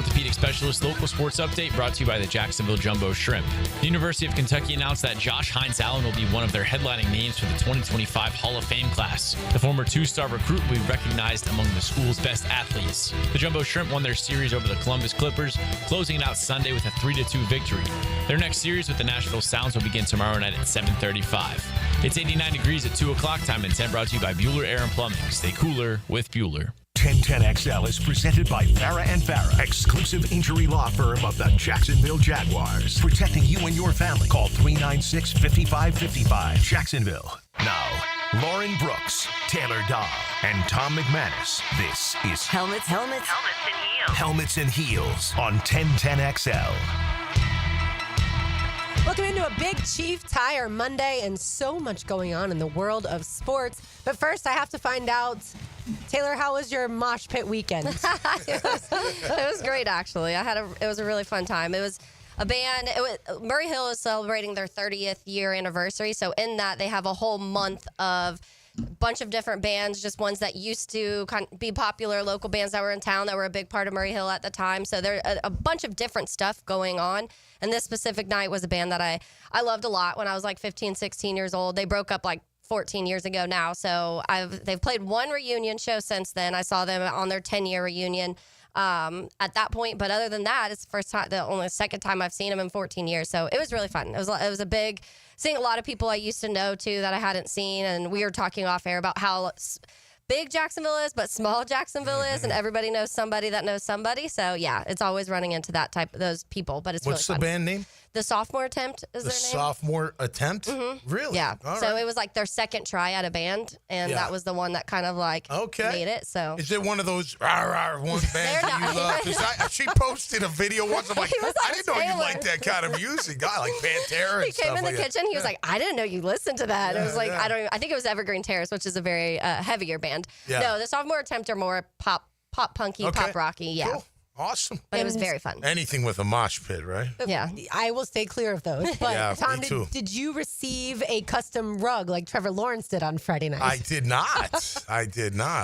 orthopedic specialist local sports update brought to you by the Jacksonville Jumbo Shrimp. The University of Kentucky announced that Josh Hines Allen will be one of their headlining names for the 2025 Hall of Fame class. The former two-star recruit will be recognized among the school's best athletes. The Jumbo Shrimp won their series over the Columbus Clippers, closing it out Sunday with a 3-2 victory. Their next series with the Nashville Sounds will begin tomorrow night at 7:35. It's 89 degrees at 2 o'clock time and 10 brought to you by Bueller Air and Plumbing. Stay cooler with Bueller. 1010XL is presented by Farah & Farah, exclusive injury law firm of the Jacksonville Jaguars. Protecting you and your family. Call 396-5555. Jacksonville. Now, Lauren Brooks, Taylor Dahl, and Tom McManus. This is Helmets and Heels. Helmets and Heels on 1010XL. Welcome into a Big Chief Tire Monday and so much going on in the world of sports. But first, I have to find out, Taylor, how was your mosh pit weekend? It was great, actually. It was a really fun time. It was a band. Murray Hill is celebrating their 30th year anniversary. So in that, they have a whole month of bunch of different bands, just ones that used to be popular local bands that were in town that were a big part of Murray Hill at the time. So there a bunch of different stuff going on. And this specific night was a band that I loved a lot when I was like 15, 16 years old. They broke up like 14 years ago now. So they've played one reunion show since then. I saw them on their 10-year reunion at that point. But other than that, it's the second time I've seen them in 14 years. So it was really fun. It was a big, seeing a lot of people I used to know too that I hadn't seen. And we were talking off air about how big Jacksonville is, but small Jacksonville is, and everybody knows somebody that knows somebody. So yeah, it's always running into those people, but it's really fun. What's the band name? The Sophomore Attempt is their name. Sophomore Attempt? Mm-hmm. Really? Yeah. All so right. it was like their second try at a band, and that was the one that kind of made it. So is it one of those one bands that you love? Because she posted a video once. I'm like, I didn't know you liked that kind of music. I like Pantera and he came in the kitchen. He was like, I didn't know you listened to that. It was like, I think it was Evergreen Terrace, which is a very heavier band. Yeah. No, the Sophomore Attempt are more pop punky, pop rocky. Yeah. Cool. Awesome. But it was very fun. Anything with a mosh pit, right? Yeah. I will stay clear of those. But yeah, Tom, me too. Did you receive a custom rug like Trevor Lawrence did on Friday night? I did not.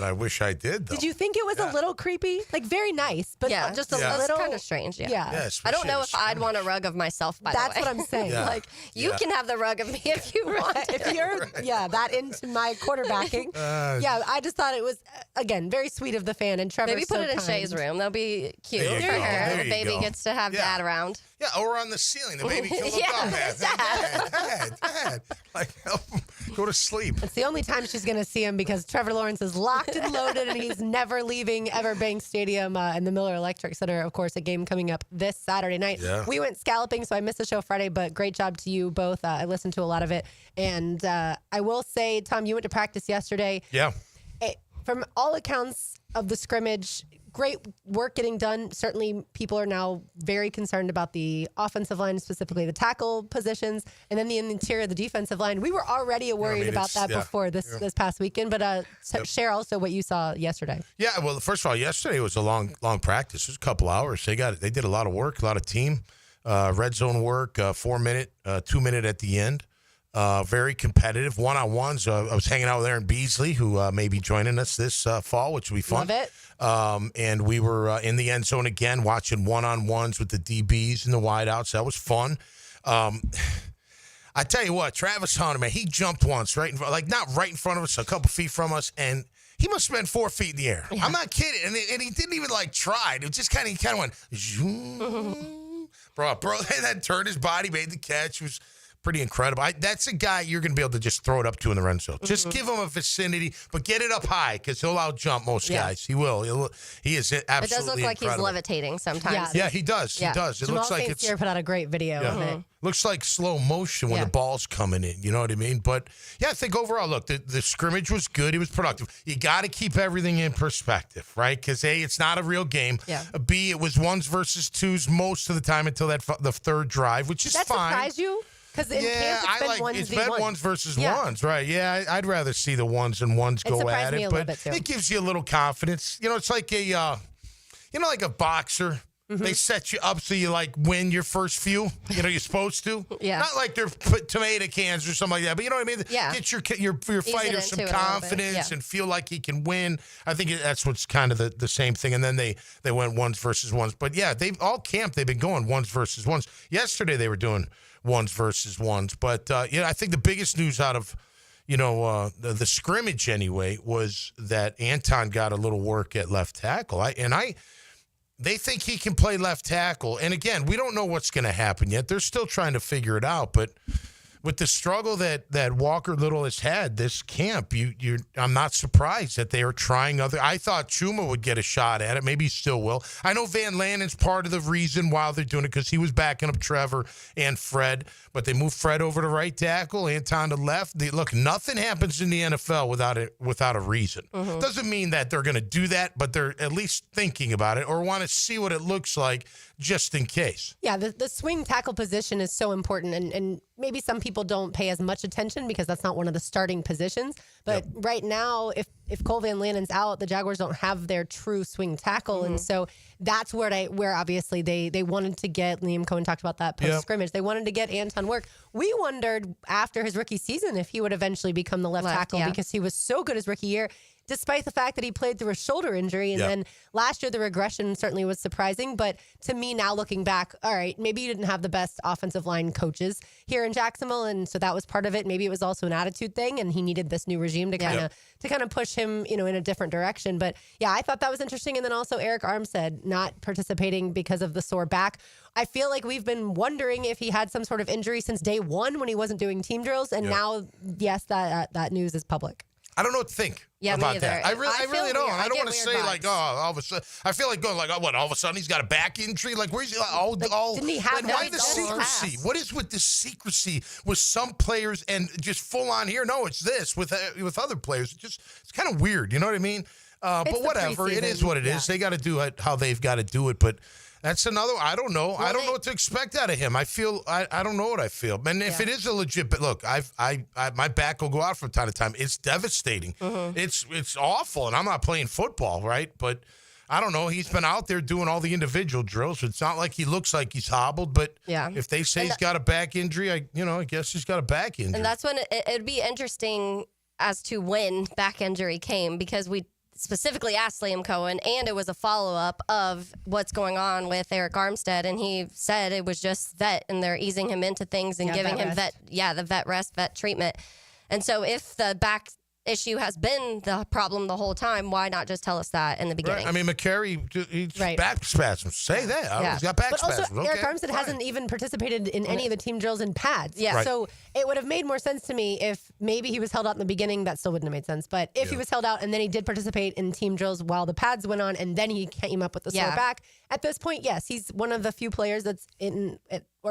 I wish I did, though. Did you think it was a little creepy? Like, very nice, but just a little... It's kind of strange, yeah. Yes, I don't know if I'd want a rug of myself, by the way. That's what I'm saying. Yeah. Like, you can have the rug of me if you want. If you're, that into my quarterbacking. I just thought it was, again, very sweet of the fan, and Trevor's Maybe put it in kind. Shay's room. That'll be cute There you for go. her. There The you baby go. gets to have dad around. Yeah, or on the ceiling. The baby can look up at Dad. Like, help him go to sleep. It's the only time she's going to see him because Trevor Lawrence is locked and loaded, and he's never leaving Everbank Stadium in the Miller Electric Center. Of course, a game coming up this Saturday night. Yeah. We went scalloping, so I missed the show Friday, but great job to you both. I listened to a lot of it. And I will say, Tom, you went to practice yesterday. Yeah. From all accounts of the scrimmage, great work getting done. Certainly, people are now very concerned about the offensive line, specifically the tackle positions, and then the interior, the defensive line. We were already worried about that before this past weekend, but share also what you saw yesterday. Yeah, well, first of all, yesterday was a long practice. It was a couple hours. They did a lot of work, a lot of team, red zone work, 4-minute, 2-minute at the end. Very competitive one-on-ones. I was hanging out with Aaron Beasley, who may be joining us this fall, which will be fun. Love it. And we were in the end zone again, watching one-on-ones with the DBs and the wideouts. That was fun. I tell you what, Travis Hunter, man, he jumped once, not right in front of us, a couple feet from us, and he must have been 4 feet in the air. Yeah. I'm not kidding. And he didn't even try. It just kind of went, zoom. Bro, and then turned his body, made the catch. It was pretty incredible. That's a guy you're going to be able to just throw it up to in the run zone. Just give him a vicinity, but get it up high because he'll out-jump most guys. He will. He is absolutely It does look like incredible. he's levitating sometimes. Yeah, he does. Yeah. He does. It Jamal looks like St. it's... Cyr put out a great video of it. Looks like slow motion when the ball's coming in. You know what I mean? But, yeah, I think overall, look, the scrimmage was good. It was productive. You got to keep everything in perspective, right? Because, A, it's not a real game. Yeah. B, it was ones versus twos most of the time until the third drive, which is That fine. surprised you? Because in camp, it's been ones versus ones, right? Yeah, I'd rather see the ones and ones go at it, but it gives you a little confidence. You know, it's like like a boxer. They set you up so you like win your first few. You know, you're supposed to. Yeah. Not like they're tomato cans or something like that, but you know what I mean? Yeah. Get your fighter some into it a little bit, confidence yeah. and feel like he can win. I think that's what's kind of the same thing. And then they went ones versus ones. But yeah, they've been going ones versus ones. Yesterday they were doing ones versus ones. But I think the biggest news out of the scrimmage anyway was that Anton got a little work at left tackle. They think he can play left tackle. And again, we don't know what's going to happen yet. They're still trying to figure it out. But with the struggle that Walker Little has had this camp, I'm not surprised that they are trying other. I thought Chuma would get a shot at it. Maybe he still will. I know Van Lannen's part of the reason why they're doing it because he was backing up Trevor and Fred. But they moved Fred over to right tackle, Anton to left. Look, nothing happens in the NFL without a reason. Mm-hmm. Doesn't mean that they're going to do that, but they're at least thinking about it or want to see what it looks like just in case. Yeah, the swing tackle position is so important, and maybe some people don't pay as much attention because that's not one of the starting positions. But right now, if Cole Van Lannen's out, the Jaguars don't have their true swing tackle, and so that's where obviously they wanted to get. Liam Coen talked about that post scrimmage. They wanted to get Anton work. We wondered after his rookie season if he would eventually become the left tackle because he was so good his rookie year, despite the fact that he played through a shoulder injury. And then last year, the regression certainly was surprising. But to me now looking back, all right, maybe you didn't have the best offensive line coaches here in Jacksonville. And so that was part of it. Maybe it was also an attitude thing. And he needed this new regime to kind of push him, in a different direction. But yeah, I thought that was interesting. And then also Eric Armstead not participating because of the sore back. I feel like we've been wondering if he had some sort of injury since day one when he wasn't doing team drills. And now, yes, that news is public. I don't know what to think about that. I really don't. I don't want to say like, all of a sudden. I feel like going like, oh, what? All of a sudden he's got a back injury. Like, where's he? Didn't he have why the secrecy? What is with the secrecy with some players and just full on here? No, it's this with other players. It's kind of weird. You know what I mean? But whatever. It is what it is. They got to do it how they've got to do it. But that's another. I don't know. I don't know what to expect out of him. I don't know what I feel. And if it is a legit, but look, my back will go out from time to time. It's devastating. Mm-hmm. It's awful, and I'm not playing football, right? But I don't know. He's been out there doing all the individual drills. It's not like he looks like he's hobbled, but if they say he's got a back injury, I guess he's got a back injury. And that's when it'd be interesting as to when back injury came because we specifically asked Liam Coen, and it was a follow-up of what's going on with Eric Armstead, and he said it was just vet, and they're easing him into things and giving him the vet rest, vet treatment. And so if the back issue has been the problem the whole time, why not just tell us that in the beginning? Right. I mean, McCary, he's back spasms. Say that. He's got back spasms. Also, Eric Armstead hasn't even participated in any of the team drills in pads. Yeah. Right. So it would have made more sense to me if maybe he was held out in the beginning. That still wouldn't have made sense. But if he was held out and then he did participate in team drills while the pads went on and then he came up with the sore back, at this point, yes, he's one of the few players that's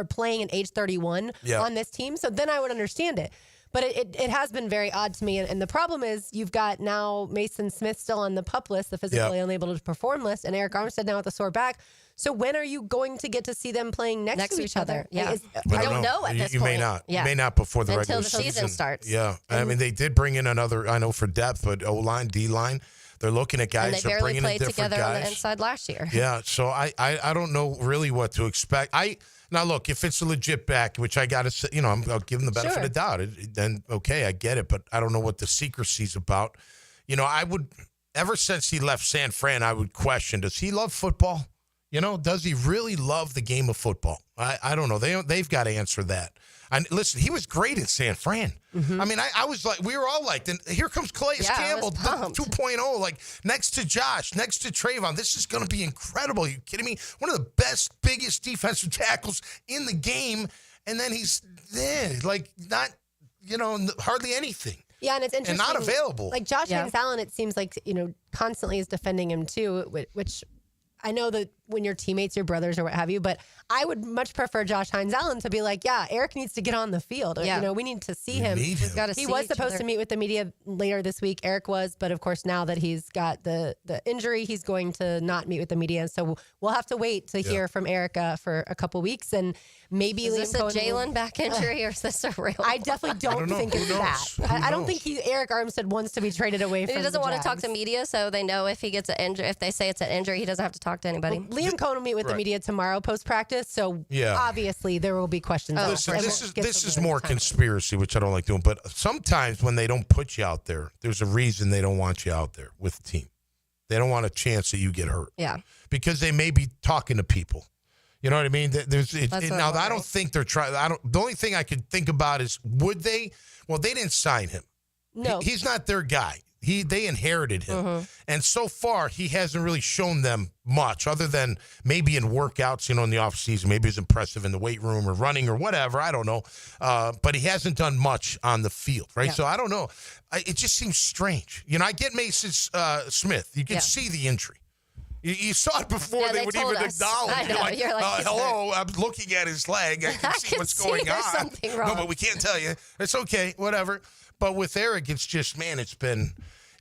playing at age 31 on this team. So then I would understand it. But it has been very odd to me. And the problem is you've got now Mason Smith still on the PUP list, the physically unable to perform list, and Eric Armstead now with a sore back. So when are you going to get to see them playing next to each other? Yeah. I don't know at this point. You may not. Yeah. You may not before the Until regular the season starts. Yeah. I mean, they did bring in another, I know for depth, but O-line, D-line, they're looking at guys. And they they're barely bringing in played different together guys. on the inside last year. Yeah. So I don't know really what to expect. Now, look, if it's a legit back, which I got to say, I'll give them the benefit of the doubt. Then, okay, I get it. But I don't know what the secrecy's about. I would, ever since he left San Fran, I would question, does he love football? Does he really love the game of football? I don't know. They've got to answer that. And listen, he was great in San Fran. Mm-hmm. I mean, I was like, we were all like, then here comes Calais Campbell 2.0, like next to Josh, next to Trayvon. This is going to be incredible. Are you kidding me? One of the best, biggest defensive tackles in the game. And then he's there, like not, hardly anything. Yeah, and it's interesting. And not available. Like Josh Haynes Allen, it seems like, constantly is defending him too, which I know that when your teammates, your brothers or what have you, but I would much prefer Josh Hines Allen to be like, Eric needs to get on the field. Yeah. We need to see him. He was supposed to meet with the media later this week. Eric was, but of course now that he's got the injury, he's going to not meet with the media. So we'll have to wait to hear from Erica for a couple weeks, and maybe is this a Jalen back injury or is this a real? I definitely don't think it's that. I don't think Eric Armstead wants to be traded away from. He doesn't want to talk to media, so they know if he gets an injury. If they say it's an injury, he doesn't have to talk to anybody. Liam Cohen will meet with the media tomorrow post-practice, so obviously there will be questions. Listen, this is more conspiracy, which I don't like doing, but sometimes when they don't put you out there, there's a reason they don't want you out there with the team. They don't want a chance that you get hurt. Yeah. Because they may be talking to people. You know what I mean? I don't think they're trying. The only thing I could think about is, would they? Well, they didn't sign him. No. He's not their guy. They inherited him. And so far, he hasn't really shown them much other than maybe in workouts, in the offseason. Maybe he's impressive in the weight room or running or whatever. I don't know. But he hasn't done much on the field, right? Yeah. So I don't know. It just seems strange. I get Mason Smith. You can see the injury. You saw it before they would even acknowledge. I know. You're like, hello, I'm looking at his leg. I can see what's going on. Something wrong. No, but we can't tell you. It's okay, whatever. But with Eric, it's just, man, it's been.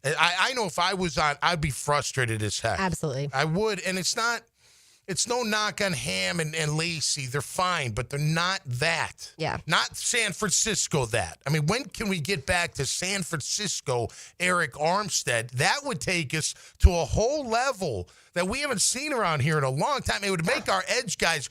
I know if I was on, I'd be frustrated as heck. Absolutely. I would. And it's no knock on Ham and Lacey. They're fine, but they're not that. Yeah. Not San Francisco that. I mean, when can we get back to San Francisco, Eric Armstead? That would take us to a whole level that we haven't seen around here in a long time. It would make our edge guys,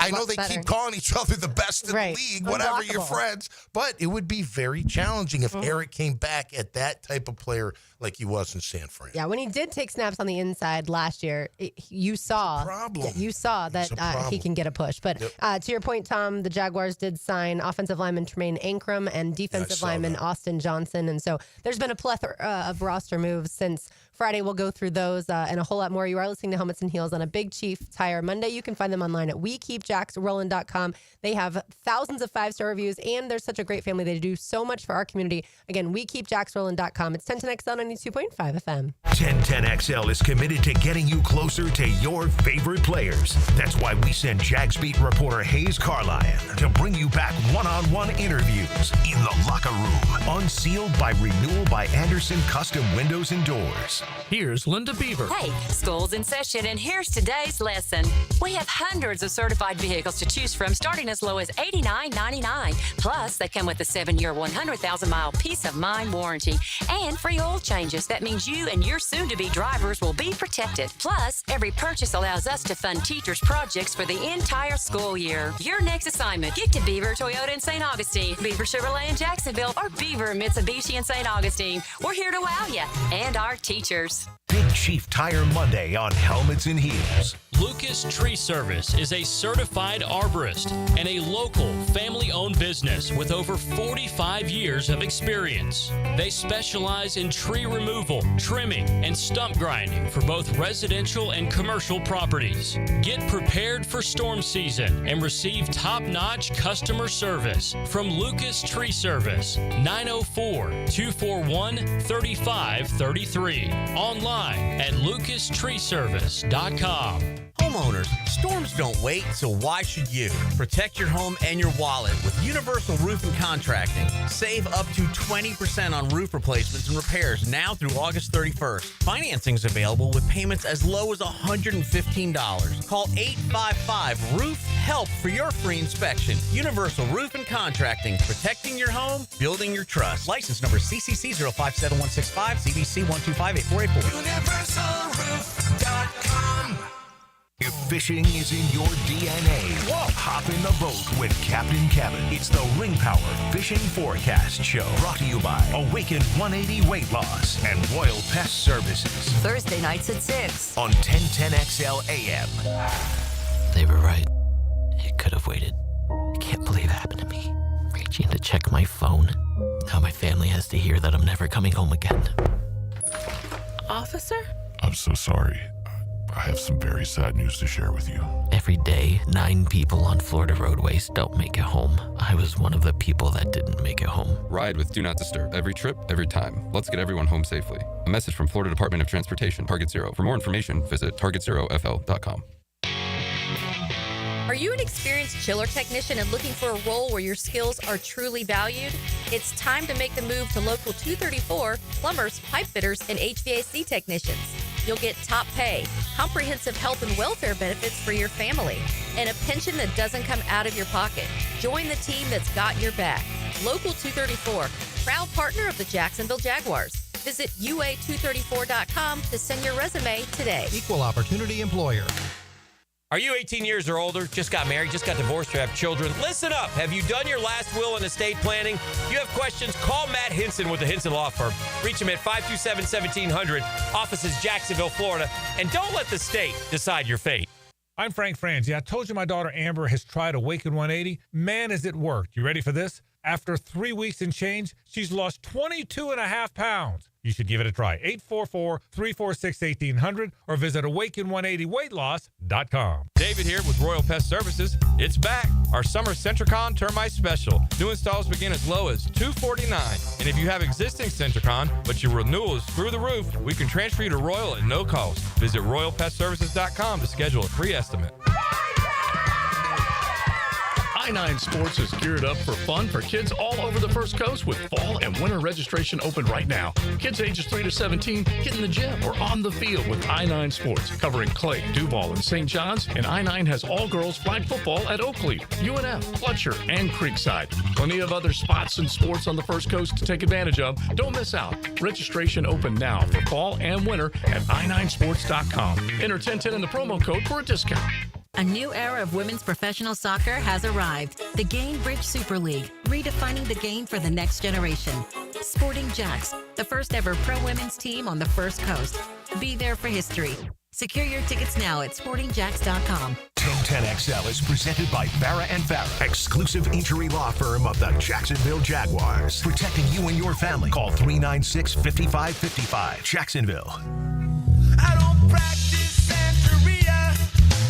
I know they keep calling each other the best in the league, whatever, your friends, but it would be very challenging if Eric came back at that type of player like he was in San Fran. Yeah, when he did take snaps on the inside last year, you saw that he can get a push. But to your point, Tom, the Jaguars did sign offensive lineman Tremaine Ankrum and defensive lineman Austin Johnson. And so there's been a plethora of roster moves since Friday. We'll go through those and a whole lot more. You are listening to Helmets and Heels on a Big Chief Tire Monday. You can find them online at WeKeepJacksRollin.com. They have thousands of 5-star reviews, and they're such a great family. They do so much for our community. Again, WeKeepJacksRollin.com. It's 1010XL 92.5 FM. 1010XL is committed to getting you closer to your favorite players. That's why we sent Jags beat reporter Hayes Carlyon to bring you back one-on-one interviews in the locker room, unsealed by Renewal by Anderson Custom Windows and Doors. Here's Linda Beaver. Hey, school's in session, and here's today's lesson. We have hundreds of certified vehicles to choose from, starting as low as $89.99. Plus, they come with a 7-year, 100,000-mile peace of mind warranty and free oil changes. That means you and your soon-to-be drivers will be protected. Plus, every purchase allows us to fund teachers' projects for the entire school year. Your next assignment, get to Beaver Toyota in St. Augustine, Beaver Chevrolet in Jacksonville, or Beaver Mitsubishi in St. Augustine. We're here to wow you and our teachers. Big Chief Tire Monday on Helmets and Heels. Lucas Tree Service is a certified arborist and a local family-owned business with over 45 years of experience. They specialize in tree removal, trimming, and stump grinding for both residential and commercial properties. Get prepared for storm season and receive top-notch customer service from Lucas Tree Service, 904-241-3533. Online at lucastreeservice.com. Homeowners, storms don't wait, so why should you? Protect your home and your wallet with Universal Roof and Contracting. Save up to 20% on roof replacements and repairs now through August 31st. Financing is available with payments as low as $115. Call 855-ROOF-HELP for your free inspection. Universal Roof and Contracting, protecting your home, building your trust. License number CCC 057165, CBC 1258484. UniversalRoof.com. If fishing is in your DNA, hop in the boat with Captain Kevin. It's the Ring Power Fishing Forecast Show, brought to you by Awaken 180 Weight Loss and Royal Pest Services. Thursday nights at 6 on 1010XL AM. They were right. It could have waited. I can't believe it happened to me. Reaching to check my phone. Now my family has to hear that I'm never coming home again. Officer? I'm so sorry. I have some very sad news to share with you. Every day, 9 people on Florida roadways don't make it home. I was one of the people that didn't make it home. Ride with Do Not Disturb. Every trip, every time. Let's get everyone home safely. A message from Florida Department of Transportation, Target Zero. For more information, visit targetzerofl.com. Are you an experienced chiller technician and looking for a role where your skills are truly valued? It's time to make the move to Local 234, plumbers, pipe fitters, and HVAC technicians. You'll get top pay, comprehensive health and welfare benefits for your family, and a pension that doesn't come out of your pocket. Join the team that's got your back. Local 234, proud partner of the Jacksonville Jaguars. Visit UA234.com to send your resume today. Equal opportunity employer. Are you 18 years or older, just got married, just got divorced, or have children? Listen up. Have you done your last will and estate planning? If you have questions, call Matt Hinson with the Hinson Law Firm. Reach him at 527-1700. Office is Jacksonville, Florida. And don't let the state decide your fate. I'm Frank Franzi. I told you my daughter Amber has tried Awaken 180. Man, has it worked. You ready for this? After 3 weeks and change, she's lost 22.5 pounds. You should give it a try. 844-346-1800 or visit awaken180weightloss.com. David here with Royal Pest Services. It's back. Our summer Centricon termite special. New installs begin as low as $249. And if you have existing Centricon, but your renewal is through the roof, we can transfer you to Royal at no cost. Visit royalpestservices.com to schedule a free estimate. I-9 Sports is geared up for fun for kids all over the First Coast with fall and winter registration open right now. Kids ages 3 to 17 get in the gym or on the field with I-9 Sports, covering Clay, Duval, and St. John's. And I-9 has all-girls flag football at Oakley, UNF, Fletcher, and Creekside. Plenty of other spots and sports on the First Coast to take advantage of. Don't miss out. Registration open now for fall and winter at i9sports.com. Enter 1010 in the promo code for a discount. A new era of women's professional soccer has arrived. The Gainbridge Super League, redefining the game for the next generation. Sporting Jacks, the first ever pro women's team on the First Coast. Be there for history. Secure your tickets now at sportingjacks.com. 1010XL is presented by Farah and Farah, exclusive injury law firm of the Jacksonville Jaguars. Protecting you and your family. Call 396-5555. Jacksonville. I don't practice Santeria.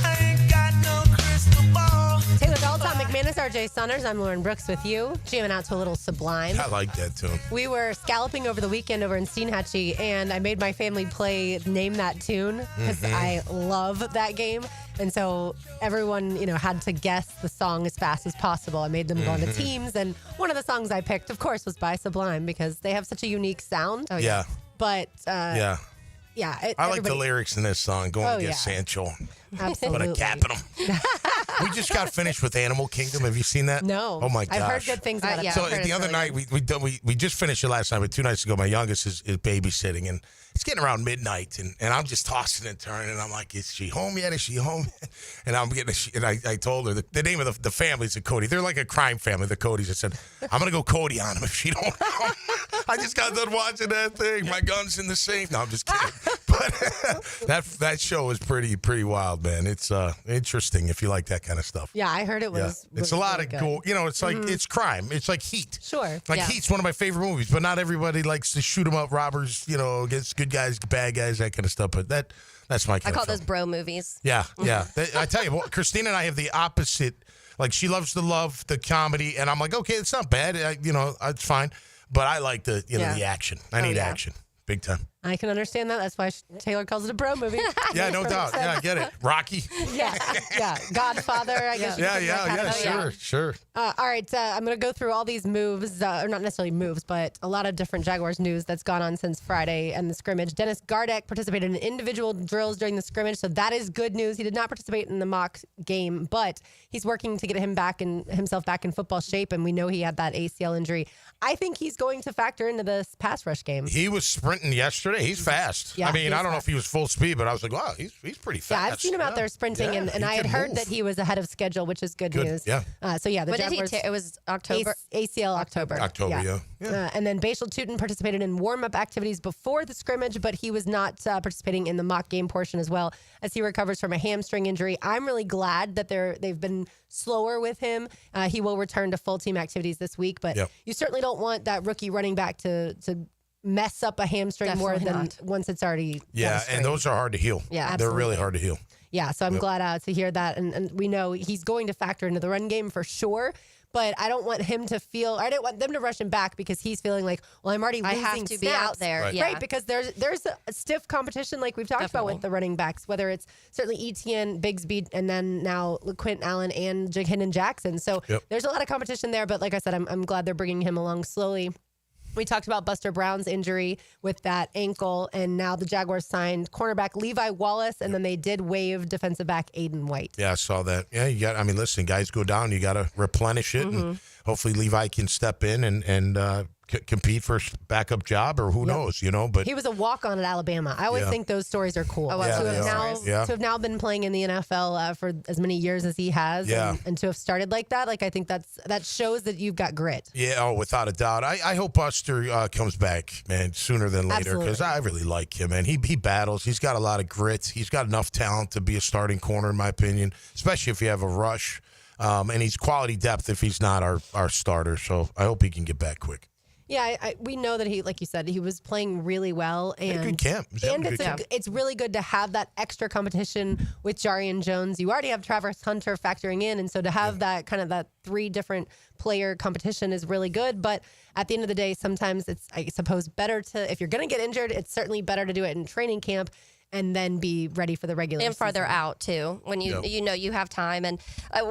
I ain't got no crystal ball. Taylor Dalton, McManus, RJ Saunders. I'm Lauren Brooks with you, jamming out to a little Sublime. I like that tune. We were scalloping over the weekend over in Steenhatchee, and I made my family play Name That Tune because I love that game. And so everyone, had to guess the song as fast as possible. I made them go into teams, and one of the songs I picked, of course, was by Sublime because they have such a unique sound. Oh, yeah. But yeah. Yeah, I like the lyrics in this song. Going to get Sancho. Absolutely. Put a cap in him. We just got finished with Animal Kingdom. Have you seen that? No. Oh my gosh. I've heard good things about it. So the other night, we just finished it last night, but 2 nights ago, my youngest is babysitting, and it's getting around midnight, and I'm just tossing and turning, and I'm like, is she home yet? Is she home? And I'm getting, and I told her the name of the family's a Cody. They're like a crime family, the Codys. I said, I'm gonna go Cody on them if she don't come. I just got done watching that thing. My gun's in the safe. No, I'm just kidding. But that show is pretty wild, man. It's interesting if you like that kind of stuff. Yeah, I heard it was. Yeah. It's a lot of gore. It's like it's crime. It's like Heat. Sure. Heat's one of my favorite movies, but not everybody likes to shoot 'em up robbers. Against good guys, bad guys, that kind of stuff. But that's my kind I call of film. those bro movies. Yeah. I tell you, Christina and I have the opposite. Like, she loves the comedy, and I'm like, okay, it's not bad. It's fine. But I like the action. I need action, big time. I can understand that. That's why Taylor calls it a bro movie. Yeah, no doubt. Yeah, I get it. Rocky. Yeah. Godfather, I guess. Sure. All right, I'm going to go through all these moves, or not necessarily moves, but a lot of different Jaguars news that's gone on since Friday and the scrimmage. Dennis Gardeck participated in individual drills during the scrimmage, so that is good news. He did not participate in the mock game, but he's working to get himself back in football shape, and we know he had that ACL injury. I think he's going to factor into this pass rush game. He was sprinting yesterday. He's fast. Yeah, I don't know if he was full speed, but I was like, wow, he's pretty fast. Yeah, I've seen him out there sprinting, and I had heard that he was ahead of schedule, which is good news. Yeah. The Jaguars. It was October. ACL October. And then Bashal Tootin participated in warm-up activities before the scrimmage, but he was not participating in the mock game portion as well as he recovers from a hamstring injury. I'm really glad that they've been slower with him. He will return to full team activities this week, but you certainly don't want that rookie running back to mess up a hamstring Definitely more than not. once it's already and those are hard to heal. Yeah, they're absolutely. really hard to heal. Yeah, so I'm glad to hear that, and we know he's going to factor into the run game for sure. But I don't want him to feel. I don't want them to rush him back because he's feeling like, well, I'm already losing I have to be snaps. out there, right? Because there's a stiff competition like we've talked about with the running backs, whether it's certainly Etienne, Bigsby, and then now Quentin Allen and Jaghendon Jackson. So there's a lot of competition there. But like I said, I'm glad they're bringing him along slowly. We talked about Buster Brown's injury with that ankle, and now the Jaguars signed cornerback Levi Wallace, and then they did waive defensive back Aiden White. Yeah, I saw that. Yeah, listen, guys go down, you got to replenish it. And hopefully Levi can step in and compete for a backup job, or who knows, But he was a walk-on at Alabama. I always think those stories are cool. Oh, to have now been playing in the NFL for as many years as he has, and to have started like that, I think that shows that you've got grit. Yeah, without a doubt. I hope Buster comes back, man, sooner than later, because I really like him, man. He battles. He's got a lot of grit. He's got enough talent to be a starting corner, in my opinion, especially if you have a rush. And he's quality depth if he's not our starter. So I hope he can get back quick. Yeah, we know that he, like you said, he was playing really well, and good camp. It's really good to have that extra competition with Jarian Jones. You already have Travis Hunter factoring in, and so to have that kind of that 3 different player competition is really good. But at the end of the day, sometimes it's, I suppose, better to, if you're going to get injured, it's certainly better to do it in training camp and then be ready for the regular and season. Farther out too, when you have time. And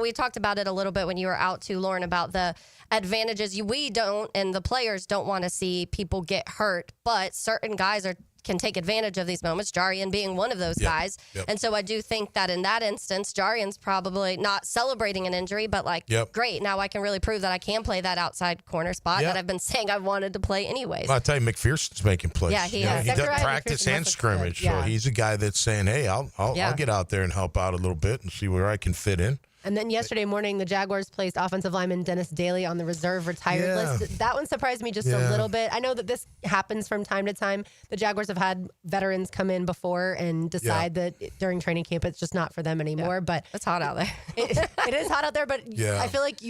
we talked about it a little bit when you were out too, Lauren, about the advantages we don't and the players don't want to see people get hurt, but certain guys can take advantage of these moments, Jarian being one of those guys. And so I do think that in that instance, Jarian's probably not celebrating an injury, but great, now I can really prove that I can play that outside corner spot that I've been saying I wanted to play anyways. I'll tell you, McPherson's making plays. Yeah, he is. He does practice and scrimmage, so he's a guy that's saying, hey, I'll get out there and help out a little bit and see where I can fit in. And then yesterday morning, the Jaguars placed offensive lineman Dennis Daly on the reserve retired list. That one surprised me just a little bit. I know that this happens from time to time. The Jaguars have had veterans come in before and decide that during training camp it's just not for them anymore. But it's hot out there. It is hot out there, but I feel like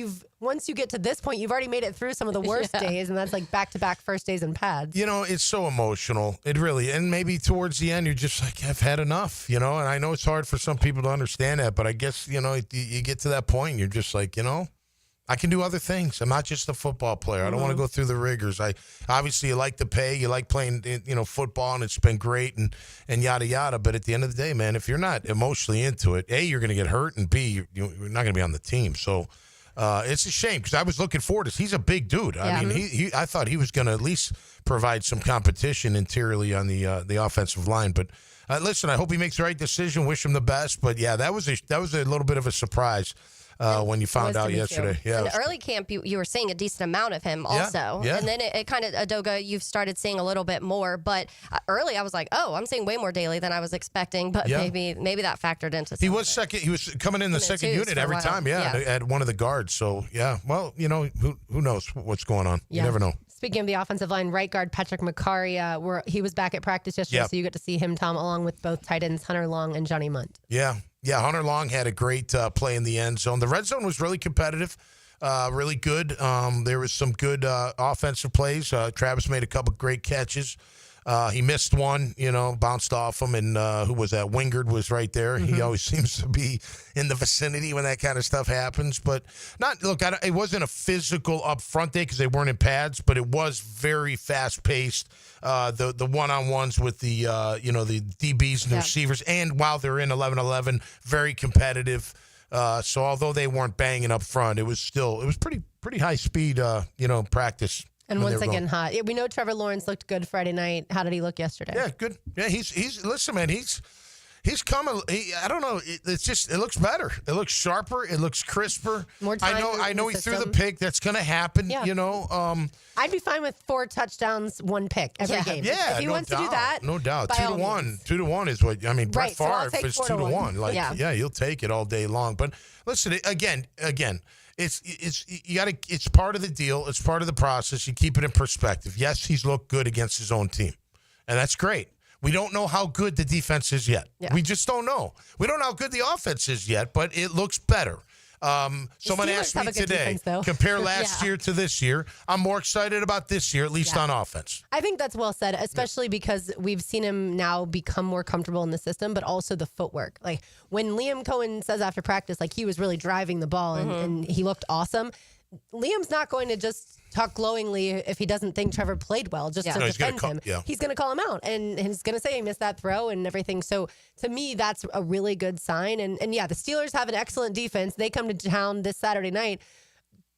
once you get to this point, you've already made it through some of the worst days, and that's like back-to-back first days in pads. It's so emotional. It really, and maybe towards the end, you're just like, I've had enough, and I know it's hard for some people to understand that, but I guess, you get to that point, and you're just like, I can do other things. I'm not just a football player. I don't want to go through the rigors. Obviously, you like the pay, you like playing, football, and it's been great, and yada, yada, but at the end of the day, man, if you're not emotionally into it, A, you're going to get hurt, and B, you're not going to be on the team, so... it's a shame because I was looking forward to this. He's a big dude. I mean, I thought he was going to at least provide some competition interiorly on the offensive line. But listen, I hope he makes the right decision. Wish him the best. But yeah, that was a little bit of a surprise when you found out yesterday. Yeah, in early camp, you were seeing a decent amount of him also. Yeah. And then it kind of, Adoga, you've started seeing a little bit more. But early, I was like, oh, I'm seeing way more Daly than I was expecting. But maybe that factored into something. He was second. He was coming in the second unit every time, at one of the guards. So, yeah, well, who knows what's going on. You never know. Speaking of the offensive line, right guard Patrick McCarry, he was back at practice yesterday, so you get to see him, Tom, along with both tight ends Hunter Long and Johnny Munt. Yeah, Hunter Long had a great play in the end zone. The red zone was really competitive, really good. There was some good offensive plays. Travis made a couple great catches. He missed one, bounced off him, and who was that? Wingard was right there. He always seems to be in the vicinity when that kind of stuff happens. But it wasn't a physical up front day because they weren't in pads, but it was very fast paced. The one-on-ones with the the DBs and the receivers, and while they're in 11-11, very competitive. So although they weren't banging up front, it was pretty high speed practice. And once again, hot. We know Trevor Lawrence looked good Friday night. How did he look yesterday? Yeah, good. Yeah, he's listen, man. He's coming. I don't know. It looks better. It looks sharper. It looks crisper. More time. I know he threw the pick. That's going to happen. Yeah. I'd be fine with 4 touchdowns, 1 pick every game. Yeah, if he wants to do that, no doubt. by 2 all to 1. means. 2 to 1 is what I mean. Brett Right, Favre is 2 to 1. Like, you'll take it all day long. But listen, again. It's part of the deal. It's part of the process. You keep it in perspective. Yes, he's looked good against his own team, and that's great. We don't know how good the defense is yet. Yeah. We just don't know. We don't know how good the offense is yet, but it looks better. Someone asked me today, compare last year to this year. I'm more excited about this year, at least on offense. I think that's well said, especially because we've seen him now become more comfortable in the system, but also the footwork. Like when Liam Coen says after practice, like he was really driving the ball and he looked awesome. Liam's not going to just talk glowingly if he doesn't think Trevor played well, just to defend him. He's going to call him out, and he's going to say he missed that throw and everything. So to me, that's a really good sign. And the Steelers have an excellent defense. They come to town this Saturday night.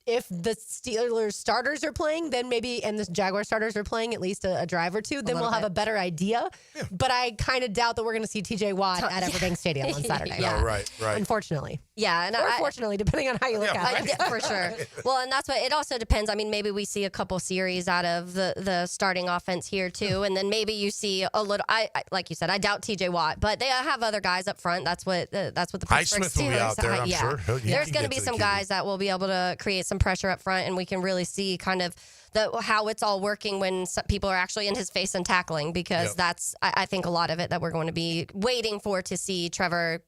if the Steelers starters are playing, then maybe, and the Jaguar starters are playing at least a drive or two, then we'll have a better idea. Yeah. But I kind of doubt that we're going to see TJ Watt at Everbank Stadium on Saturday. Yeah, right. Unfortunately. Yeah. And fortunately, depending on how you look at it. For sure. Well, and that's what it also depends. I mean, maybe we see a couple series out of the starting offense here too. And then maybe you see a little, I like you said, I doubt TJ Watt, but they have other guys up front. That's what the Pittsburgh Highsmith will be out there, I'm sure. There's going to be some guys that will be able to create some pressure up front, and we can really see kind of how it's all working when people are actually in his face and tackling, because that's, I think, a lot of it that we're going to be waiting for to see Trevor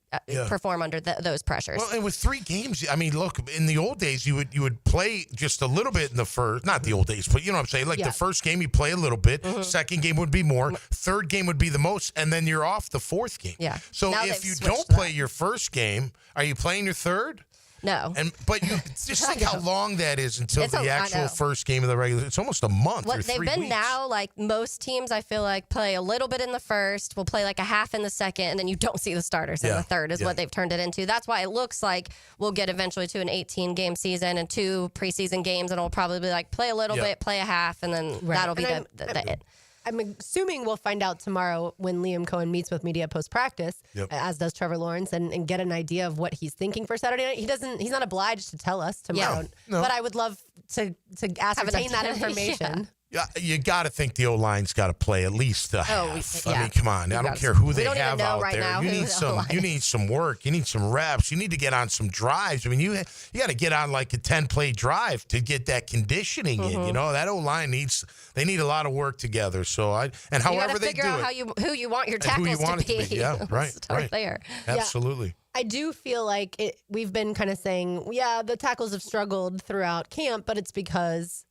perform under those pressures. Well, and with 3 games, I mean, look, in the old days, you would play just a little bit in the first, not the old days, but you know what I'm saying? Like the first game, you play a little bit. Second game would be more. Third game would be the most, and then you're off the fourth game. Yeah. So if you don't play your first game, are you playing your third? No. But you just think how long that is until the actual first game of the regular. It's almost a month or 3 they've been weeks. now, like most teams, I feel like play a little bit in the first, we'll play like a half in the second, and then you don't see the starters in the third is what they've turned it into. That's why it looks like we'll get eventually to an 18-game season and 2 preseason games, and it'll probably be like play a little bit, play a half, and then that'll be the it. I'm assuming we'll find out tomorrow when Liam Cohen meets with media post-practice, as does Trevor Lawrence, and get an idea of what he's thinking for Saturday night. He's not obliged to tell us tomorrow, but I would love to ascertain that information. Yeah, you got to think the O-line's got to play at least a half. I mean, come on. I don't care who they have out there. You need some work. You need some reps. You need to get on some drives. I mean, you got to get on like a 10-play drive to get that conditioning in. You know, that O-line they need a lot of work together. So however they do it. You got to figure out who you want your tackles to be. Yeah, right. Start there. Absolutely. I do feel like we've been kind of saying, the tackles have struggled throughout camp, but it's because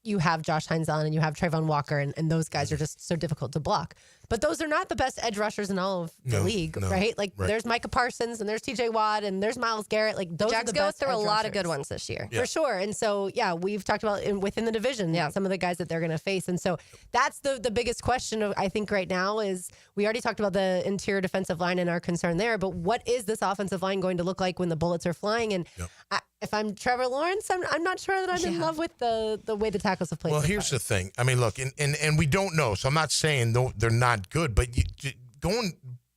you have Josh Hines on and you have Trayvon Walker, and those guys are just so difficult to block. But those are not the best edge rushers in all of the league, right? Like there's Micah Parsons and there's TJ Watt and there's Myles Garrett. Like those are the best go through a lot rushers. of good ones this year. For sure. And so, we've talked about within the division, some of the guys that they're going to face. And so that's the biggest question, I think, right now is we already talked about the interior defensive line and our concern there, but what is this offensive line going to look like when the bullets are flying? And if I'm Trevor Lawrence, I'm not sure that I'm in love with the way the tackles have played. Well, here's the thing. I mean, look, and we don't know, so I'm not saying they're not good, but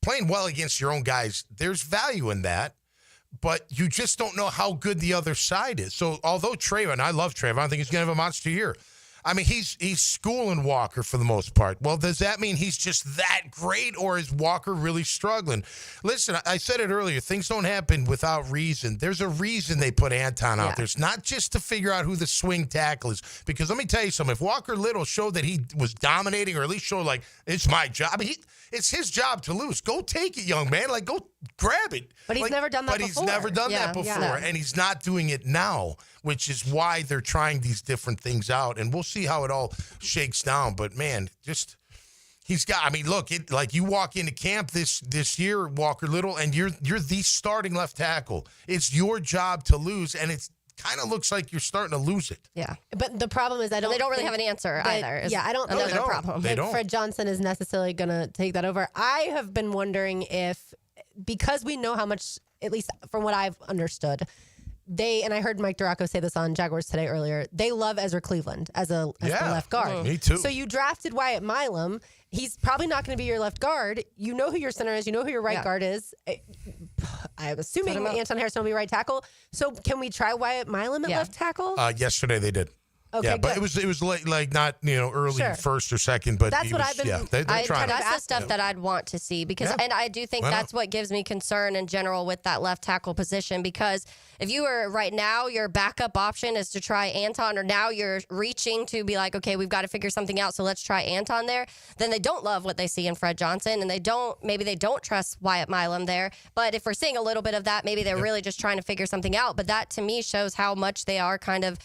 playing well against your own guys, there's value in that, but you just don't know how good the other side is. So although Trayvon, I love Trayvon, I think he's going to have a monster year. I mean, he's schooling Walker for the most part. Well, does that mean he's just that great, or is Walker really struggling? Listen, I said it earlier. Things don't happen without reason. There's a reason they put Anton out there. It's not just to figure out who the swing tackle is. Because let me tell you something. If Walker Little showed that he was dominating, or at least showed like, it's my job. I mean, it's his job to lose. Go take it, young man. Like, go grab it. But he's never done that before. But he's never done that before. And he's not doing it now, which is why they're trying these different things out. And we'll see how it all shakes down. But, man, he's got, I mean, look, like you walk into camp this year, Walker Little, and you're the starting left tackle. It's your job to lose, and it's kind of looks like you're starting to lose it. Yeah. But the problem is they don't really have an answer either. I don't know another problem. They don't. Fred Johnson is necessarily going to take that over. I have been wondering if, because we know how much, at least from what I've understood, and I heard Mike Duraco say this on Jaguars Today earlier, they love Ezra Cleveland as the left guard. Me too. So you drafted Wyatt Milam. He's probably not going to be your left guard. You know who your center is. You know who your right guard is. I'm assuming Anton Harrison will be right tackle. So can we try Wyatt Milam at left tackle? Yesterday they did. Okay, but it was late, like not early first or second, but that's what I've been. They're trying. That's the stuff that I'd want to see because, and I do think that's what gives me concern in general with that left tackle position. Because if you were right now, your backup option is to try Anton, or now you're reaching to be like, okay, we've got to figure something out, so let's try Anton there. Then they don't love what they see in Fred Johnson, and maybe they don't trust Wyatt Milam there. But if we're seeing a little bit of that, maybe they're really just trying to figure something out. But that to me shows how much they are kind of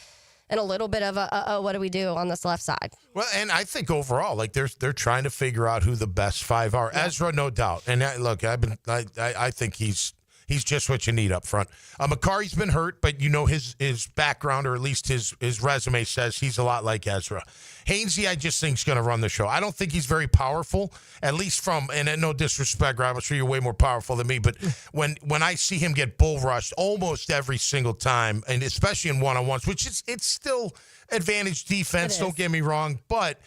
and a little bit of what do we do on this left side? Well, and I think overall, like they're trying to figure out who the best five are. Ezra, no doubt. And look, I think he's He's just what you need up front. McCarty's been hurt, but you know his background, or at least his resume says he's a lot like Ezra. Hainsey, I just think, is going to run the show. I don't think he's very powerful, at least from, and no disrespect, Rob, I'm sure you're way more powerful than me, but when I see him get bull rushed almost every single time, and especially in one-on-ones, which it's still advantage defense, don't get me wrong, but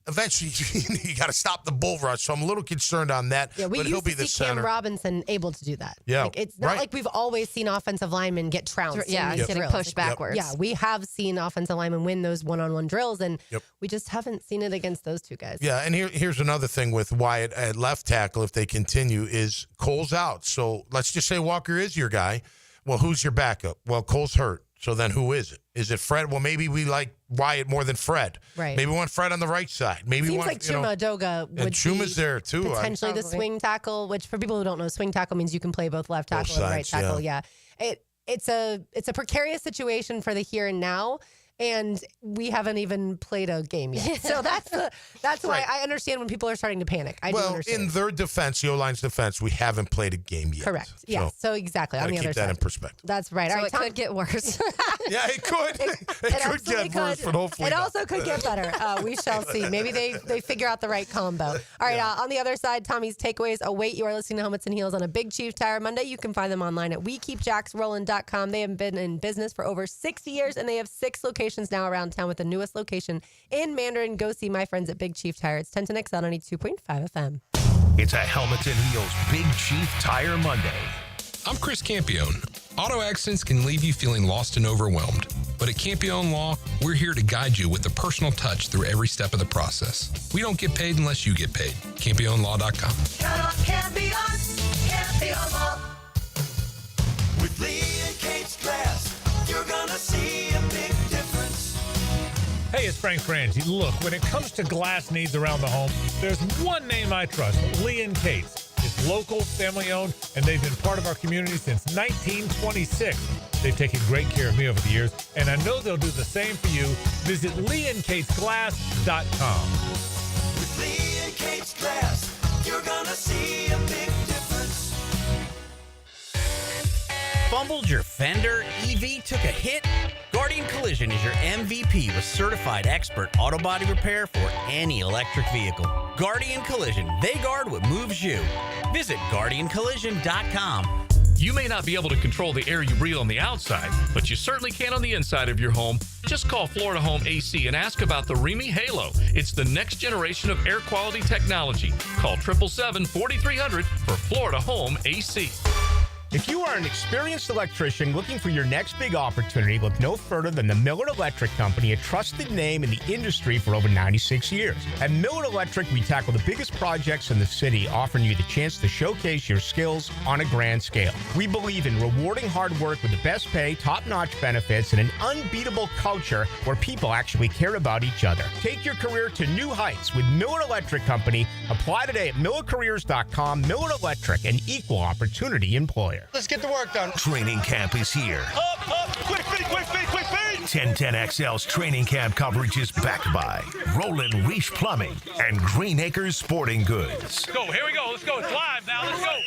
eventually you got to stop the bull rush. So I'm a little concerned on that. Yeah, we but he'll used be to the see Cam center. Robinson able to do that. Yeah, like, it's not like we've always seen offensive linemen get trounced. Yeah, in these getting drills. pushed backwards. Yeah, we have seen offensive linemen win those one-on-one drills, and we just haven't seen it against those two guys. Yeah, and here's another thing with Wyatt at left tackle, if they continue, is Cole's out. So let's just say Walker is your guy. Well, who's your backup? Well, Cole's hurt. So then who is it? Is it Fred? Well, maybe we like Wyatt more than Fred. Right. Maybe we want Fred on the right side. Maybe Seems want, like Chuma Adoga would and Chuma's be there too. potentially the swing tackle, which for people who don't know, swing tackle means you can play both left tackle and right tackle. Yeah. It's a precarious situation for the here and now. And we haven't even played a game yet. So that's why I understand when people are starting to panic. I do understand. In their defense, the O-line's defense, we haven't played a game yet. Correct. Yeah. So exactly. On the other keep side. that in perspective. That's right. So All right, it could get worse. Yeah, it could. It could get worse, but hopefully it not. also could get better. We shall see. Maybe they figure out the right combo. All right. On the other side, Tommy's takeaways await. You are listening to Helmets and Heels on a Big Chief Tire Monday. You can find them online at WeKeepJacksRollin.com. They have been in business for over 60 years, and they have 6 locations now around town, with the newest location in Mandarin. Go see my friends at Big Chief Tire. It's 10 to Next on 92.5 FM. It's a Helmets and Heels Big Chief Tire Monday. I'm Chris Campione. Auto accidents can leave you feeling lost and overwhelmed. But at Campione Law, we're here to guide you with a personal touch through every step of the process. We don't get paid unless you get paid. CampioneLaw.com. Count on Campione Law. With Lee and Kate's Glass, you're gonna see a big difference. Hey, it's Frank Frangie. Look, when it comes to glass needs around the home, there's one name I trust, Lee & Kate's. It's local, family-owned, and they've been part of our community since 1926. They've taken great care of me over the years, and I know they'll do the same for you. Visit LeeandKatesGlass.com. With Lee and Kate's Glass, you're gonna see a big difference. Fumbled your fender? EV took a hit? Guardian Collision is your MVP with certified expert auto body repair for any electric vehicle. Guardian Collision, they guard what moves you. Visit GuardianCollision.com. You may not be able to control the air you breathe on the outside, but you certainly can on the inside of your home. Just call Florida Home AC and ask about the Remy Halo. It's the next generation of air quality technology. Call 777-4300 for Florida Home AC. If you are an experienced electrician looking for your next big opportunity, look no further than the Millard Electric Company, a trusted name in the industry for over 96 years. At Millard Electric, we tackle the biggest projects in the city, offering you the chance to showcase your skills on a grand scale. We believe in rewarding hard work with the best pay, top-notch benefits, and an unbeatable culture where people actually care about each other. Take your career to new heights with Millard Electric Company. Apply today at millercareers.com. Millard Electric, an equal opportunity employer. Let's get the work done. Training camp is here. Up, quick feet, quick feet, quick feet. 1010XL's training camp coverage is backed by Roland Reach Plumbing and Green Acres Sporting Goods. Go, here we go. Let's go. It's live now. Let's go.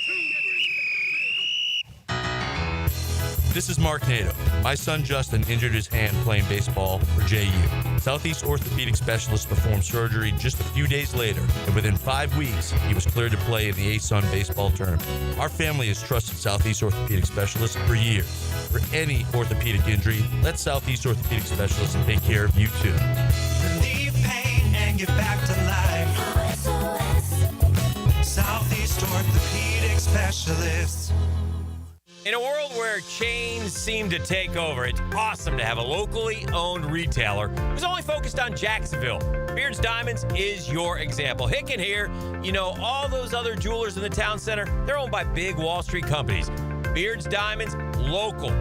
This is Mark Nato. My son Justin injured his hand playing baseball for JU. Southeast orthopedic specialist performed surgery just a few days later, and within 5 weeks, he was cleared to play in the ASUN baseball tournament. Our family has trusted Southeast orthopedic specialists for years. For any orthopedic injury, let Southeast orthopedic specialists take care of you too. Relieve pain and get back to life. Southeast orthopedic specialists. In a world where chains seem to take over, it's awesome to have a locally owned retailer who's only focused on Jacksonville. Beards Diamonds is your example. Hicken here, you know, all those other jewelers in the town center, they're owned by big Wall Street companies. Beards Diamonds, local.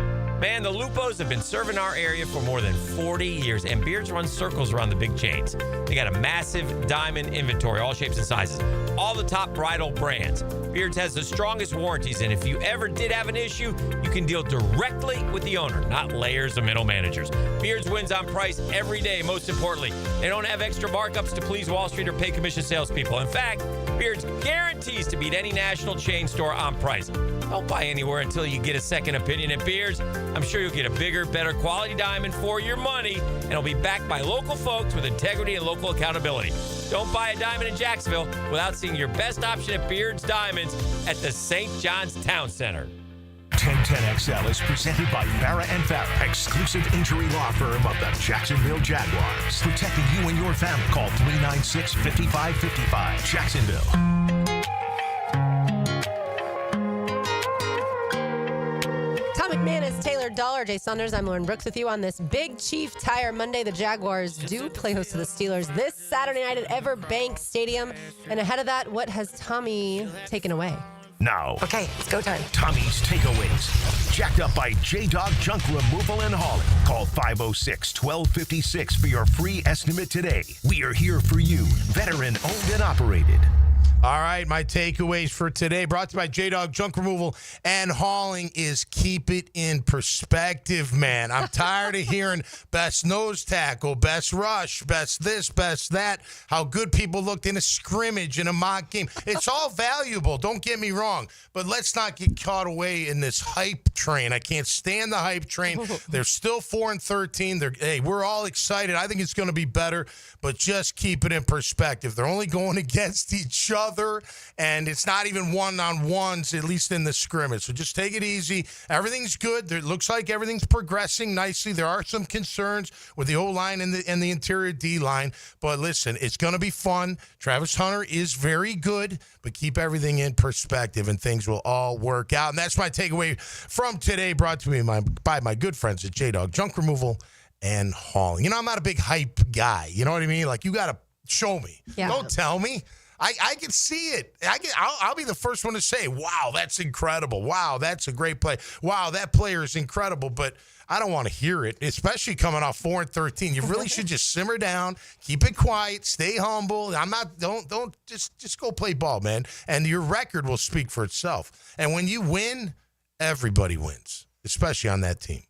Man, the Lupos have been serving our area for more than 40 years, and Beards run circles around the big chains. They got a massive diamond inventory, all shapes and sizes, all the top bridal brands. Beards has the strongest warranties, and if you ever did have an issue, you can deal directly with the owner, not layers of middle managers. Beards wins on price every day, most importantly. They don't have extra markups to please Wall Street or pay commission salespeople. In fact, Beards guarantees to beat any national chain store on price. Don't buy anywhere until you get a second opinion at Beards. I'm sure you'll get a bigger, better quality diamond for your money, and it'll be backed by local folks with integrity and local accountability. Don't buy a diamond in Jacksonville without seeing your best option at Beards Diamonds at the St. John's Town Center. 1010XL is presented by Farah and Farah, exclusive injury law firm of the Jacksonville Jaguars. Protecting you and your family. Call 396-5555. Jacksonville. Tom McManus, Taylor Dollar, Jay Saunders. I'm Lauren Brooks with you on this Big Chief Tire Monday. The Jaguars do play host to the Steelers this Saturday night at Everbank Stadium. And ahead of that, what has Tommy taken away? Now. Okay, it's go time. Tommy's Takeaways. Jacked up by J-Dog Junk Removal and Hauling. Call 506-1256 for your free estimate today. We are here for you. Veteran owned and operated. All right, my takeaways for today, brought to you by J-Dog Junk Removal and Hauling, is keep it in perspective, man. I'm tired of hearing best nose tackle, best rush, best this, best that, how good people looked in a scrimmage, in a mock game. It's all valuable, don't get me wrong, but let's not get caught away in this hype train. I can't stand the hype train. They're still 4-13. Hey, we're all excited. I think it's going to be better, but just keep it in perspective. They're only going against each other. And it's not even one-on-ones, at least in the scrimmage. So just take it easy. Everything's good. It looks like everything's progressing nicely. There are some concerns with the O-line and the interior D-line. But listen, it's going to be fun. Travis Hunter is very good, but keep everything in perspective and things will all work out. And that's my takeaway from today, brought to me by my good friends at J-Dog Junk Removal and Hauling. You know, I'm not a big hype guy. You know what I mean? Like, you got to show me. Yeah. Don't tell me. I can see it. I'll be the first one to say, wow, that's incredible. Wow, that's a great play. Wow, that player is incredible. But I don't want to hear it, especially coming off 4-13. You really should just simmer down, keep it quiet, stay humble. Don't just go play ball, man. And your record will speak for itself. And when you win, everybody wins, especially on that team.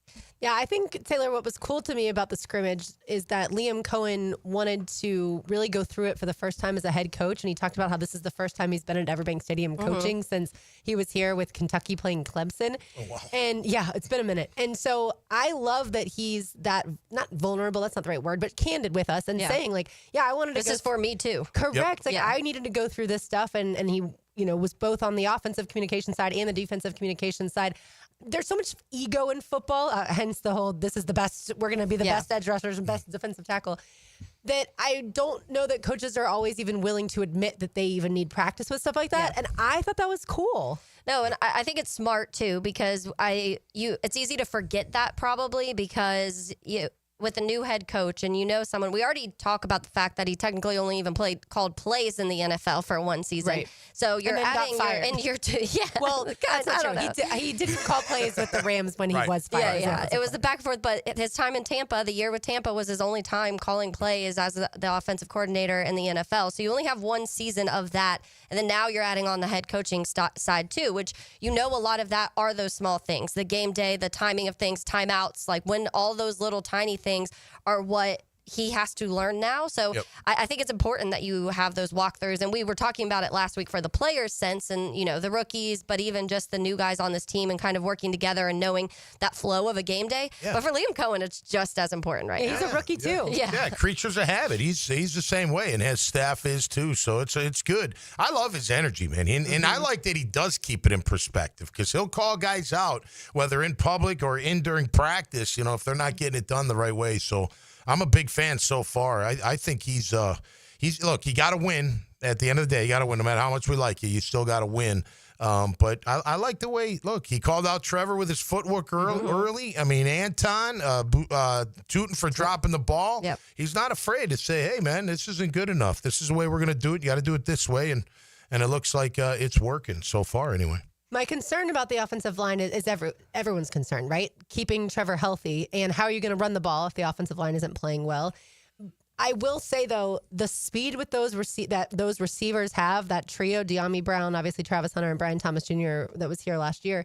Yeah, I think, Taylor, what was cool to me about the scrimmage is that Liam Coen wanted to really go through it for the first time as a head coach. And he talked about how this is the first time he's been at Everbank Stadium coaching since he was here with Kentucky playing Clemson. Oh, wow. And yeah, it's been a minute. And so I love that he's that, not vulnerable, that's not the right word, but candid with us and saying like, yeah, I wanted to This is for me too. Correct. Like I needed to go through this stuff. And he, was both on the offensive communication side and the defensive communication side. There's so much ego in football, hence the whole, this is the best, we're going to be the best edge rushers and best defensive tackle, that I don't know that coaches are always even willing to admit that they even need practice with stuff like that. And I thought that was cool. No, and I think it's smart too, because it's easy to forget that probably because with a new head coach and someone, we already talk about the fact that he technically only even called plays in the NFL for one season. Right. So you're adding your well, that's not true. He didn't call plays with the Rams when he was fired. Yeah. It was the back and forth, but his time in Tampa, the year with Tampa was his only time calling plays as the offensive coordinator in the NFL. So you only have one season of that. And then now you're adding on the head coaching side too, which a lot of that are those small things, the game day, the timing of things, timeouts, like when all those little tiny things are what he has to learn now. So I think it's important that you have those walkthroughs. And we were talking about it last week for the players' sense and, the rookies, but even just the new guys on this team and kind of working together and knowing that flow of a game day. Yeah. But for Liam Coen, it's just as important now. He's a rookie too. Yeah, creatures of habit. He's the same way, and his staff is too. So it's good. I love his energy, man. And I like that he does keep it in perspective because he'll call guys out, whether in public or during practice, if they're not getting it done the right way. So I'm a big fan so far. I think he's look, you got to win at the end of the day. You got to win no matter how much we like you. You still got to win. But I like the way, look, he called out Trevor with his footwork early. I mean, Anton, tooting for dropping the ball. Yep. He's not afraid to say, hey, man, this isn't good enough. This is the way we're going to do it. You got to do it this way. And it looks like it's working so far anyway. My concern about the offensive line is everyone's concern, right? Keeping Trevor healthy, and how are you going to run the ball if the offensive line isn't playing well? I will say, though, the speed with those receivers have, that trio, De'Ami Brown, obviously Travis Hunter, and Brian Thomas Jr. that was here last year,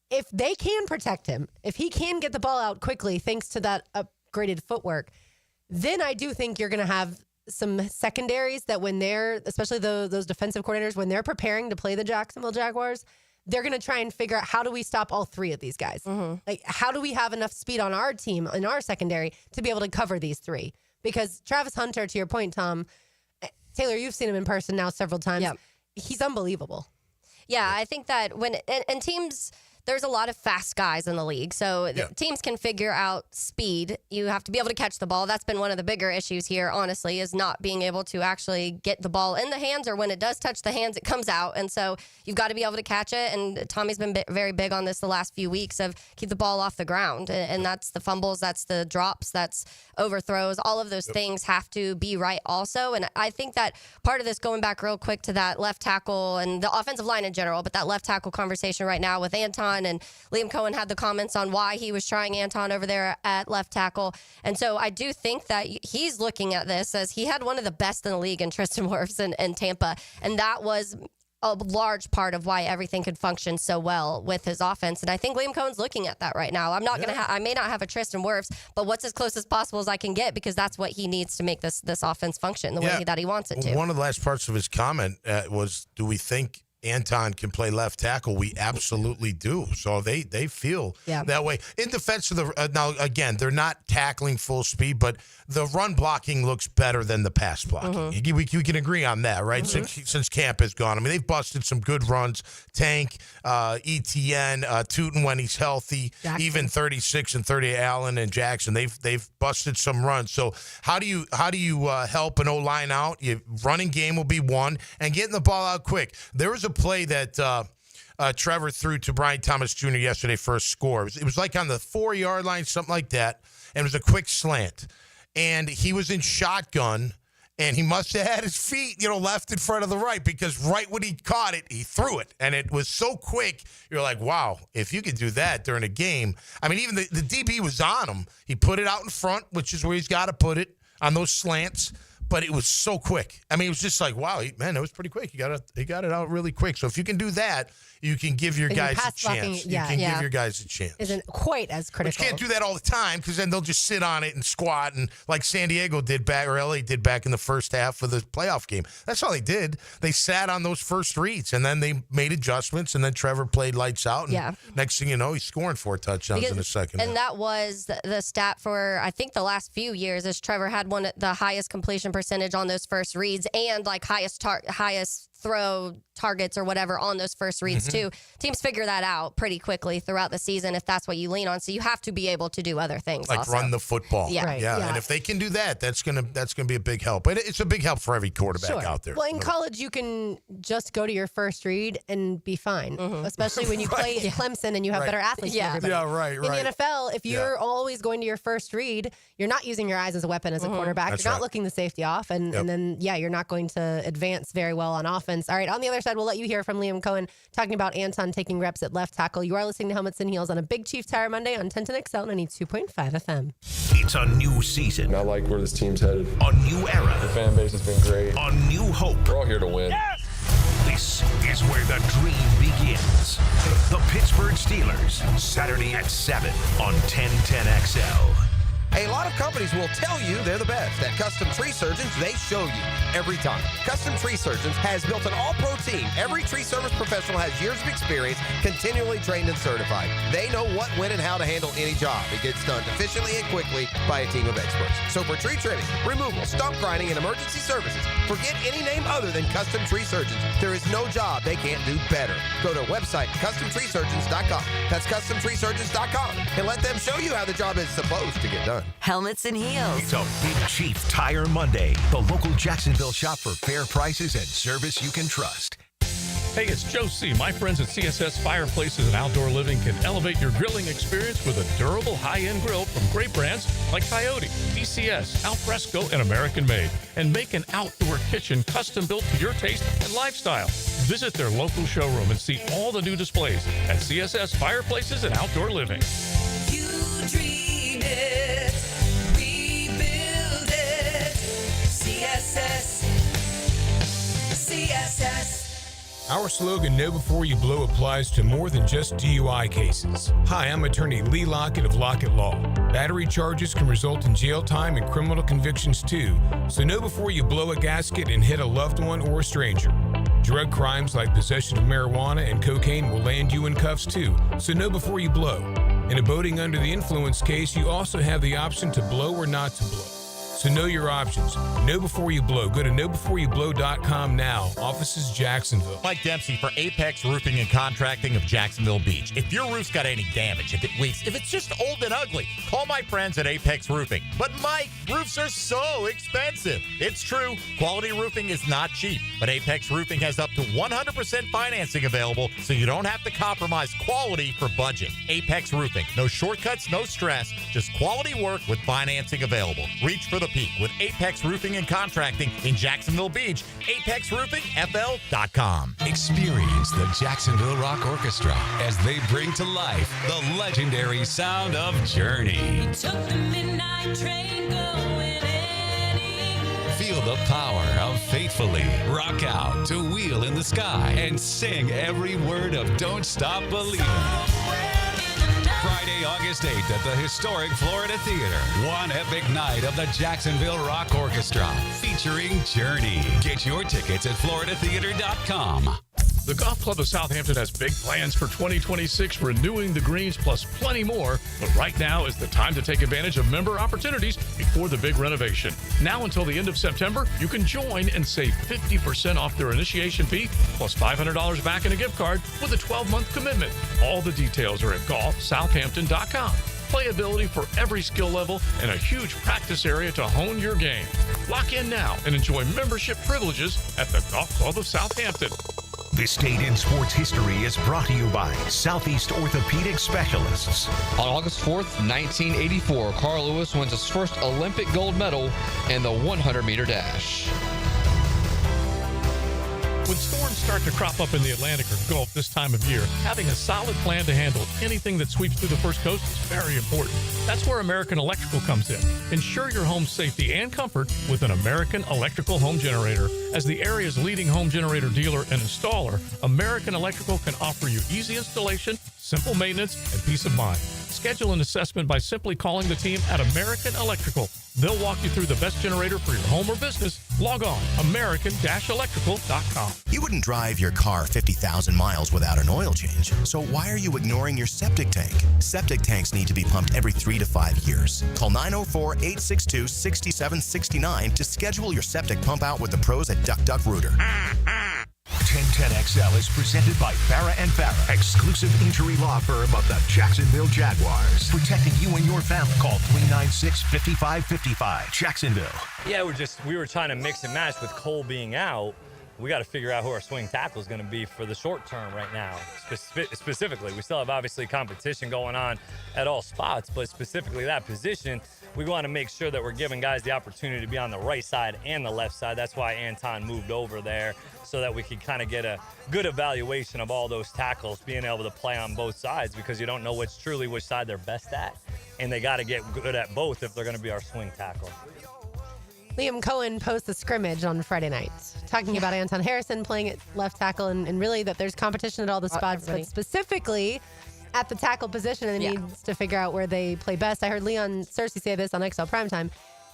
if they can protect him, if he can get the ball out quickly thanks to that upgraded footwork, then I do think you're going to have some secondaries that when they're, especially those defensive coordinators, when they're preparing to play the Jacksonville Jaguars, they're going to try and figure out how do we stop all three of these guys? Like, how do we have enough speed on our team, in our secondary, to be able to cover these three? Because Travis Hunter, to your point, Tom, Taylor, you've seen him in person now several times. Yep. He's unbelievable. Yeah, I think that when and teams, there's a lot of fast guys in the league. So teams can figure out speed. You have to be able to catch the ball. That's been one of the bigger issues here, honestly, is not being able to actually get the ball in the hands, or when it does touch the hands, it comes out. And so you've got to be able to catch it. And Tommy's been very big on this the last few weeks of keep the ball off the ground. And that's the fumbles, that's the drops, that's overthrows. All of those things have to be right also. And I think that part of this, going back real quick to that left tackle and the offensive line in general, but that left tackle conversation right now with Anton, and Liam Coen had the comments on why he was trying Anton over there at left tackle. And so I do think that he's looking at this as he had one of the best in the league in Tristan Wirfs and Tampa. And that was a large part of why everything could function so well with his offense. And I think Liam Cohen's looking at that right now. I'm not going to I may not have a Tristan Wirfs, but what's as close as possible as I can get, because that's what he needs to make this offense function the way that he wants it to. One of the last parts of his comment was, do we think Anton can play left tackle? We absolutely do. So they feel that way. In defense of the now again, they're not tackling full speed, but the run blocking looks better than the pass blocking. We can agree on that, right? Since Camp is gone, I mean, they've busted some good runs. Tank, ETN, Tootin when he's healthy, Jackson. Even 36 and 30 Allen and Jackson. They've busted some runs. So how do you help an O-line out? Your running game will be one, and getting the ball out quick. There was a play that Trevor threw to Brian Thomas Jr. yesterday for a score. It was like on the 4-yard line, something like that, and it was a quick slant. And he was in shotgun, and he must have had his feet, left in front of the right, because right when he caught it, he threw it. And it was so quick, you're like, wow, if you could do that during a game. I mean, even the DB was on him. He put it out in front, which is where he's got to put it, on those slants. But it was so quick. I mean, it was just like, wow, man, it was pretty quick. He got it out really quick. So if you can do that, you can give your guys a chance. You can give your guys a chance. Isn't quite as critical. But you can't do that all the time, because then they'll just sit on it and squat, and like San Diego did back, or LA did back in the first half of the playoff game. That's all they did. They sat on those first reads, and then they made adjustments, and then Trevor played lights out. And next thing you know, he's scoring 4 touchdowns in the second half. And that was the stat for, I think, the last few years, is Trevor had the highest completion percentage on those first reads, and like highest throw targets or whatever on those first reads too. Teams figure that out pretty quickly throughout the season if that's what you lean on. So you have to be able to do other things, like also run the football. Yeah. Right. Yeah. And if they can do that, that's gonna be a big help. It's a big help for every quarterback out there. Well, in college, you can just go to your first read and be fine, especially when you play at Clemson and you have better athletes than everybody. Yeah, right. In the NFL, if you're always going to your first read, you're not using your eyes as a weapon as a quarterback. That's you're not looking the safety off, and then you're not going to advance very well on offense. All right, on the other side, we'll let you hear from Liam Coen talking about Anton taking reps at left tackle. You are listening to Helmets and Heels on a Big Chief Tire Monday on 1010 XL 92.5 FM. It's a new season. I like where this team's headed. A new era. The fan base has been great. A new hope. We're all here to win. Yes! This is where the dream begins. The Pittsburgh Steelers, Saturday at 7 on 1010 XL. A lot of companies will tell you they're the best. At Custom Tree Surgeons, they show you every time. Custom Tree Surgeons has built an all-pro team. Every tree service professional has years of experience, continually trained and certified. They know what, when, and how to handle any job. It gets done efficiently and quickly by a team of experts. So for tree trimming, removal, stump grinding, and emergency services, forget any name other than Custom Tree Surgeons. There is no job they can't do better. Go to our website, CustomTreeSurgeons.com. That's CustomTreeSurgeons.com, and let them show you how the job is supposed to get done. Helmets and Heels. It's a Big Chief Tire Monday. The local Jacksonville shop for fair prices and service you can trust. Hey, it's Joe C. My friends at CSS Fireplaces and Outdoor Living can elevate your grilling experience with a durable high-end grill from great brands like Coyote, DCS, Alfresco, and American Made, and make an outdoor kitchen custom built to your taste and lifestyle. Visit their local showroom and see all the new displays at CSS Fireplaces and Outdoor Living. You dream it, we build it. CSS. Our slogan, Know Before You Blow, applies to more than just DUI cases. Hi, I'm attorney Lee Lockett of Lockett Law. Battery charges can result in jail time and criminal convictions too, so know before you blow a gasket and hit a loved one or a stranger. Drug crimes like possession of marijuana and cocaine will land you in cuffs too, so know before you blow. In a boating under the influence case, you also have the option to blow or not to blow. So know your options. Know before you blow. Go to knowbeforeyoublow.com now. Offices Jacksonville. Mike Dempsey for Apex Roofing and Contracting of Jacksonville Beach. If your roof's got any damage, if it leaks, if it's just old and ugly, call my friends at Apex Roofing. But Mike, roofs are so expensive. It's true. Quality roofing is not cheap, but Apex Roofing has up to 100% financing available, so you don't have to compromise quality for budget. Apex Roofing. No shortcuts, no stress, just quality work with financing available. Reach for the peak with Apex Roofing and Contracting in Jacksonville Beach. ApexRoofingFL.com. Experience the Jacksonville Rock Orchestra as they bring to life the legendary sound of Journey. Took the midnight train going anywhere. Feel the power of Faithfully. Rock out to Wheel in the Sky and sing every word of Don't Stop Believing. Friday, August 8th at the historic Florida Theater. One epic night of the Jacksonville Rock Orchestra featuring Journey. Get your tickets at floridatheater.com. The Golf Club of Southampton has big plans for 2026, renewing the greens plus plenty more. But right now is the time to take advantage of member opportunities before the big renovation. Now until the end of September, you can join and save 50% off their initiation fee plus $500 back in a gift card with a 12-month commitment. All the details are at golfsouthampton.com. Playability for every skill level and a huge practice area to hone your game. Lock in now and enjoy membership privileges at the Golf Club of Southampton. This date in sports history is brought to you by Southeast Orthopedic Specialists. On August 4th, 1984, Carl Lewis wins his first Olympic gold medal in the 100-meter dash. When storms start to crop up in the Atlantic or Gulf this time of year, having a solid plan to handle anything that sweeps through the First Coast is very important. That's where American Electrical comes in. Ensure your home's safety and comfort with an American Electrical home generator. As the area's leading home generator dealer and installer, American Electrical can offer you easy installation, simple maintenance, and peace of mind. Schedule an assessment by simply calling the team at American Electrical. They'll walk you through the best generator for your home or business. Log on, american-electrical.com. You wouldn't drive your car 50,000 miles without an oil change. So why are you ignoring your septic tank? Septic tanks need to be pumped every 3 to 5 years. Call 904-862-6769 to schedule your septic pump out with the pros at Duck Duck Rooter. 1010XL is presented by Farah & Farah, exclusive injury law firm of the Jacksonville Jaguars. Protecting you and your family. Call 396-5555. Jacksonville. Yeah, we were trying to mix and match with Cole being out. We got to figure out who our swing tackle is going to be for the short term right now. Specifically, we still have obviously competition going on at all spots, but specifically that position, we want to make sure that we're giving guys the opportunity to be on the right side and the left side. That's why Anton moved over there, so that we could kind of get a good evaluation of all those tackles, being able to play on both sides, because you don't know which side they're best at, and they got to get good at both if they're going to be our swing tackle. Liam Coen posts the scrimmage on Friday night, talking about Anton Harrison playing at left tackle and really that there's competition at all the spots, but specifically at the tackle position, and needs to figure out where they play best. I heard Leon Searcy say this on XL Primetime.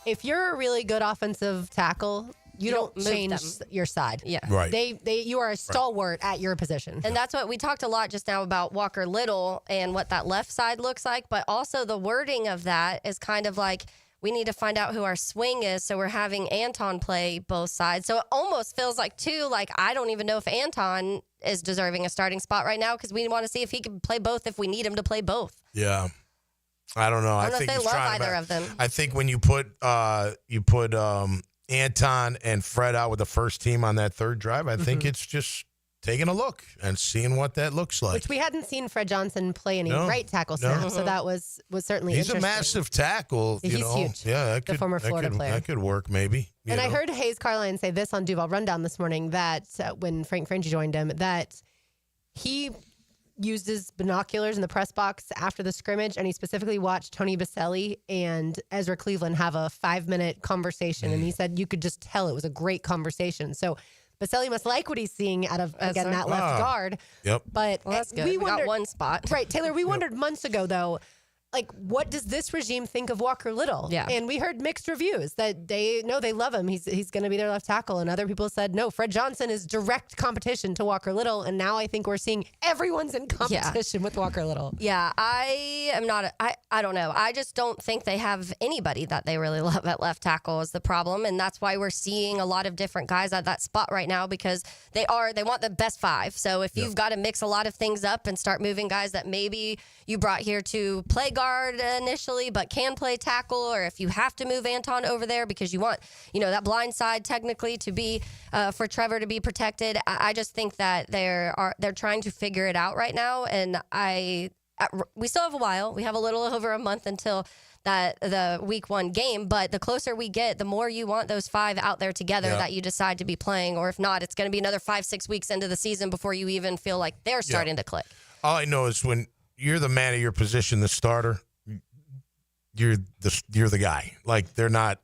If you're a really good offensive tackle, you don't change your side. Yeah. Right. You are a stalwart at your position. And that's what we talked a lot just now about Walker Little and what that left side looks like, but also the wording of that is kind of like, we need to find out who our swing is, so we're having Anton play both sides. So it almost feels like, too, like I don't even know if Anton is deserving a starting spot right now, because we want to see if he can play both if we need him to play both. Yeah. I don't know. I don't know think if they he's love trying either of them. I think when you put Anton and Fred out with the first team on that third drive, I think it's just taking a look and seeing what that looks like. Which we hadn't seen Fred Johnson play any right tackle snaps, so that was certainly interesting. He's a massive tackle. He's huge. Yeah, the former Florida player. That could work maybe. And I heard Hayes Carline say this on Duval Rundown this morning, that when Frank Frangie joined him, that he used his binoculars in the press box after the scrimmage, and he specifically watched Tony Baselli and Ezra Cleveland have a 5-minute conversation, and he said you could just tell it was a great conversation. So Baselli must like what he's seeing out of, again, that left guard. Yep. But that's good. We got one spot. Right, Taylor, we wondered months ago, though, like, what does this regime think of Walker Little? Yeah. And we heard mixed reviews that they love him. He's going to be their left tackle. And other people said, no, Fred Johnson is direct competition to Walker Little. And now I think we're seeing everyone's in competition with Walker Little. Yeah, I am not. I don't know. I just don't think they have anybody that they really love at left tackle is the problem, and that's why we're seeing a lot of different guys at that spot right now because they want the best 5. So if you've got to mix a lot of things up and start moving guys that maybe you brought here to play guard initially, but can play tackle, or if you have to move Anton over there because you want that blind side technically to be for Trevor to be protected. I just think that they're trying to figure it out right now, and we still have a while. We have a little over a month until the week 1 game, but the closer we get, the more you want those 5 out there together that you decide to be playing, or if not, it's going to be another 5-6 weeks into the season before you even feel like they're starting to click. All I know is when you're the man of your position, the starter, you're the guy. Like, they're not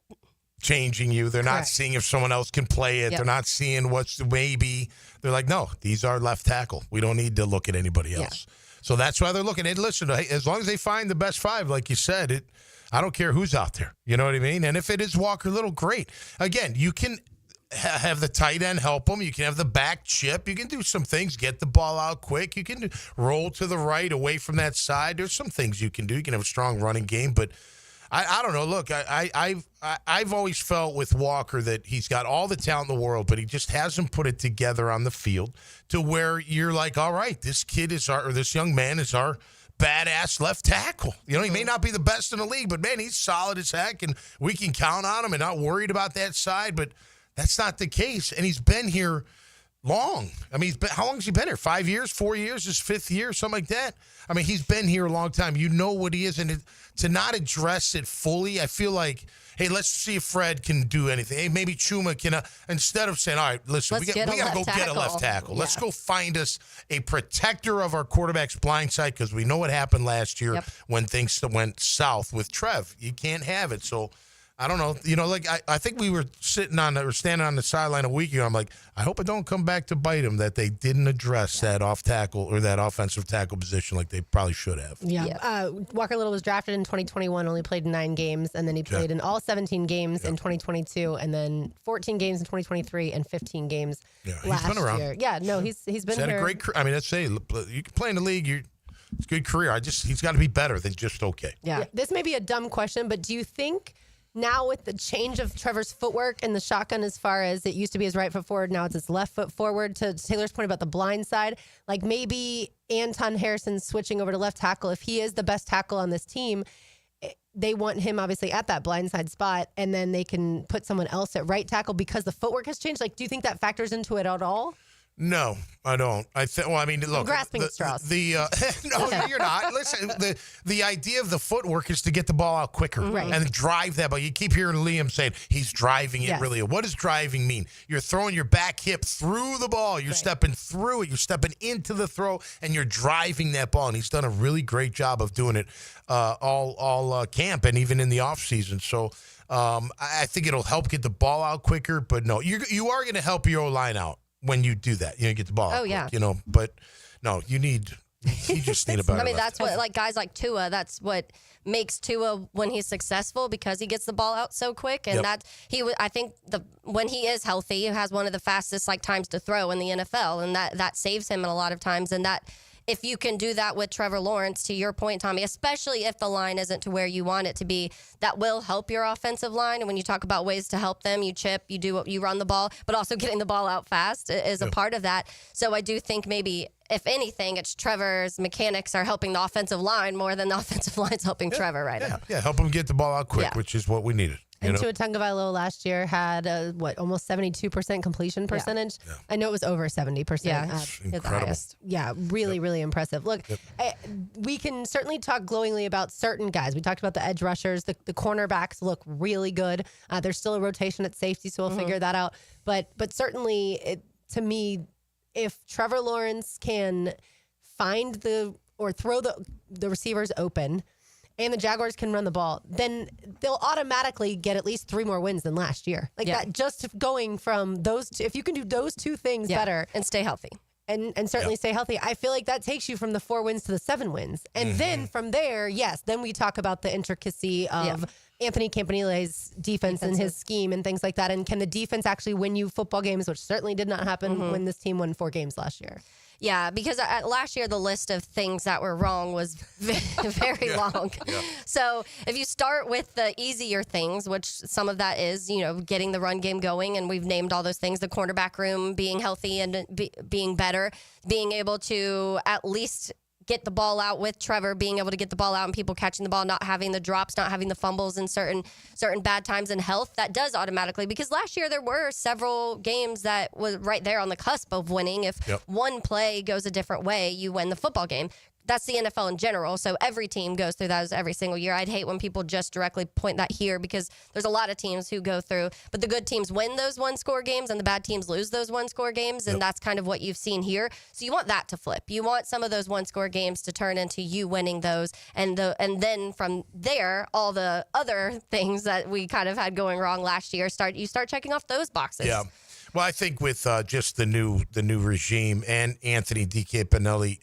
changing you. They're not seeing if someone else can play it. They're not seeing what's maybe. They're like, no, these are left tackle. We don't need to look at anybody else. So that's why they're looking. And listen, as long as they find the best 5, like you said, I don't care who's out there. You know what I mean? And if it is Walker Little, great. Again, you can have the tight end help them. You can have the back chip. You can do some things, get the ball out quick. You can roll to the right away from that side. There's some things you can do. You can have a strong running game. But I don't know. Look, I've always felt with Walker that he's got all the talent in the world, but he just hasn't put it together on the field to where you're like, all right, this young man is our badass left tackle. He may not be the best in the league, but man, he's solid as heck, and we can count on him and not worried about that side. But that's not the case, and he's been here long. I mean, how long has he been here? 5 years, 4 years, his 5th year, something like that. I mean, he's been here a long time. You know what he is, and to not address it fully, I feel like, hey, let's see if Fred can do anything. Hey, maybe Chuma can, instead of saying, all right, listen, we got to go get a left tackle. Let's go find us a protector of our quarterback's blind side, because we know what happened last year when things went south with Trev. You can't have it. So I don't know. Like I think we were standing on the sideline a week ago. I'm like, I hope it don't come back to bite him that they didn't address that off tackle or that offensive tackle position like they probably should have. Yeah. Walker Little was drafted in 2021, only played 9 games, and then he played in all 17 games in 2022, and then 14 games in 2023 and 15 games last he's been around. year. Yeah, no, he's been had here. a great career. I mean, let's say you can play in the league. It's a good career. He's got to be better than just okay. Yeah. This may be a dumb question, but do you think now with the change of Trevor's footwork and the shotgun, as far as it used to be his right foot forward, now it's his left foot forward, to Taylor's point about the blind side, like maybe Anton Harrison switching over to left tackle, if he is the best tackle on this team, they want him obviously at that blind side spot, and then they can put someone else at right tackle because the footwork has changed. Like, do you think that factors into it at all? No, I don't. Look, I'm grasping at straws. No, you're not. Listen, the idea of the footwork is to get the ball out quicker and drive that ball. You keep hearing Liam saying he's driving it really. What does driving mean? You're throwing your back hip through the ball. You're stepping through it. You're stepping into the throw, and you're driving that ball. And he's done a really great job of doing it all camp and even in the offseason. So I think it'll help get the ball out quicker. But no, you are going to help your O-line out when you do that. Get the ball out quick, but no, you just need a better that's what, like, guys like Tua, that's what makes Tua when he's successful, because he gets the ball out so quick, and I think when he is healthy, he has one of the fastest times to throw in the NFL, and that saves him a lot of times, and that if you can do that with Trevor Lawrence, to your point, Tommy, especially if the line isn't to where you want it to be, that will help your offensive line. And when you talk about ways to help them, you chip, you run the ball, but also getting the ball out fast is a part of that. So I do think maybe, if anything, it's Trevor's mechanics are helping the offensive line more than the offensive line's helping Trevor right now. Yeah, help him get the ball out quick, which is what we needed. And Tua Tagovailoa last year had almost 72% completion percentage. Yeah. I know it was over 70%. Yeah, incredible. Yeah, really impressive. Look, we can certainly talk glowingly about certain guys. We talked about the edge rushers. The cornerbacks look really good. There's still a rotation at safety, so we'll figure that out. But certainly, to me, if Trevor Lawrence can find or throw the receivers open, and the Jaguars can run the ball, then they'll automatically get at least 3 more wins than last year. That, just going from those two, if you can do those two things better and stay healthy. and certainly stay healthy. I feel like that takes you from the 4 wins to the 7 wins. And then from there, yes, then we talk about the intricacy of Anthony Campanile's defense and his scheme and things like that. And can the defense actually win you football games, which certainly did not happen when this team won 4 games last year. Yeah, because last year the list of things that were wrong was very long. Yeah. So if you start with the easier things, which some of that is, getting the run game going, and we've named all those things, the cornerback room being healthy and being better, being able to at least get the ball out with Trevor, being able to get the ball out and people catching the ball, not having the drops, not having the fumbles in certain bad times, and health, that does automatically. Because last year there were several games that was right there on the cusp of winning. If one play goes a different way, you win the football game. That's the NFL in general. So every team goes through that every single year. I'd hate when people just directly point that here because there's a lot of teams who go through, but the good teams win those 1-score games and the bad teams lose those 1-score games. And that's kind of what you've seen here. So you want that to flip. You want some of those 1-score games to turn into you winning those. And then from there, all the other things that we kind of had going wrong last year, you start checking off those boxes. Yeah. Well, I think with just the new regime and Anthony Campanelli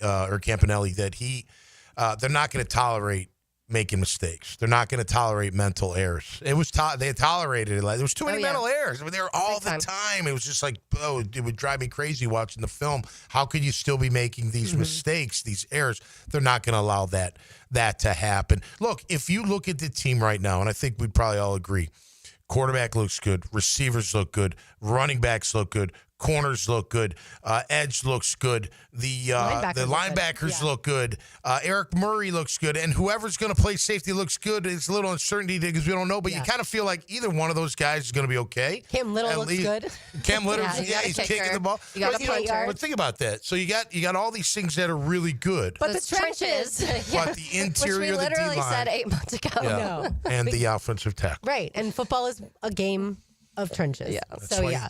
that they're not going to tolerate making mistakes. They're not going to tolerate mental errors. It was they tolerated it. There was too many mental errors. I mean, they were all the time. It was just like, it would drive me crazy watching the film. How could you still be making these mistakes, these errors? They're not going to allow that to happen. Look, if you look at the team right now, and I think we'd probably all agree, quarterback looks good, receivers look good, running backs look good, corners look good, edge looks good, the linebackers look good, Eric Murray looks good, and whoever's going to play safety looks good. It's a little uncertainty because we don't know, but you kind of feel like either one of those guys is going to be okay. Cam Little looks good. Cam Little, he's kicking the ball. You got the punter. But think about that. So you got all these things that are really good. But the trenches. But the interior, which we literally the D-line, said 8 months ago. No. And the offensive tackle. Right, and football is a game of trenches. Yeah.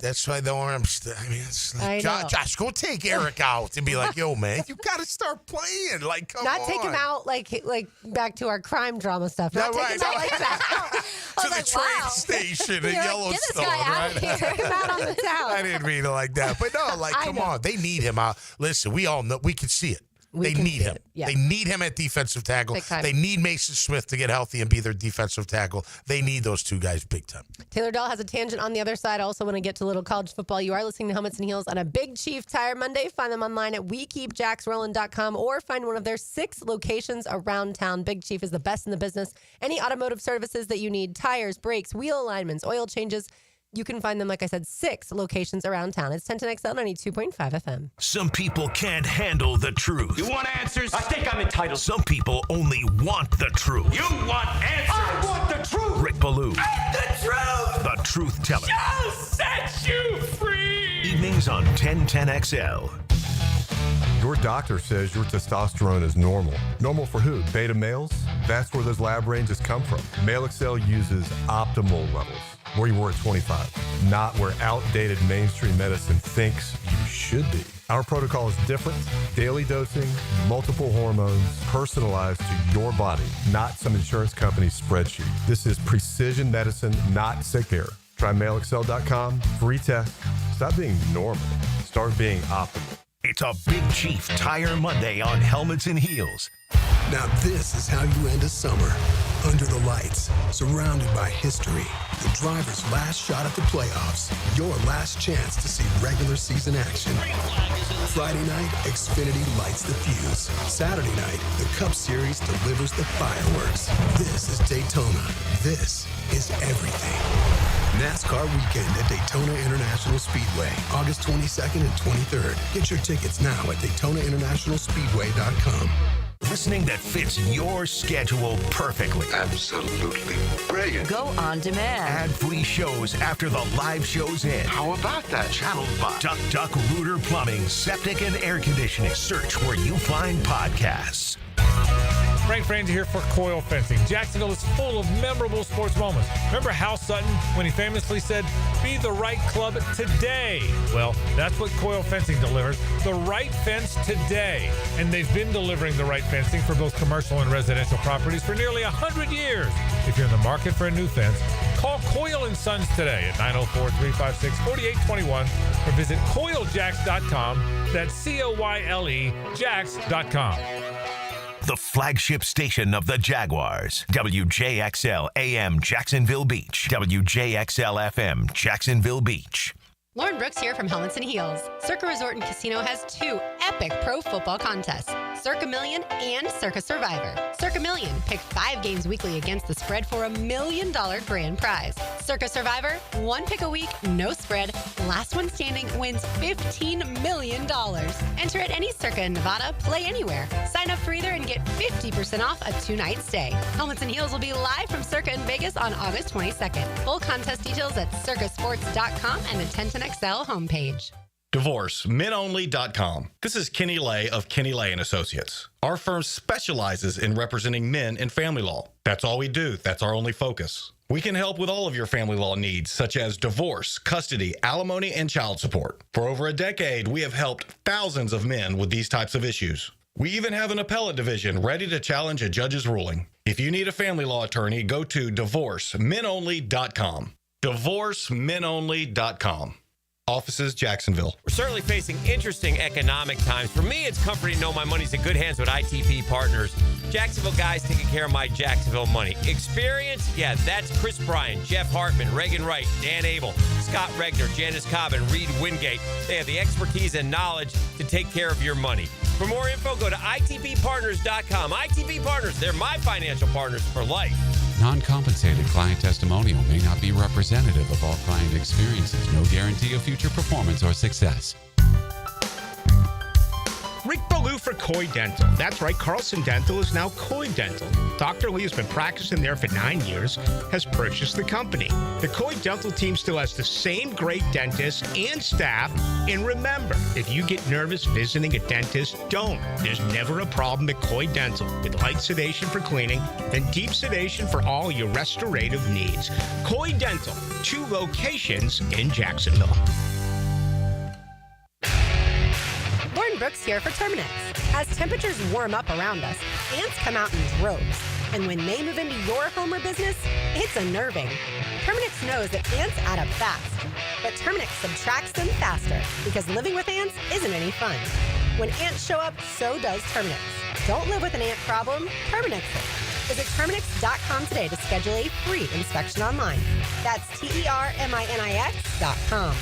That's why the Armstead. I mean, it's like, Josh, go take Eric out and be like, yo, man, you got to start playing. Like, come on. Not take him out like back to our crime drama stuff. Not take him out like that. To the train station in Yellowstone, right? Take him out on the town. I didn't mean it like that. But no, like, come on. They need him out. Listen, we all know. We can see it. They need him. Yeah. They need him at defensive tackle. They need Mason Smith to get healthy and be their defensive tackle. They need those two guys big time. Taylor Dahl has a tangent on the other side. I also want to get to a little college football. You are listening to Helmets and Heels on a Big Chief Tire Monday. Find them online at WeKeepJacksRollin.com or find one of their 6 locations around town. Big Chief is the best in the business. Any automotive services that you need, tires, brakes, wheel alignments, oil changes, you can find them, like I said, 6 locations around town. It's 1010XL 92.5 FM. Some people can't handle the truth. You want answers? I think I'm entitled. Some people only want the truth. You want answers? I want the truth. Rick Ballou. The truth. The Truth Teller. Shall set you free. Evenings on 1010XL. Your doctor says your testosterone is normal. Normal for who? Beta males? That's where those lab ranges come from. Male Excel uses optimal levels, where you were at 25, not where outdated mainstream medicine thinks you should be. Our protocol is different. Daily dosing, multiple hormones, personalized to your body, not some insurance company's spreadsheet. This is precision medicine, not sick care. Try MaleExcel.com, free test. Stop being normal. Start being optimal. It's a Big Chief Tire Monday on Helmets and Heels. Now this is how you end a summer. Under the lights, surrounded by history. The driver's last shot at the playoffs. Your last chance to see regular season action. Friday night, Xfinity lights the fuse. Saturday night, the Cup Series delivers the fireworks. This is Daytona. This is everything. NASCAR weekend at Daytona International Speedway, August 22nd and 23rd. Get your tickets now at DaytonaInternationalSpeedway.com. Listening that fits your schedule perfectly. Absolutely brilliant. Go on demand. Ad-free shows after the live shows end. How about that? Channel 5. Duck Rooter Plumbing, Septic and Air Conditioning. Search where you find podcasts. Frank Franzi here for Coil Fencing. Jacksonville is full of memorable sports moments. Remember Hal Sutton when he famously said, "Be the right club today"? Well, that's what Coil Fencing delivers. The right fence today. And they've been delivering the right fencing for both commercial and residential properties for nearly 100 years. If you're in the market for a new fence, Call Coyle & Sons today at 904-356-4821 or visit coiljacks.com. That's C-O-Y-L-E jacks.com. The flagship station of the Jaguars. WJXL AM Jacksonville Beach. WJXL FM Jacksonville Beach. Lauren Brooks here from Helmets and Heels. Circa Resort and Casino has 2 epic pro football contests, Circa Million and Circa Survivor. Circa Million, pick 5 games weekly against the spread for $1 million grand prize. Circa Survivor, 1 pick a week, no spread. Last one standing wins $15 million. Enter at any Circa in Nevada, play anywhere. Sign up for either and get 50% off a 2-night stay. Helmets and Heels will be live from Circa in Vegas on August 22nd. Full contest details at circasports.com and the 1010XL homepage. DivorceMenOnly.com. This is Kenny Lay of Kenny Lay & Associates. Our firm specializes in representing men in family law. That's all we do. That's our only focus. We can help with all of your family law needs, such as divorce, custody, alimony, and child support. For over a decade, we have helped thousands of men with these types of issues. We even have an appellate division ready to challenge a judge's ruling. If you need a family law attorney, go to DivorceMenOnly.com. DivorceMenOnly.com. Offices, Jacksonville. We're certainly facing interesting economic times. For me, it's comforting to know my money's in good hands with ITP Partners. Jacksonville guys taking care of my Jacksonville money. Experience? Yeah, that's Chris Bryan, Jeff Hartman, Reagan Wright, Dan Abel, Scott Regner, Janice Cobb, and Reed Wingate. They have the expertise and knowledge to take care of your money. For more info, go to itppartners.com. ITP Partners, they're my financial partners for life. Non-compensated client testimonial may not be representative of all client experiences. No guarantee of future performance or success. Rick Ballou for Coy Dental. That's right, Carlson Dental is now Coy Dental. Dr. Lee has been practicing there for 9 years, has purchased the company. The Coy Dental team still has the same great dentist and staff. And remember, if you get nervous visiting a dentist, don't. There's never a problem at Coy Dental with light sedation for cleaning and deep sedation for all your restorative needs. Coy Dental, 2 locations in Jacksonville. Lauren Brooks here for Terminex. As temperatures warm up around us, ants come out in droves. And when they move into your home or business, it's unnerving. Terminex knows that ants add up fast, but Terminex subtracts them faster because living with ants isn't any fun. When ants show up, so does Terminex. Don't live with an ant problem, Terminex it. Visit Terminex.com today to schedule a free inspection online. That's TERMINIX.com.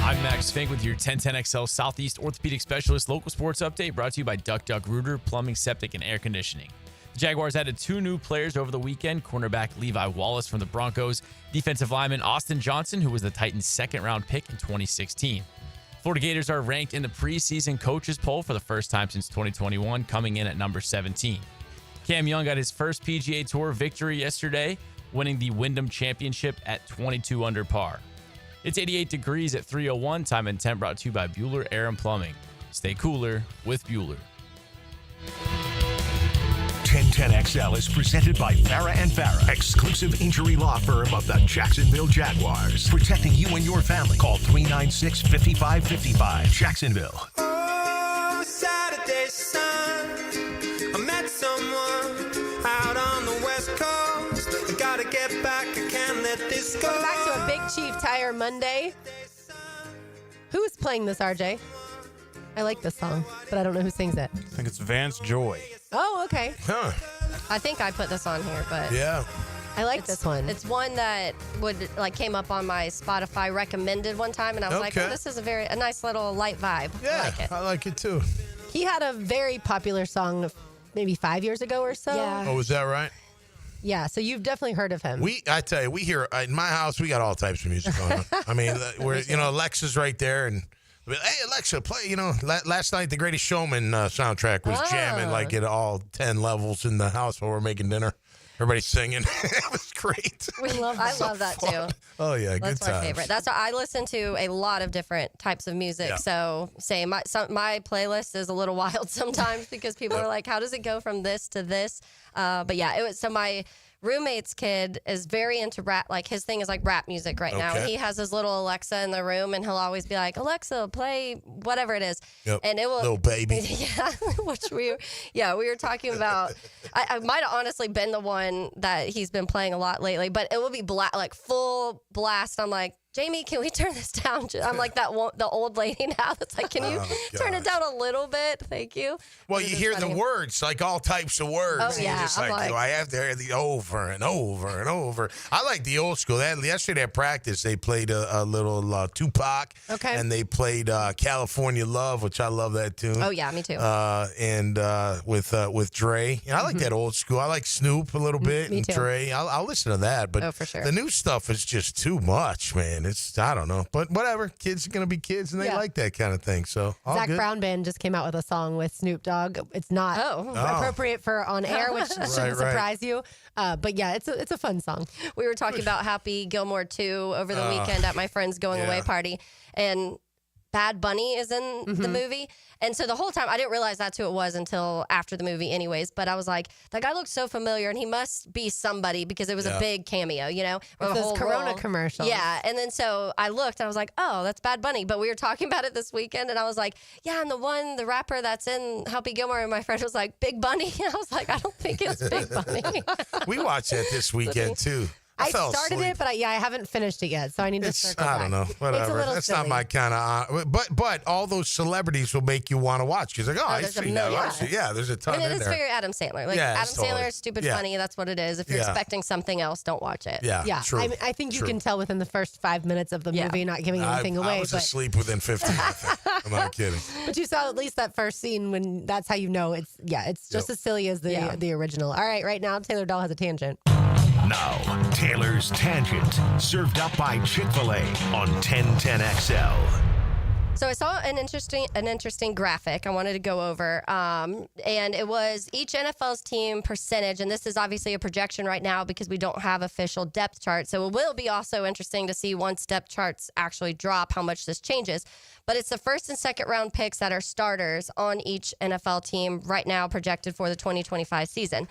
I'm Max Fink with your 1010XL Southeast Orthopedic Specialist local sports update brought to you by Duck Duck Rooter Plumbing, Septic, and Air Conditioning. The Jaguars added 2 new players over the weekend, cornerback Levi Wallace from the Broncos, defensive lineman Austin Johnson, who was the Titans' second-round pick in 2016. Florida Gators are ranked in the preseason coaches poll for the first time since 2021, coming in at number 17. Cam Young got his first PGA Tour victory yesterday, winning the Wyndham Championship at 22 under par. It's 88 degrees at 3:01. Time and temp brought to you by Bueller Air and Plumbing. Stay cooler with Bueller. 1010XL is presented by Farah and Farah, exclusive injury law firm of the Jacksonville Jaguars. Protecting you and your family. Call 396-5555. Jacksonville. Oh, Saturday sun, I met someone out on the West Coast. I gotta get back, I can't let this go. Welcome back to a Big Chief Tire Monday. Who's playing this, RJ? I like this song, but I don't know who sings it. I think it's Vance Joy. Oh, okay. Huh. I think I put this on here, but Yeah. I like this one. It's one that came up on my Spotify recommended one time, and I was like, Okay. oh, this is a nice little light vibe. Yeah, I like it. too. He had a very popular song maybe 5 years ago or so. Yeah. Oh, is that right? Yeah, so you've definitely heard of him. I tell you, we hear in my house. We got all types of music going on. I mean, we're Alexa's right there, and hey, Alexa, play. Last night the Greatest Showman soundtrack was jamming like at all 10 levels in the house while we're making dinner. Everybody's singing. It was great. I love that too. Oh yeah, That's good my times. favorite. That's why I listen to a lot of different types of music. Yeah. So, my playlist is a little wild sometimes because people are like, "How does it go from this to this?" But yeah, it was. So my roommate's kid is very into rap. Like his thing is like rap music right now. Okay. He has his little Alexa in the room, and he'll always be like, Alexa, play whatever it is. Yep. And it will. Little baby. Yeah, which we were talking about. I might have honestly been the one that he's been playing a lot lately, but it will be like full blast. I'm like, Jamie, can we turn this down? I'm like the old lady now that's like, can you turn it down a little bit? Thank you. Well, you hear the words, like all types of words. Oh, yeah. You're just I'm like, like- I have to hear the over and over and over. I like the old school. Yesterday at practice, they played a little Tupac. Okay. And they played California Love, which I love that tune. Oh, yeah, me too. And with Dre. I like that old school. I like Snoop a little bit. Me and too. Dre. I'll listen to that. But Oh, for sure. the new stuff is just too much, man. I don't know. But whatever. Kids are going to be kids, and they Yeah. like that kind of thing. So all Zach good. Brown Band just came out with a song with Snoop Dogg. It's not appropriate for on air, which shouldn't Right. surprise you. But yeah, it's a fun song. We were talking about Happy Gilmore 2 over the weekend at my friend's going away party, and Bad Bunny is in the movie. And so the whole time, I didn't realize that's who it was until after the movie anyways. But I was like, that guy looks so familiar, and he must be somebody because it was a big cameo, you know? It's a those whole Corona role. commercials. Yeah. And then so I looked, and I was like, oh, that's Bad Bunny. But we were talking about it this weekend, and I was like, yeah, and the rapper that's in Happy Gilmore, and my friend was like, Big Bunny. And I was like, I don't think it's Big Bunny. We watched that this weekend, too. I fell started asleep. it, but I haven't finished it yet, so I need to circle back. I don't know. It's a Whatever. little That's silly. not my kind of. But all those celebrities will make you want to watch because like, I've there's a seen that. million. Yeah, there's a ton And it in is there. very Adam Sandler. Like Yeah, Adam it's totally- Sandler, stupid yeah. funny. That's what it is. If you're Yeah. expecting something else, don't watch it. Yeah, Yeah, true. I think you True. can tell within the first 5 minutes of the movie, not giving anything away. I was but, asleep within 15. I think. I'm not kidding. but you saw at least that first scene when that's how you know it's just as silly as the original. All right now Taylor Dahl has a tangent. Now, Taylor's Tangent, served up by Chick-fil-A on 1010XL. So I saw an interesting graphic I wanted to go over, and it was each NFL's team percentage, and this is obviously a projection right now because we don't have official depth charts. So it will be also interesting to see once depth charts actually drop how much this changes. But it's the first and second round picks that are starters on each NFL team right now projected for the 2025 season.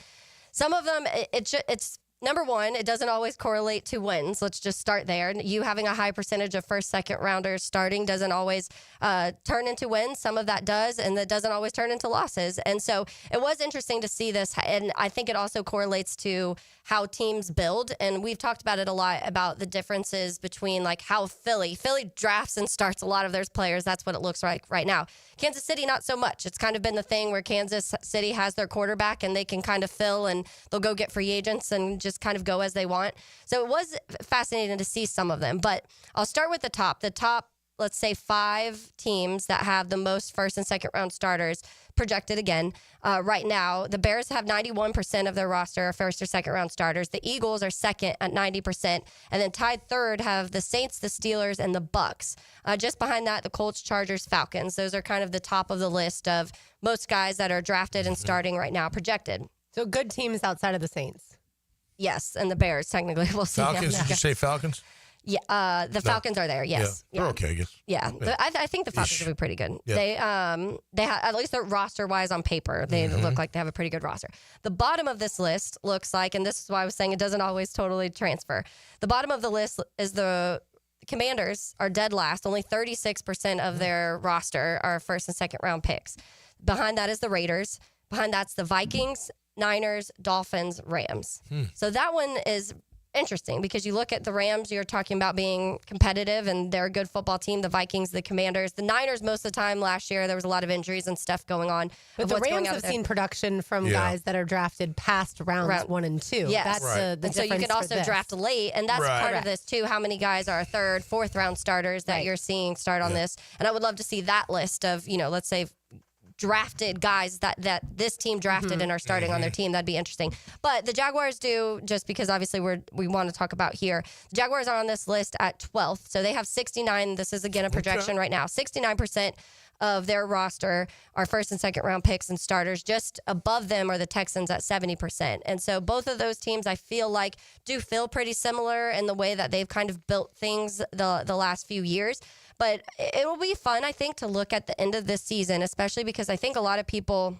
Some of them, it's number one, it doesn't always correlate to wins. Let's just start there. You having a high percentage of first, second rounders starting doesn't always turn into wins. Some of that does, and that doesn't always turn into losses. And so it was interesting to see this, and I think it also correlates to how teams build. And we've talked about it a lot, about the differences between like how Philly drafts and starts a lot of their players. That's what it looks like right now. Kansas City, not so much. It's kind of been the thing where Kansas City has their quarterback and they can kind of fill, and they'll go get free agents and just kind of go as they want. So it was fascinating to see some of them. But I'll start with the top. The top, let's say 5 teams that have the most first and second round starters projected again. Right now, the Bears have 91% of their roster first or second round starters. The Eagles are second at 90%. And then tied third have the Saints, the Steelers, and the Bucks. Just behind that, the Colts, Chargers, Falcons. Those are kind of the top of the list of most guys that are drafted and starting right now projected. So good teams outside of the Saints. Yes, and the Bears, technically. We'll see. Falcons? Did you say Falcons? Yeah, the Falcons are there. Yes, Yeah. They're okay, I guess. Yeah, I think the Falcons will be pretty good. Yeah. They have, at least their roster wise on paper, they look like they have a pretty good roster. The bottom of this list looks like, and this is why I was saying it doesn't always totally transfer. The bottom of the list is the Commanders are dead last. Only 36% of their roster are first and second round picks. Behind that is the Raiders. Behind that's the Vikings, Niners, Dolphins, Rams. So that one is interesting because you look at the Rams, you're talking about being competitive and they're a good football team. The Vikings, the Commanders, the Niners, most of the time last year, there was a lot of injuries and stuff going on. But the Rams have seen production from guys that are drafted past rounds 1 and 2. Yes. That's the and so you difference can for also this. draft late, and that's Right. part Correct. of this too. How many guys are third, fourth round starters that you're seeing start on this? And I would love to see that list of, let's say drafted guys that this team drafted and are starting on their team. That'd be interesting. But the Jaguars do, just because obviously we want to talk about here. The Jaguars are on this list at 12th. So they have 69. This is again a projection right now. 69% of their roster are first and second round picks and starters. Just above them are the Texans at 70%. And so both of those teams, I feel like, do feel pretty similar in the way that they've kind of built things the last few years. But it will be fun, I think, to look at the end of this season, especially because I think a lot of people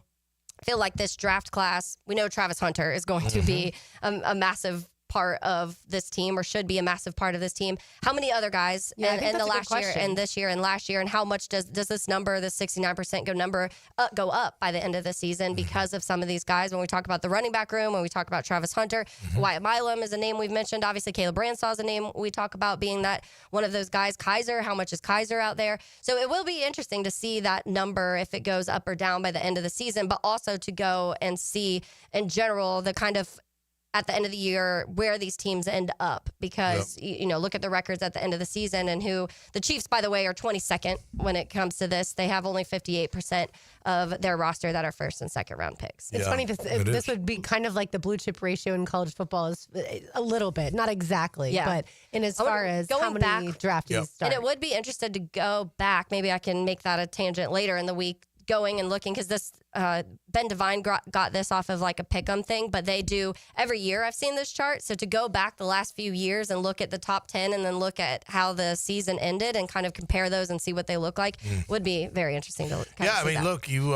feel like this draft class, we know Travis Hunter is going to be a massive part of this team, or should be a massive part of this team. How many other guys in the last year and this year and last year, and how much does this number, the 69% go up by the end of the season because of some of these guys? When we talk about the running back room, when we talk about Travis Hunter, Wyatt Milam is a name we've mentioned. Obviously, Caleb Bransaw is a name we talk about being that one of those guys. Kaiser, how much is Kaiser out there? So it will be interesting to see that number if it goes up or down by the end of the season, but also to go and see in general the kind of at the end of the year where these teams end up, because look at the records at the end of the season, and who the Chiefs, by the way, are 22nd when it comes to this. They have only 58% of their roster that are first and second round picks. It's funny this would be kind of like the blue chip ratio in college football, is a little bit, not exactly, but in as far as how many draftees start. And it would be interesting to go back. Maybe I can make that a tangent later in the week, going and looking, because this Ben Devine got this off of like a pick'em thing, but they do every year. I've seen this chart, so to go back the last few years and look at the top 10 and then look at how the season ended and kind of compare those and see what they look like would be very interesting to look, you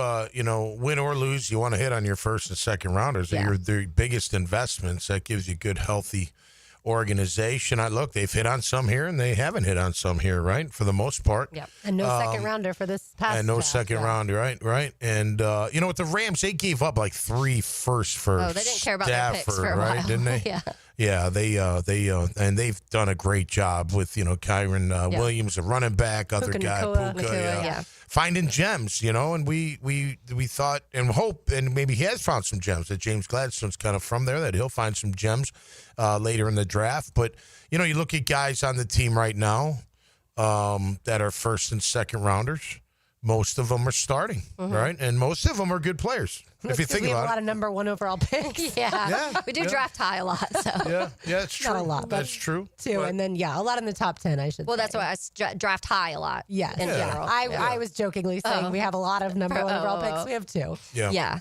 win or lose, you want to hit on your first and second rounders. They're your biggest investments. That gives you good, healthy organization. They've hit on some here and they haven't hit on some here, right? For the most part. Yep. And no second rounder for this past And no second rounder, right? And with the Rams, they gave up like 3 firsts for they didn't care about their picks for a right? while. Didn't they? Yeah, they and they've done a great job with Kyron Williams, a running back, other guy, Puka, finding gems, and we thought and hope, and maybe he has found some gems, that James Gladstone's kind of from there, that he'll find some gems later in the draft. But you look at guys on the team right now that are first and second rounders. Most of them are starting, right? And most of them are good players. If you think we have about a lot of number 1 overall picks. We do draft high a lot. So it's true. Not a lot, that's true. Too, and then a lot in the top 10, I should. Well, say. that's why I draft high a lot. Yes, in general. I was jokingly saying we have a lot of number 1 overall picks. We have 2. Yeah.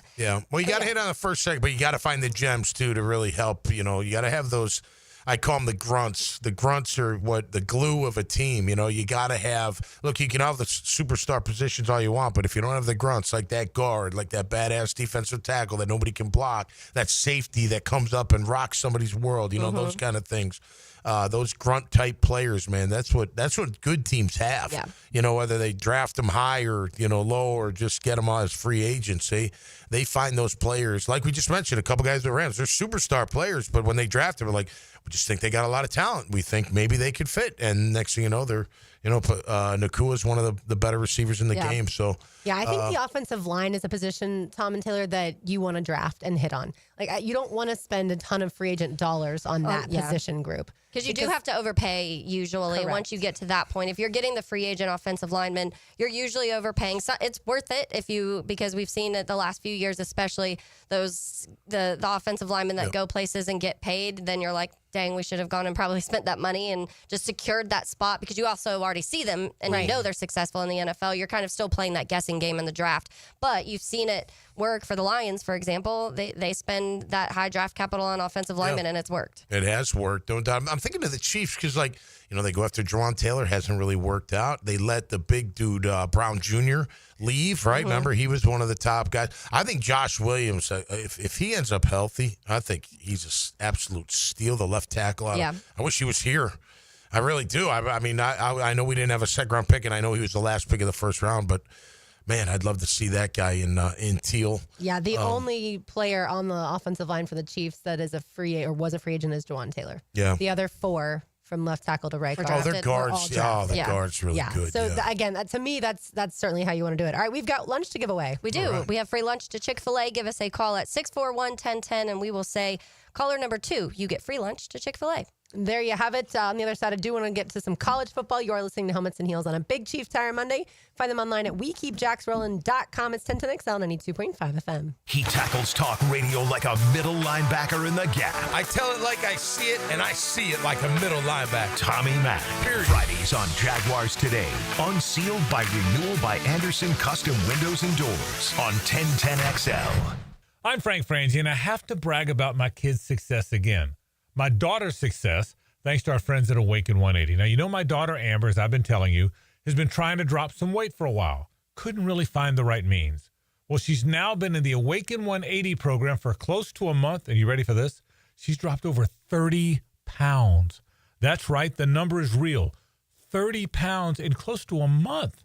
Well, you got to hit on the first second, but you got to find the gems too to really help. You got to have those. I call them the grunts. The grunts are the glue of a team. You got to have. Look, you can have the superstar positions all you want, but if you don't have the grunts, like that guard, like that badass defensive tackle that nobody can block, that safety that comes up and rocks somebody's world, those kind of things. Those grunt type players, man, that's what good teams have. Yeah. Whether they draft them high or low, or just get them as free agents, they find those players. Like we just mentioned, a couple guys at the Rams, they're superstar players, but when they draft them, we're like, we just think they got a lot of talent. We think maybe they could fit, and next thing you know, they're Nakua is one of the better receivers in the game. So I think the offensive line is a position, Tom and Taylor, that you want to draft and hit on. Like you don't want to spend a ton of free agent dollars on that position group. Because you do have to overpay usually. Correct. Once you get to that point. If you're getting the free agent offensive lineman, you're usually overpaying. So it's worth it because we've seen it the last few years, especially the offensive linemen that go places and get paid. Then you're like, dang, we should have gone and probably spent that money and just secured that spot, because you also already see them and you know they're successful in the NFL. You're kind of still playing that guessing game in the draft. But you've seen it work for the Lions, for example. They spend that high draft capital on offensive linemen, and it's worked. It has worked. I'm thinking of the Chiefs because, they go after Jawan Taylor. Hasn't really worked out. They let the big dude, Brown Jr., leave, right? Remember, he was one of the top guys. I think Josh Williams, if he ends up healthy, I think he's an absolute steal, the left tackle. I wish he was here. I really do. I know we didn't have a second-round pick, and I know he was the last pick of the first round, but man, I'd love to see that guy in teal. Yeah, the only player on the offensive line for the Chiefs that is was a free agent is Jawan Taylor. Yeah. The other 4 from left tackle to right guard. They're guards. The guard's really good. So again, to me, that's certainly how you want to do it. All right, we've got lunch to give away. We do. Right. We have free lunch to Chick-fil-A. Give us a call at 641-1010, and we will say, caller number 2, you get free lunch to Chick-fil-A. There you have it. On the other side, I do want to get to some college football. You are listening to Helmets and Heels on a Big Chief Tire Monday. Find them online at WeKeepJacksRollin.com. It's 1010XL 92.5 FM. He tackles talk radio like a middle linebacker in the gap. I tell it like I see it, and I see it like a middle linebacker. Tommy Mack. Fridays on Jaguars Today. Unsealed by Renewal by Anderson Custom Windows and Doors on 1010XL. I'm Frank Frangie, and I have to brag about my kids' success again. My daughter's success, thanks to our friends at Awaken 180. Now, you know my daughter, Amber, as I've been telling you, has been trying to drop some weight for a while. Couldn't really find the right means. Well, she's now been in the Awaken 180 program for close to a month. And you ready for this? She's dropped over 30 pounds. That's right. The number is real. 30 pounds in close to a month.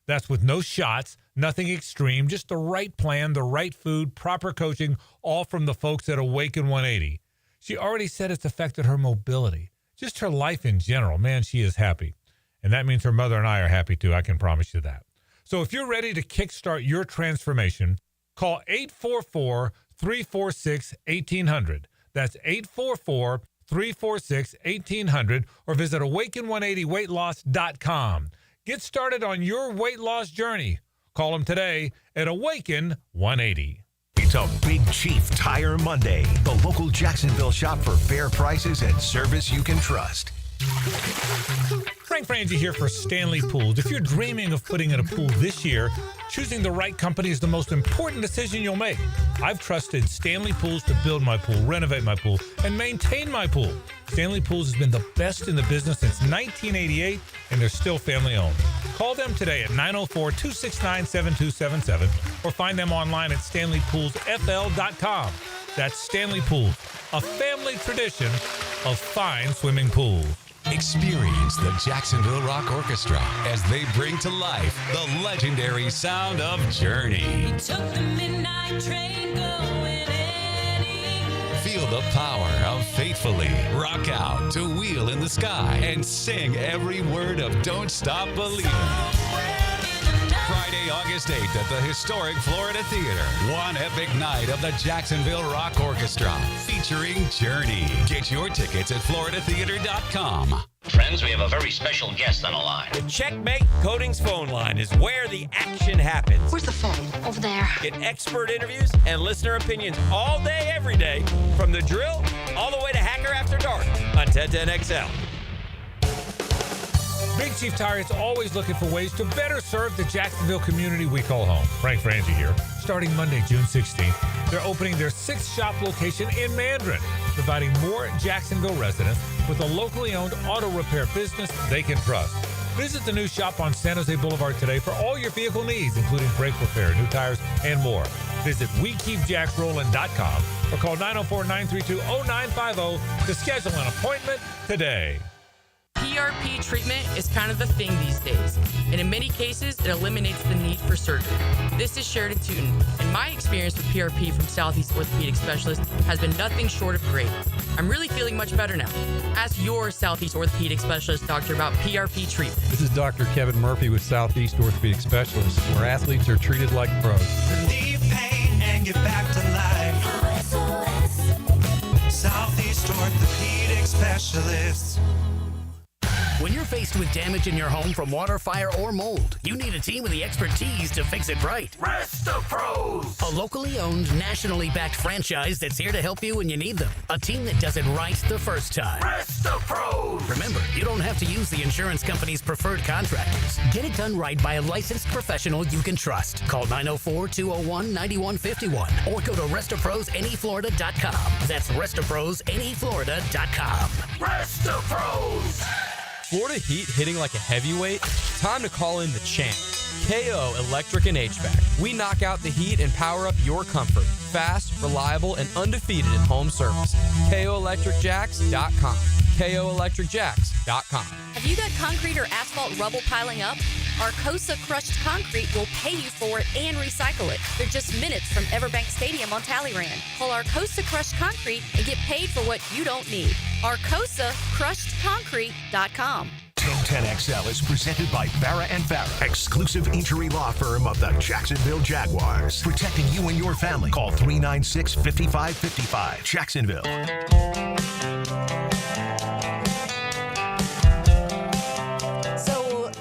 That's with no shots, nothing extreme, just the right plan, the right food, proper coaching, all from the folks at Awaken 180. She already said it's affected her mobility, just her life in general. Man, she is happy. And that means her mother and I are happy too. I can promise you that. So if you're ready to kickstart your transformation, call 844-346-1800. That's 844-346-1800 or visit awaken180weightloss.com. Get started on your weight loss journey. Call them today at Awaken 180. It's a Big Chief Tire Monday. The local Jacksonville shop for fair prices and service you can trust. Frank Frangie here for Stanley Pools. If you're dreaming of putting in a pool this year, choosing the right company is the most important decision you'll make. I've trusted Stanley Pools to build my pool, renovate my pool, and maintain my pool. Stanley Pools has been the best in the business since 1988, and they're still family owned. Call them today at 904-269-7277 or find them online at stanleypoolsfl.com. That's Stanley Pools, a family tradition of fine swimming pools. Experience the Jacksonville Rock Orchestra as they bring to life the legendary sound of Journey. We took the midnight train going Eddie. Feel the power of Faithfully. Rock out to Wheel in the Sky and sing every word of Don't Stop Believing. Friday, August 8th at the historic Florida Theater. One epic night of the Jacksonville Rock Orchestra featuring Journey. Get your tickets at floridatheater.com. Friends, we have a very special guest on the line. The Checkmate Coatings phone line is where the action happens. Where's the phone? Over there. Get expert interviews and listener opinions all day, every day, from the drill all the way to Hacker After Dark on 1010XL. Big Chief Tire is always looking for ways to better serve the Jacksonville community we call home. Frank Frangie here. Starting Monday, June 16th, they're opening their 6th shop location in Mandarin, providing more Jacksonville residents with a locally owned auto repair business they can trust. Visit the new shop on San Jose Boulevard today for all your vehicle needs, including brake repair, new tires, and more. Visit WeKeepJacksRollin.com or call 904-932-0950 to schedule an appointment today. PRP treatment is kind of the thing these days, and in many cases, it eliminates the need for surgery. This is Sheridan Tootin, and my experience with PRP from Southeast Orthopedic Specialist has been nothing short of great. I'm really feeling much better now. Ask your Southeast Orthopedic Specialist doctor about PRP treatment. This is Dr. Kevin Murphy with Southeast Orthopedic Specialists, where athletes are treated like pros. Relieve pain and get back to life. Southeast Orthopedic Specialists. When you're faced with damage in your home from water, fire, or mold, you need a team with the expertise to fix it right. Resto Pros! A locally owned, nationally backed franchise that's here to help you when you need them. A team that does it right the first time. Resto Pros! Remember, you don't have to use the insurance company's preferred contractors. Get it done right by a licensed professional you can trust. Call 904-201-9151 or go to RestoProsNEFlorida.com. That's RestoProsNEFlorida.com. Resto Pros! Florida heat hitting like a heavyweight? Time to call in the champ. KO Electric and HVAC. We knock out the heat and power up your comfort. Fast, reliable, and undefeated in home service. KOElectricJacks.com. KOElectricJacks.com. Have you got concrete or asphalt rubble piling up? Arcosa Crushed Concrete will pay you for it and recycle it. They're just minutes from Everbank Stadium on Talleyrand. Call Arcosa Crushed Concrete and get paid for what you don't need. ArcosaCrushedConcrete.com. 1010XL is presented by Farah & Farah, exclusive injury law firm of the Jacksonville Jaguars. Protecting you and your family. Call 396-5555. Jacksonville.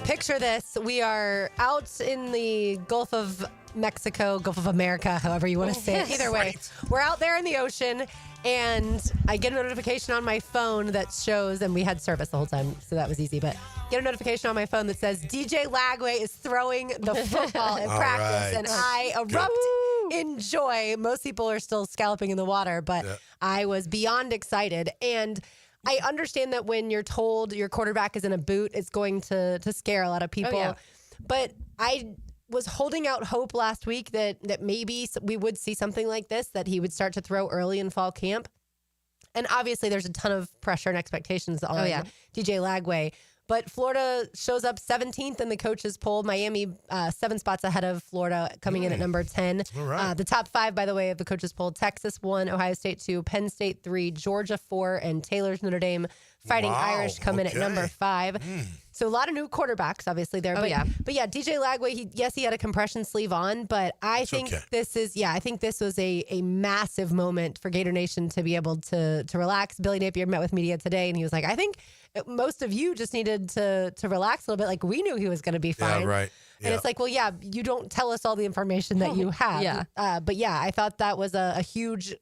Picture this. We are out in the Gulf of Mexico, Gulf of America, however you want to say it. Either way, right. We're out there in the ocean, and I get a notification on my phone that shows, and we had service the whole time, so that was easy, but get a notification on my phone that says DJ Lagway is throwing the football in practice, and I erupt in joy. Most people are still scalloping in the water, but I was beyond excited, and I understand that when you're told your quarterback is in a boot, it's going to scare a lot of people. Oh, yeah. But I was holding out hope last week that maybe we would see something like this, that he would start to throw early in fall camp. And obviously there's a ton of pressure and expectations on DJ Lagway. But Florida shows up 17th in the coaches poll. Miami 7 spots ahead of Florida, coming in at number 10. All right. The top 5, by the way, of the coaches poll: Texas 1, Ohio State 2, Penn State 3, Georgia 4, and Taylor's Notre Dame Fighting Irish come in at number 5. So a lot of new quarterbacks, obviously there. But DJ Lagway, he had a compression sleeve on, but I think this was a massive moment for Gator Nation to be able to relax. Billy Napier met with media today, and he was like, I think most of you just needed to relax a little bit. Like, we knew he was going to be fine. Yeah, right. And it's like, well, you don't tell us all the information that you have. But I thought that was a huge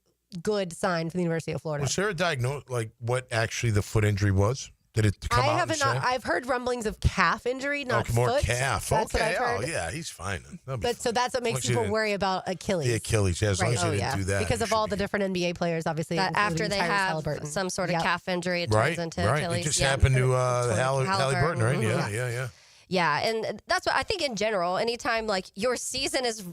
good sign for the University of Florida. Was there a diagnosis, like what actually the foot injury was? Did it come out? I've heard rumblings of calf injury, not more foot. calf. That's what okay. I've heard. Oh, yeah, he's fine. So that's what makes people worry about Achilles. The Achilles, as long as they didn't do that. Because of all the different NBA players, obviously. That after they have some sort of calf injury, it turns into Achilles. It just happened to Halliburton, right? Yeah. Yeah, and that's what I think in general. Anytime like your season is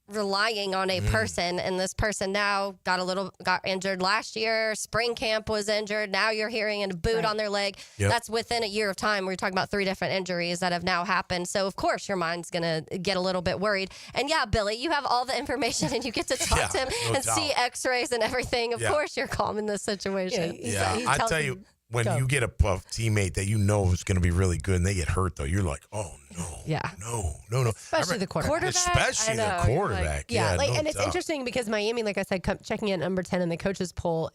relying on a person, and this person now got injured last year. Spring camp was injured. Now you're hearing a boot on their leg. Yep. That's within a year of time. We're talking about 3 different injuries that have now happened. So of course your mind's gonna get a little bit worried. And Billy, you have all the information and you get to talk to him and see X-rays and everything. Of course you're calm in this situation. I tell you. When you get a teammate that you know is going to be really good and they get hurt, though, you're like, oh, no. Especially the quarterback. Especially the quarterback. And it's interesting because Miami, like I said, checking in at number 10 in the coaches poll,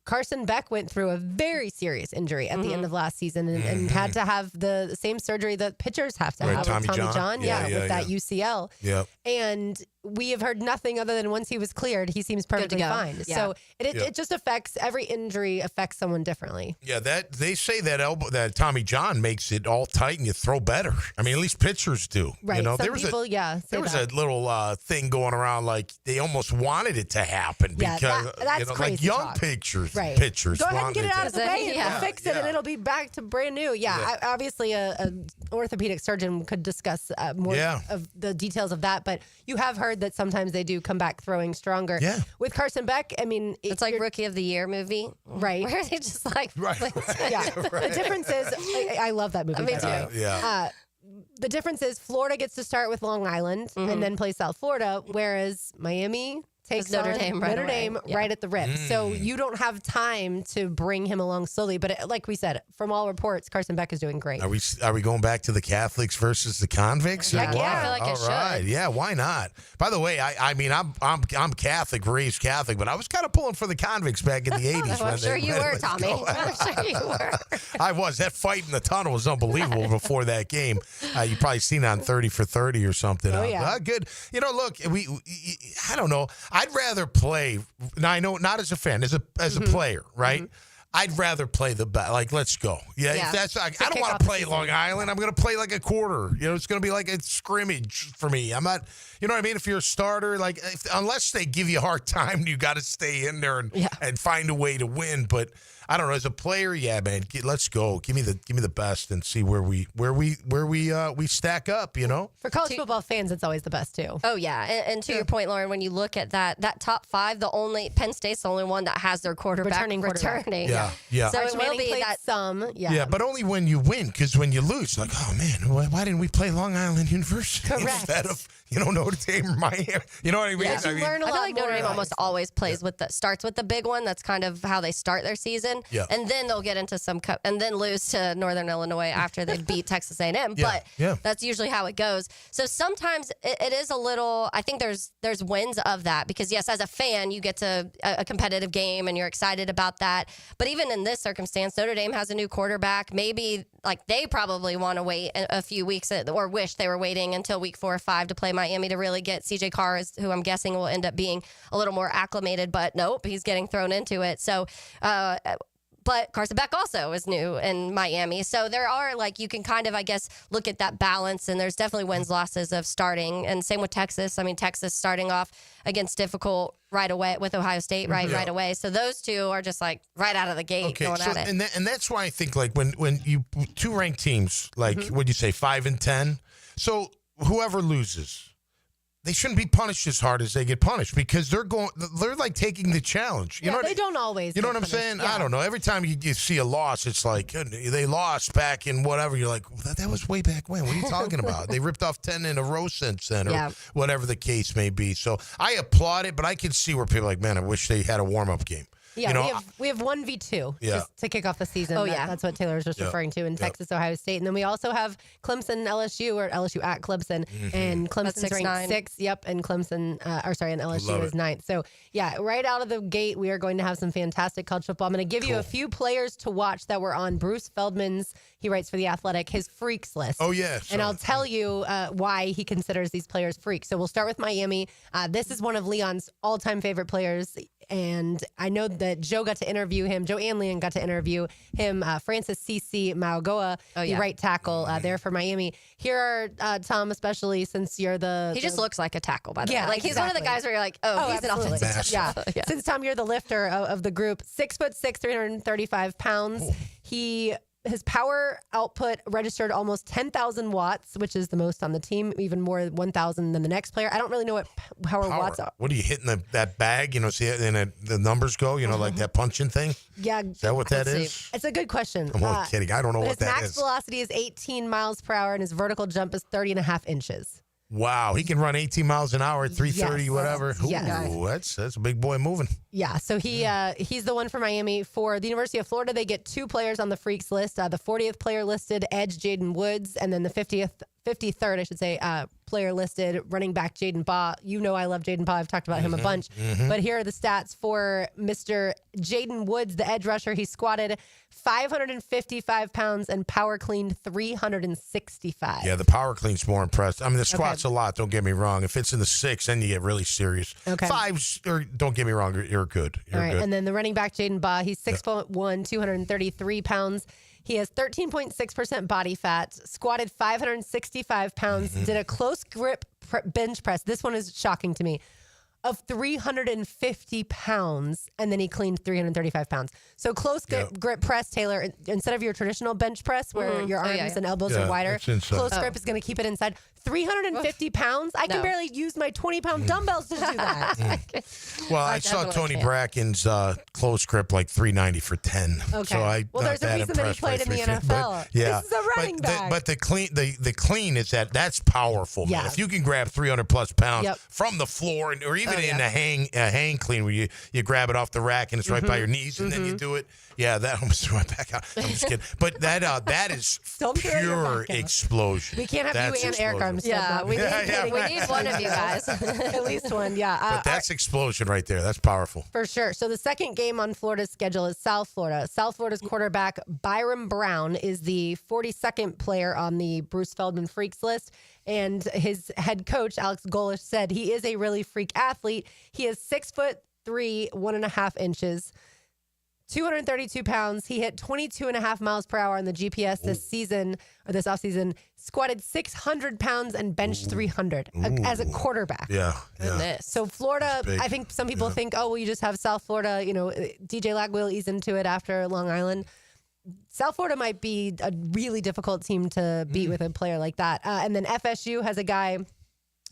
Carson Beck went through a very serious injury at the end of last season and had to have the same surgery that pitchers have to have with Tommy John. With that UCL. Yep. And we have heard nothing other than once he was cleared, he seems perfectly fine. Yeah. So it just affects, every injury affects someone differently. Yeah, that they say that Tommy John makes it all tight and you throw better. I mean, at least pitchers do. Right. Some there was a little thing going around like they almost wanted it to happen because that's crazy like young talk. pitchers Go ahead and get it out of the way and fix it, and it'll be back to brand new. Obviously, an orthopedic surgeon could discuss more of the details of that, but you have heard that sometimes they do come back throwing stronger. Yeah. With Carson Beck, I mean, it's like Rookie of the Year movie, right? Where they just like, The difference is, I love that movie. Me too. The difference is Florida gets to start with Long Island and then play South Florida, whereas Miami takes Notre Dame right at the rip. So you don't have time to bring him along slowly. But like we said, from all reports, Carson Beck is doing great. Are we going back to the Catholics versus the convicts? I feel like it should. Right. Yeah, why not? By the way, I mean I'm Catholic, raised Catholic, but I was kind of pulling for the convicts back in the 80s. I'm sure you were, Tommy. I'm sure you were. I was. That fight in the tunnel was unbelievable before that game. You probably seen it on 30 for 30 or something. Good. Look, I don't know. I'd rather play. Now I know not as a fan, as a player, right? Mm-hmm. I'd rather play the best. Like, let's go. If that's I don't want to play Long Island. I'm going to play like a quarter. It's going to be like a scrimmage for me. I'm not. You know what I mean? If you're a starter, like unless they give you a hard time, you got to stay in there and find a way to win. But I don't know. As a player, man, let's go. Give me the best and see where we stack up. For college football fans, it's always the best too. Oh yeah, and to your point, Lauren, when you look at that top 5, Penn State's the only one that has their returning. Yeah. So it will be that some. Yeah, but only when you win, because when you lose, like, oh man, why didn't we play Long Island University instead of Notre Dame or Miami? You know what I mean? I feel like Notre Dame almost always plays starts with the big one. That's kind of how they start their season. Yeah. And then they'll get into some cup and then lose to Northern Illinois after they beat Texas A&M. Yeah. But that's usually how it goes. So sometimes it is a little, I think there's wins of that because yes, as a fan, you get to a competitive game and you're excited about that. But even in this circumstance, Notre Dame has a new quarterback. Maybe like they probably want to wait a few weeks or wish they were waiting until week 4 or 5 to play Miami to really get CJ Carr, who I'm guessing will end up being a little more acclimated, but nope, he's getting thrown into it. So, but Carson Beck also is new in Miami. So there are you can kind of, I guess, look at that balance and there's definitely wins, losses of starting. And same with Texas. I mean, Texas starting off against difficult right away with Ohio State right away. So those two are just right out of the gate going at it. And that's why I think when you 2 ranked teams, what'd you say, 5 and 10? So whoever loses, they shouldn't be punished as hard as they get punished because they're like taking the challenge. You know they don't always. You know get what I'm punished. saying? Yeah. I don't know. Every time you see a loss, it's like they lost back in whatever. You're like, that was way back when. What are you talking about? They ripped off 10 in a row since then, or whatever the case may be. So I applaud it, but I can see where people are like, man, I wish they had a warm-up game. Yeah, you know, we have 1v2 just to kick off the season. Oh, yeah. That's what Taylor was just referring to in Texas, Ohio State. And then we also have Clemson, LSU, or LSU at Clemson. And Clemson's ranked 6th. Yep, and Clemson, and LSU is 9th. So, yeah, right out of the gate, we are going to have some fantastic college football. I'm going to give you a few players to watch that were on Bruce Feldman's, he writes for The Athletic, his freaks list. Oh, yeah. And I'll tell you why he considers these players freaks. So we'll start with Miami. This is one of Leon's all-time favorite players. And I know that Joe got to interview him. Joe and Leon got to interview him. Francis C.C. Maugoa, the right tackle there for Miami. Here are, Tom, especially since you're He just looks like a tackle, by the way. Yeah, Like, he's one of the guys where you're like, he's absolutely. an offensive tackle. Yeah. Since, Tom, you're the lifter of the group, 6'6", 335 pounds. His power output registered almost 10,000 watts, which is the most on the team, even more 1,000 than the next player. I don't really know what power watts are. What are you hitting that bag? You know, see, and the numbers go. You know, like that punching thing. Yeah, is that what that is? It's a good question. I'm only kidding. I don't know what that is. His max velocity is 18 miles per hour, and his vertical jump is 30.5 inches. Wow, he can run 18 miles an hour at 330, whatever. Ooh, Yes. that's a big boy moving. Yeah, so he's the one for Miami. For the University of Florida, they get 2 players on the freaks list. The 40th player listed, edge Jaden Woods, and then the 53rd, I should say, player listed, running back Jaden Baugh. You know I love Jaden Baugh. I've talked about him a bunch. But here are the stats for Mr. Jaden Woods, the edge rusher. He squatted 555 pounds and power cleaned 365. Yeah, the power clean's more impressive. I mean, the squat's a lot, don't get me wrong. If it's in the 6, then you get really serious. Okay. 5s, or don't get me wrong, you're good. You're All right, good. and then the running back, Jaden Baugh, he's 6'1", 233 pounds. He has 13.6% body fat, squatted 565 pounds, did a close grip bench press. This one is shocking to me. Of 350 pounds, and then he cleaned 335 pounds. So close grip press, Taylor, instead of your traditional bench press where your arms and elbows are wider, close grip is going to keep it inside. 350 pounds? I can barely use my 20-pound dumbbells to do that. Well, I saw Tony Bracken's close grip like 390 for 10. Okay. So There's a reason that he played in the NFL. But, yeah, this is a running back. But the clean is that's powerful. Yeah. Man. If you can grab 300 plus pounds Yep. from the floor, or even in a hang clean where you grab it off the rack and it's right by your knees and then you do it. Yeah, that almost threw my back out. I'm just kidding. But that is pure explosion. We can't have That's you and Eric explosion. Armstead. Yeah, though. we need one of you guys. At least one, yeah. But that's explosion right there. That's powerful. For sure. So the second game on Florida's schedule is South Florida. South Florida's quarterback, Byron Brown, is the 42nd player on the Bruce Feldman Freaks list. And his head coach, Alex Golish, said he is a really freak athlete. He is 6'3", 1.5 inches. 232 pounds. He hit 22.5 miles per hour on the GPS this offseason. Squatted 600 pounds and benched 300 as a quarterback. Yeah. So Florida, I think some people think, you just have South Florida. You know, DJ Lag will ease into it after Long Island. South Florida might be a really difficult team to beat with a player like that. And then FSU has a guy.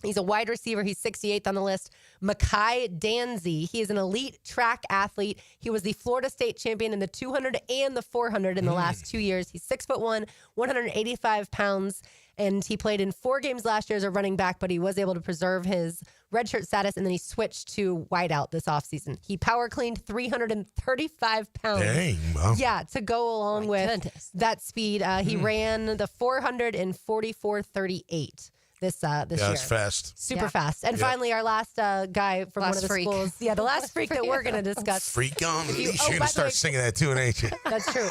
He's a wide receiver. He's 68th on the list. Mekhi Danzy. He is an elite track athlete. He was the Florida State champion in the 200 and the 400 in the last 2 years. He's 6'1", 185 pounds, and he played in 4 games last year as a running back, but he was able to preserve his redshirt status, and then he switched to wideout this offseason. He power cleaned 335 pounds. Dang, wow. Yeah, to go along with that speed. He ran the 400 in 44:38. This year. It's fast. Super fast. And finally, our last guy from one of the schools. Yeah, the last freak that we're going to discuss. Freak on me. You're going to start singing that too, ain't you? That's true.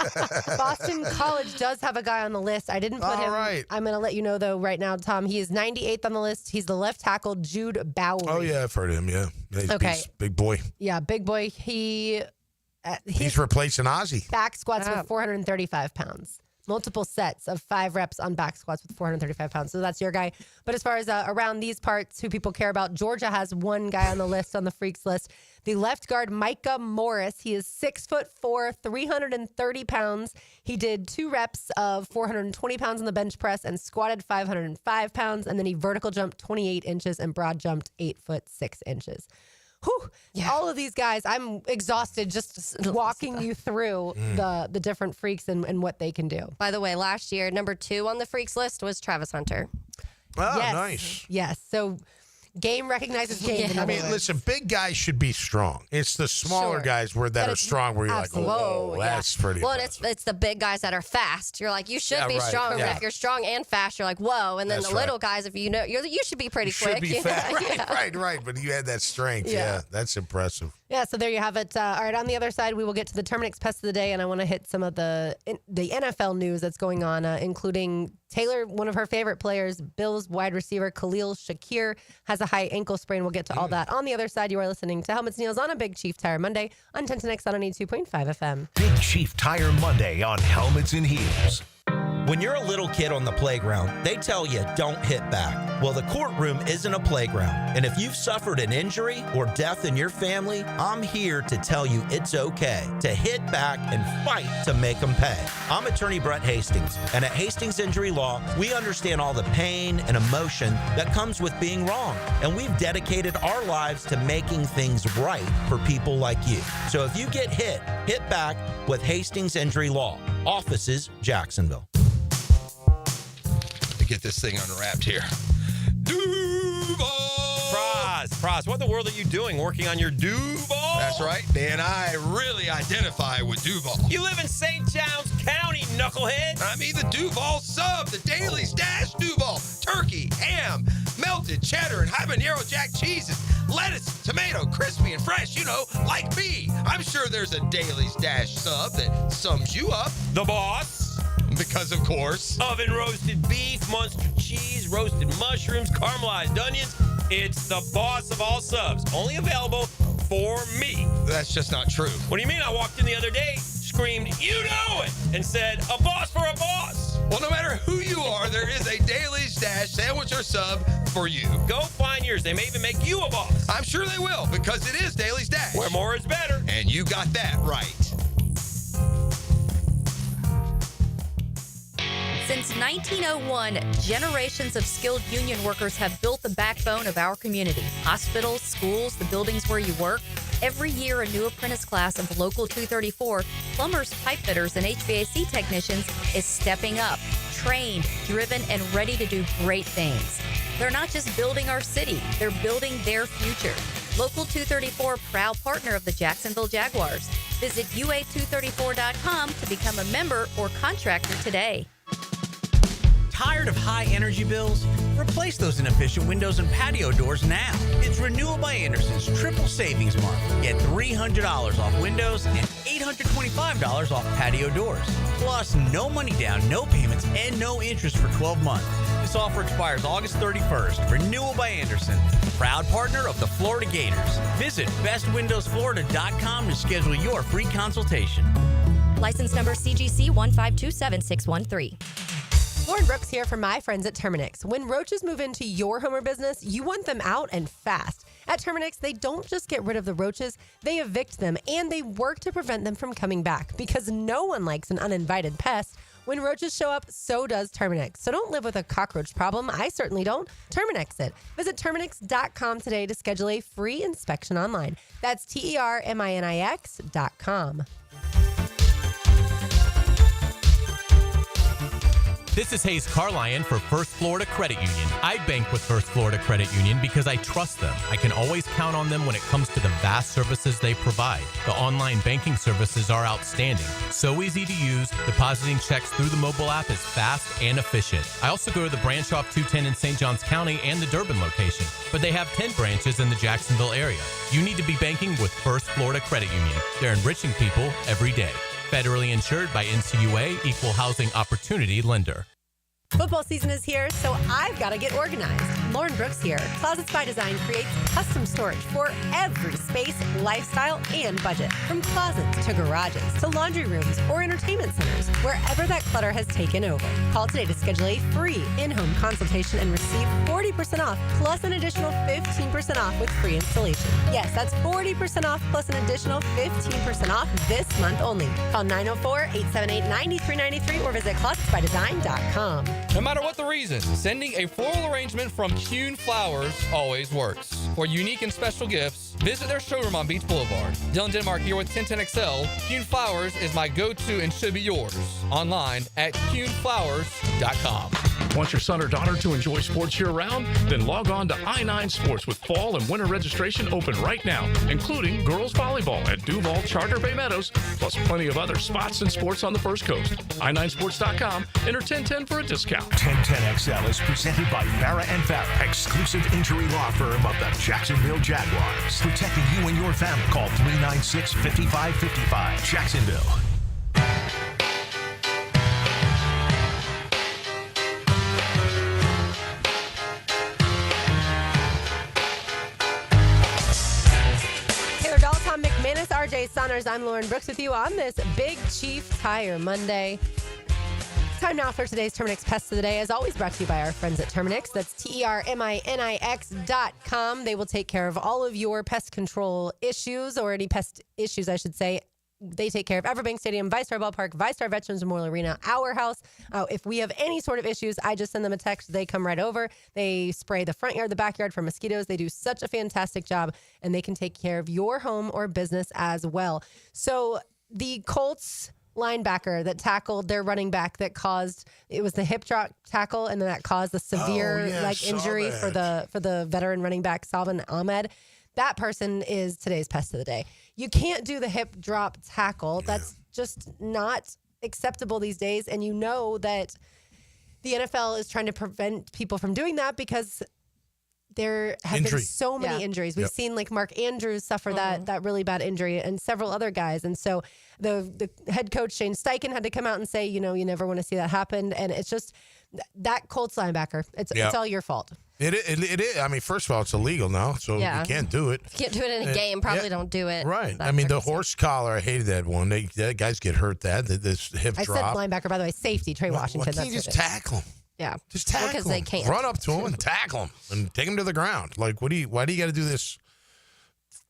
Boston College does have a guy on the list. I didn't put him. Right. I'm going to let you know, though, right now, Tom. He is 98th on the list. He's the left tackle, Jude Bowery. Oh, yeah, I've heard of him, yeah. He's big boy. Yeah, big boy. He's replacing Ozzy. Back squats with 435 pounds. Multiple sets of 5 reps on back squats with 435 pounds. So that's your guy. But as far as around these parts, who people care about, Georgia has one guy on the list, on the freaks list. the left guard Micah Morris. He is 6'4", 330 pounds. He did 2 reps of 420 pounds on the bench press and squatted 505 pounds. And then he vertical jumped 28 inches and broad jumped 8'6". Whew. Yeah. All of these guys, I'm exhausted just walking you through the different freaks and what they can do. By the way, last year, number 2 on the freaks list was Travis Hunter. Oh, yes. nice. Yes. So game recognizes game. I mean, listen, big guys should be strong. It's the smaller guys that are strong where you're like, whoa, that's pretty Well, impressive. it's the big guys that are fast. You're like, you should be right. strong. Yeah. But if you're strong and fast, you're like, whoa. And then That's the little right. guys, if you know, you should be pretty Should quick. be fast. Right. But you had that strength. Yeah, that's impressive. Yeah, so there you have it. All right, on the other side, we will get to the Terminex Pest of the Day, and I want to hit some of the NFL news that's going on, including Taylor, one of her favorite players, Bills wide receiver Khalil Shakir, has a high ankle sprain. We'll get to all that. On the other side, you are listening to Helmets and Heels on a Big Chief Tire Monday on 1010X on 82.5 FM. Big Chief Tire Monday on Helmets and Heels. When you're a little kid on the playground, they tell you don't hit back. Well, the courtroom isn't a playground. And if you've suffered an injury or death in your family, I'm here to tell you it's okay to hit back and fight to make them pay. I'm attorney Brett Hastings, and at Hastings Injury Law, we understand all the pain and emotion that comes with being wrong. And we've dedicated our lives to making things right for people like you. So if you get hit back with Hastings Injury Law. Offices, Jacksonville. Get this thing unwrapped here. Praz, what in the world are you doing working on your Duval? That's right. Dan and I really identify with Duval. You live in St. John's County, knucklehead. I mean the Duval sub, the Daily Stash Duval. Turkey, ham, melted cheddar, and habanero jack cheeses. Lettuce, tomato, crispy and fresh, like me. I'm sure there's a Daily Stash sub that sums you up. The boss. Because, of course, oven roasted beef, Munster cheese, roasted mushrooms, caramelized onions. It's the boss of all subs. Only available for me. That's just not true. What do you mean? I walked in the other day, screamed, "You know it!" and said, "A boss for a boss." Well, no matter who you are, there is a Daily Stash sandwich or sub for you. Go find yours. They may even make you a boss. I'm sure they will, because it is Daily Stash. Where more is better. And you got that right. Since 1901, generations of skilled union workers have built the backbone of our community. Hospitals, schools, the buildings where you work. Every year, a new apprentice class of Local 234, plumbers, pipe fitters, and HVAC technicians is stepping up, trained, driven, and ready to do great things. They're not just building our city, they're building their future. Local 234, proud partner of the Jacksonville Jaguars. Visit UA234.com to become a member or contractor today. Tired of high energy bills? Replace those inefficient windows and patio doors now. It's Renewal by Anderson's triple savings month. Get $300 off windows and $825 off patio doors. Plus, no money down, no payments, and no interest for 12 months. This offer expires August 31st. Renewal by Anderson, proud partner of the Florida Gators. Visit bestwindowsflorida.com to schedule your free consultation. License number CGC 1527613. Lauren Brooks here from my friends at Terminex. When roaches move into your home or business, you want them out and fast. At Terminex, they don't just get rid of the roaches, they evict them, and they work to prevent them from coming back because no one likes an uninvited pest. When roaches show up, so does Terminex. So don't live with a cockroach problem. I certainly don't. Terminex it. Visit Terminex.com today to schedule a free inspection online. That's TERMINIX.com. This is Hayes Carlion for First Florida Credit Union. I bank with First Florida Credit Union because I trust them. I can always count on them when it comes to the vast services they provide. The online banking services are outstanding. So easy to use. Depositing checks through the mobile app is fast and efficient. I also go to the branch off 210 in St. Johns County and the Durbin location, but they have 10 branches in the Jacksonville area. You need to be banking with First Florida Credit Union. They're enriching people every day. Federally insured by NCUA, Equal Housing Opportunity Lender. Football season is here, so I've got to get organized. Lauren Brooks here. Closets by Design creates custom storage for every space, lifestyle, and budget. From closets to garages to laundry rooms or entertainment centers, wherever that clutter has taken over. Call today to schedule a free in-home consultation and receive 40% off plus an additional 15% off with free installation. Yes, that's 40% off plus an additional 15% off this month only. Call 904-878-9393 or visit closetsbydesign.com. No matter what the reason, sending a floral arrangement from Coen Flowers always works. For unique and special gifts, visit their showroom on Beach Boulevard. Dylan Denmark here with 1010XL. Coen Flowers is my go-to and should be yours. Online at CoenFlowers.com. Want your son or daughter to enjoy sports year-round? Then log on to I9 Sports with fall and winter registration open right now, including girls volleyball at Duval Charter Bay Meadows, plus plenty of other spots and sports on the First Coast. I9Sports.com. Enter 1010 for a discount. 1010XL is presented by Farah and Farah, exclusive injury law firm of the Jacksonville Jaguars. Protecting you and your family. Call 396-5555. Jacksonville. McManus, RJ Saunders, I'm Lauren Brooks with you on this Big Chief Tire Monday. Time now for today's Terminex Pest of the Day. As always, brought to you by our friends at Terminex. That's TERMINIX.com. They will take care of all of your pest control issues, or any pest issues, I should say. They take care of Everbank Stadium, ViStar Ballpark, ViStar Veterans Memorial Arena, our house. If we have any sort of issues, I just send them a text. They come right over. They spray the front yard, the backyard for mosquitoes. They do such a fantastic job, and they can take care of your home or business as well. So the Colts linebacker that tackled their running back that caused, it was the hip drop tackle, and then that caused the severe injury for the veteran running back Salvin Ahmed. That person is today's pest of the day. You can't do the hip drop tackle. That's just not acceptable these days. And you know that the NFL is trying to prevent people from doing that because there have been so many injuries. We've seen like Mark Andrews suffer that really bad injury, and several other guys. And so the head coach Shane Steichen had to come out and say, you know, you never want to see that happen. And it's just that Colts linebacker. It's all your fault. It is. I mean, first of all, it's illegal now, so you can't do it. You can't do it in a game. Probably don't do it. Right. I mean, the horse collar, I hated that one. Guys get hurt this hip drop. I said linebacker, by the way, safety, Trey Washington. Why can't you just tackle him? Yeah. Just tackle him. Because they can't. Run up to him and tackle him and take him to the ground. Like, why do you got to do this?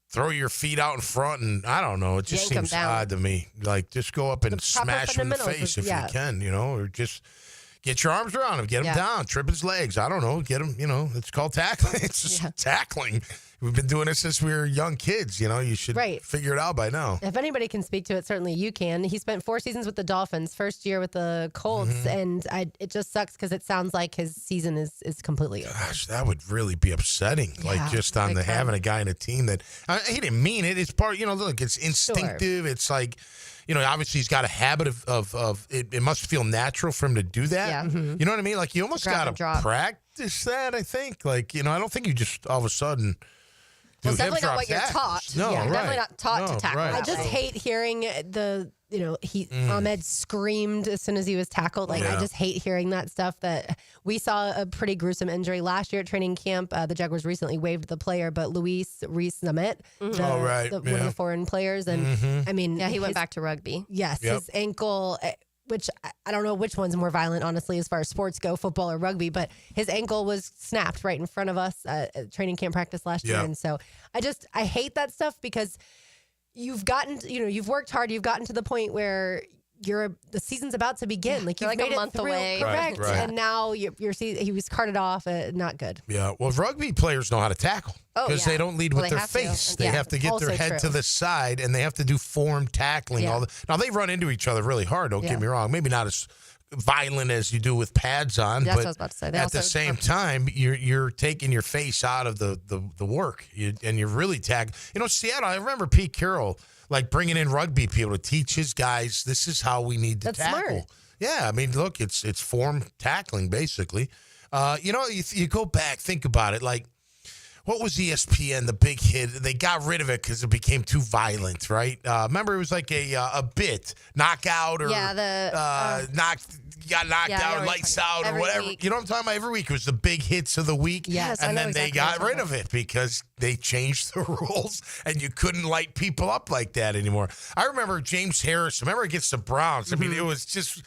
Throw your feet out in front, and I don't know. It just seems odd to me. Like, just go up and smash him in the face if you can, you know, or just get your arms around him, get him down, trip his legs. I don't know, get him, you know, it's called tackling. It's just tackling. We've been doing this since we were young kids, you know, you should figure it out by now. If anybody can speak to it, certainly you can. He spent 4 seasons with the Dolphins, first year with the Colts, and it just sucks because it sounds like his season is completely over. Gosh, that would really be upsetting. Like, just on having a guy in a team that, he didn't mean it. It's part, you know, look, it's instinctive. It's like, you know, obviously he's got a habit of it must feel natural for him to do that. Yeah. You know what I mean? Like, you almost got to practice that, I think. Like, you know, I don't think you just all of a sudden Well, it's definitely not what you're taught. No, definitely not taught to tackle. I just hate hearing Ahmed screamed as soon as he was tackled. Like, I just hate hearing that stuff. That we saw a pretty gruesome injury last year at training camp. The Jaguars recently waived the player, but Luis Rees-Zamet, one of the foreign players, and I mean, he went back to rugby. Yes, his ankle, which I don't know which one's more violent, honestly, as far as sports go, football or rugby, but his ankle was snapped right in front of us at training camp practice last year. And so I hate that stuff because you've worked hard, you've gotten to the point where the season's about to begin. Like, you've like made a month away. Correct. Right. And now he was carted off. Not good. Yeah. Well, rugby players know how to tackle because they don't lead with their face. They have to get their head to the side, and they have to do form tackling. Yeah. Now, they run into each other really hard, don't get me wrong. Maybe not as violent as you do with pads on, That's but what I was about to say. at the same time, you're taking your face out of the work, and you're really tackling. You know, Seattle, I remember Pete Carroll, like, bringing in rugby people to teach his guys, this is how we need to tackle. Smart. Yeah, I mean, look, it's form tackling, basically. You know, you go back, think about it. Like, what was ESPN, the big hit? They got rid of it because it became too violent, right? Remember, it was like a bit, knockout or knock. got knocked out, lights out, or whatever. Week. You know what I'm talking about? Every week it was the big hits of the week. Yes, and I know then they exactly got rid of it because they changed the rules, and you couldn't light people up like that anymore. I remember James Harris. Remember against the Browns? I mean, it was just.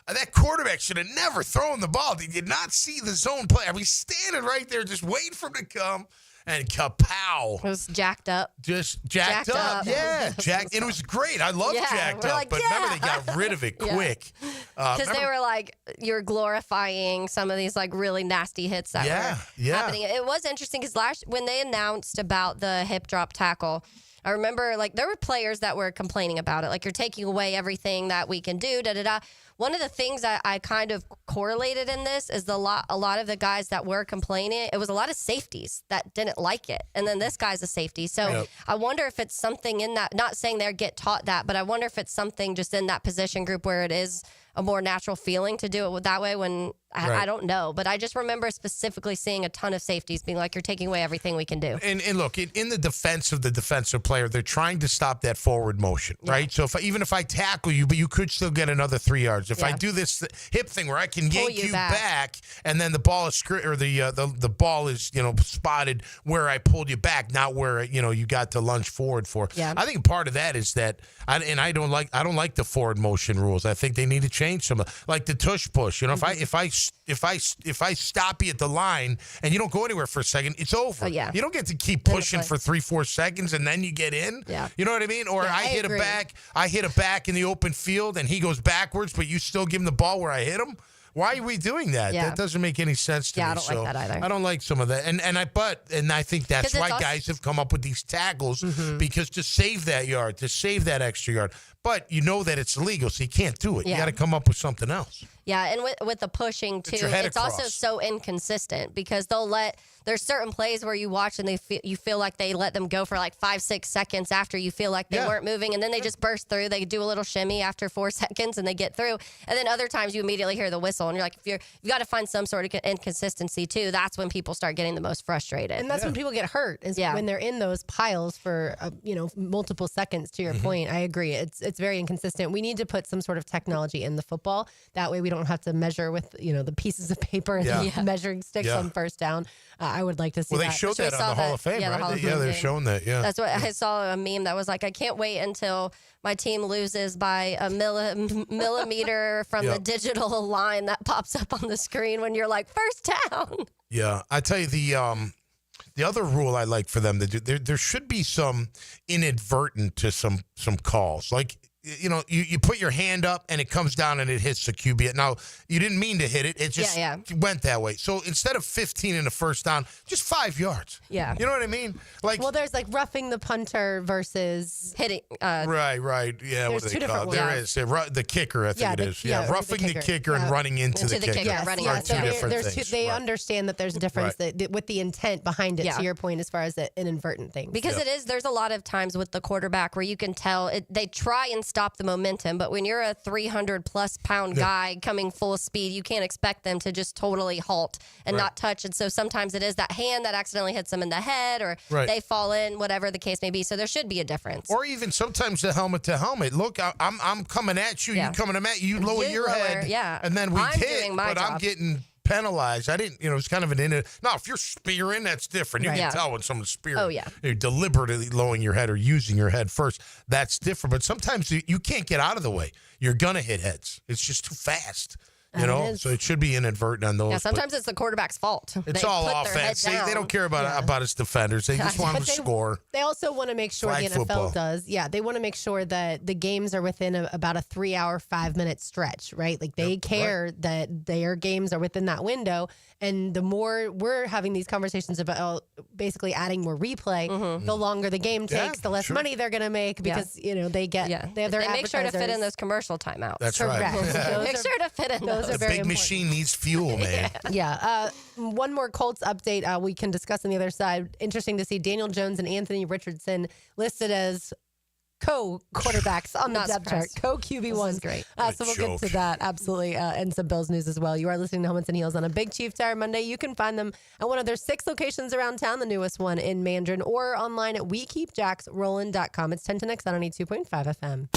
That quarterback should have never thrown the ball. He did not see the zone play. I mean, standing right there, just waiting for him to come, and kapow. It was jacked up. Just jacked up. Yeah, jacked. And it was great. I love jacked up. But remember, they got rid of it quick. Because they were like, you're glorifying some of these like really nasty hits that were happening. It was interesting because when they announced about the hip drop tackle, I remember like there were players that were complaining about it. Like, you're taking away everything that we can do, da-da-da. One of the things that I kind of correlated in this is a lot of the guys that were complaining, it was a lot of safeties that didn't like it. And then this guy's a safety. So I wonder if it's something in that, not saying they get taught that, but I wonder if it's something just in that position group where it is a more natural feeling to do it that way when I don't know. But I just remember specifically seeing a ton of safeties being like, you're taking away everything we can do. And look, in the defense of the defensive player, they're trying to stop that forward motion, right? So even if I tackle you, but you could still get another 3 yards. If I do this hip thing where I can yank you back, and then the ball is the ball is spotted where I pulled you back, not where you got to lunge forward for. Yeah. I think part of that is that I don't like the forward motion rules. I think they need to change some like the tush push. If I stop you at the line and you don't go anywhere for a second, it's over. You don't get to keep pushing for 3-4 seconds and then you get in. Yeah. You know what I mean? Or I hit a back in the open field and he goes backwards, but you still give him the ball where I hit him. Why are we doing that? That doesn't make any sense to me. I don't like that either. I don't like some of that. And I think that's why guys have come up with these tackles because to save that yard, to save that extra yard. But you know that it's illegal, so you can't do it. You got to come up with something else. Yeah, and with the pushing too, it's also so inconsistent because there's certain plays where you watch and you feel like they let them go for like 5-6 seconds after you feel like they weren't moving, and then they just burst through. They do a little shimmy after 4 seconds and they get through. And then other times you immediately hear the whistle and you're like, you've got to find some sort of inconsistency too. That's when people start getting the most frustrated. And that's when people get hurt is when they're in those piles for multiple seconds. To your point, I agree. It's very inconsistent. We need to put some sort of technology in the football. That way we don't have to measure with the pieces of paper and the measuring sticks on first down. I would like to see that. Well, they showed that on the Hall of Fame, right? They're showing that, That's what I saw a meme that was like, I can't wait until my team loses by a millimeter from the digital line that pops up on the screen when you're like, first down. Yeah. I tell you, the other rule I like for them to do, there should be some inadvertent to some calls. Like, you put your hand up and it comes down and it hits the QB. Now, you didn't mean to hit it. It just went that way. So instead of 15 in the first down, just 5 yards. Yeah. You know what I mean? Well, there's like roughing the punter versus hitting. Right. Yeah, what do they call it? There is. The kicker, I think it is. Yeah, roughing the kicker and running into the kicker. Yes. Running are two different things. They understand that there's a difference with the intent behind it, to your point, as far as an inadvertent thing. Because there's a lot of times with the quarterback where you can tell they try and stop the momentum, but when you're a 300+ pound guy coming full speed, you can't expect them to just totally halt and not touch. And so sometimes it is that hand that accidentally hits them in the head, or they fall in, whatever the case may be. So there should be a difference. Or even sometimes the helmet to helmet. Look, I'm coming at you. You coming at you. Lower your head. Yeah. And then we hit, but job. I'm getting penalized. I didn't, it's kind of now if you're spearing, that's different. You can tell when someone's spearing. Oh, yeah. You're deliberately lowering your head or using your head first. That's different. But sometimes you can't get out of the way. You're going to hit heads. It's just too fast. So it should be inadvertent on those. Yeah, sometimes it's the quarterback's fault. It's all offense. They don't care about his defenders. They just want him to score. They also want to make sure the NFL does. Yeah, they want to make sure that the games are within about a 3-hour, 5-minute stretch, right? Like they care that their games are within that window. And the more we're having these conversations about basically adding more replay, the longer the game takes, the less money they're going to make because they have their they make sure to fit in those commercial timeouts. That's right. Make sure to fit in those. The big machine needs fuel, man. One more Colts update we can discuss on the other side. Interesting to see Daniel Jones and Anthony Richardson listed as co-quarterbacks on the depth chart. Co-QB1s. Great. So we'll get to that, absolutely, and some Bills news as well. You are listening to Helmets and Heels on a Big Chief Tire Monday. You can find them at one of their 6 locations around town, the newest one in Mandarin, or online at WeKeepJacksRollin.com. It's 10 to next on 92.5 FM.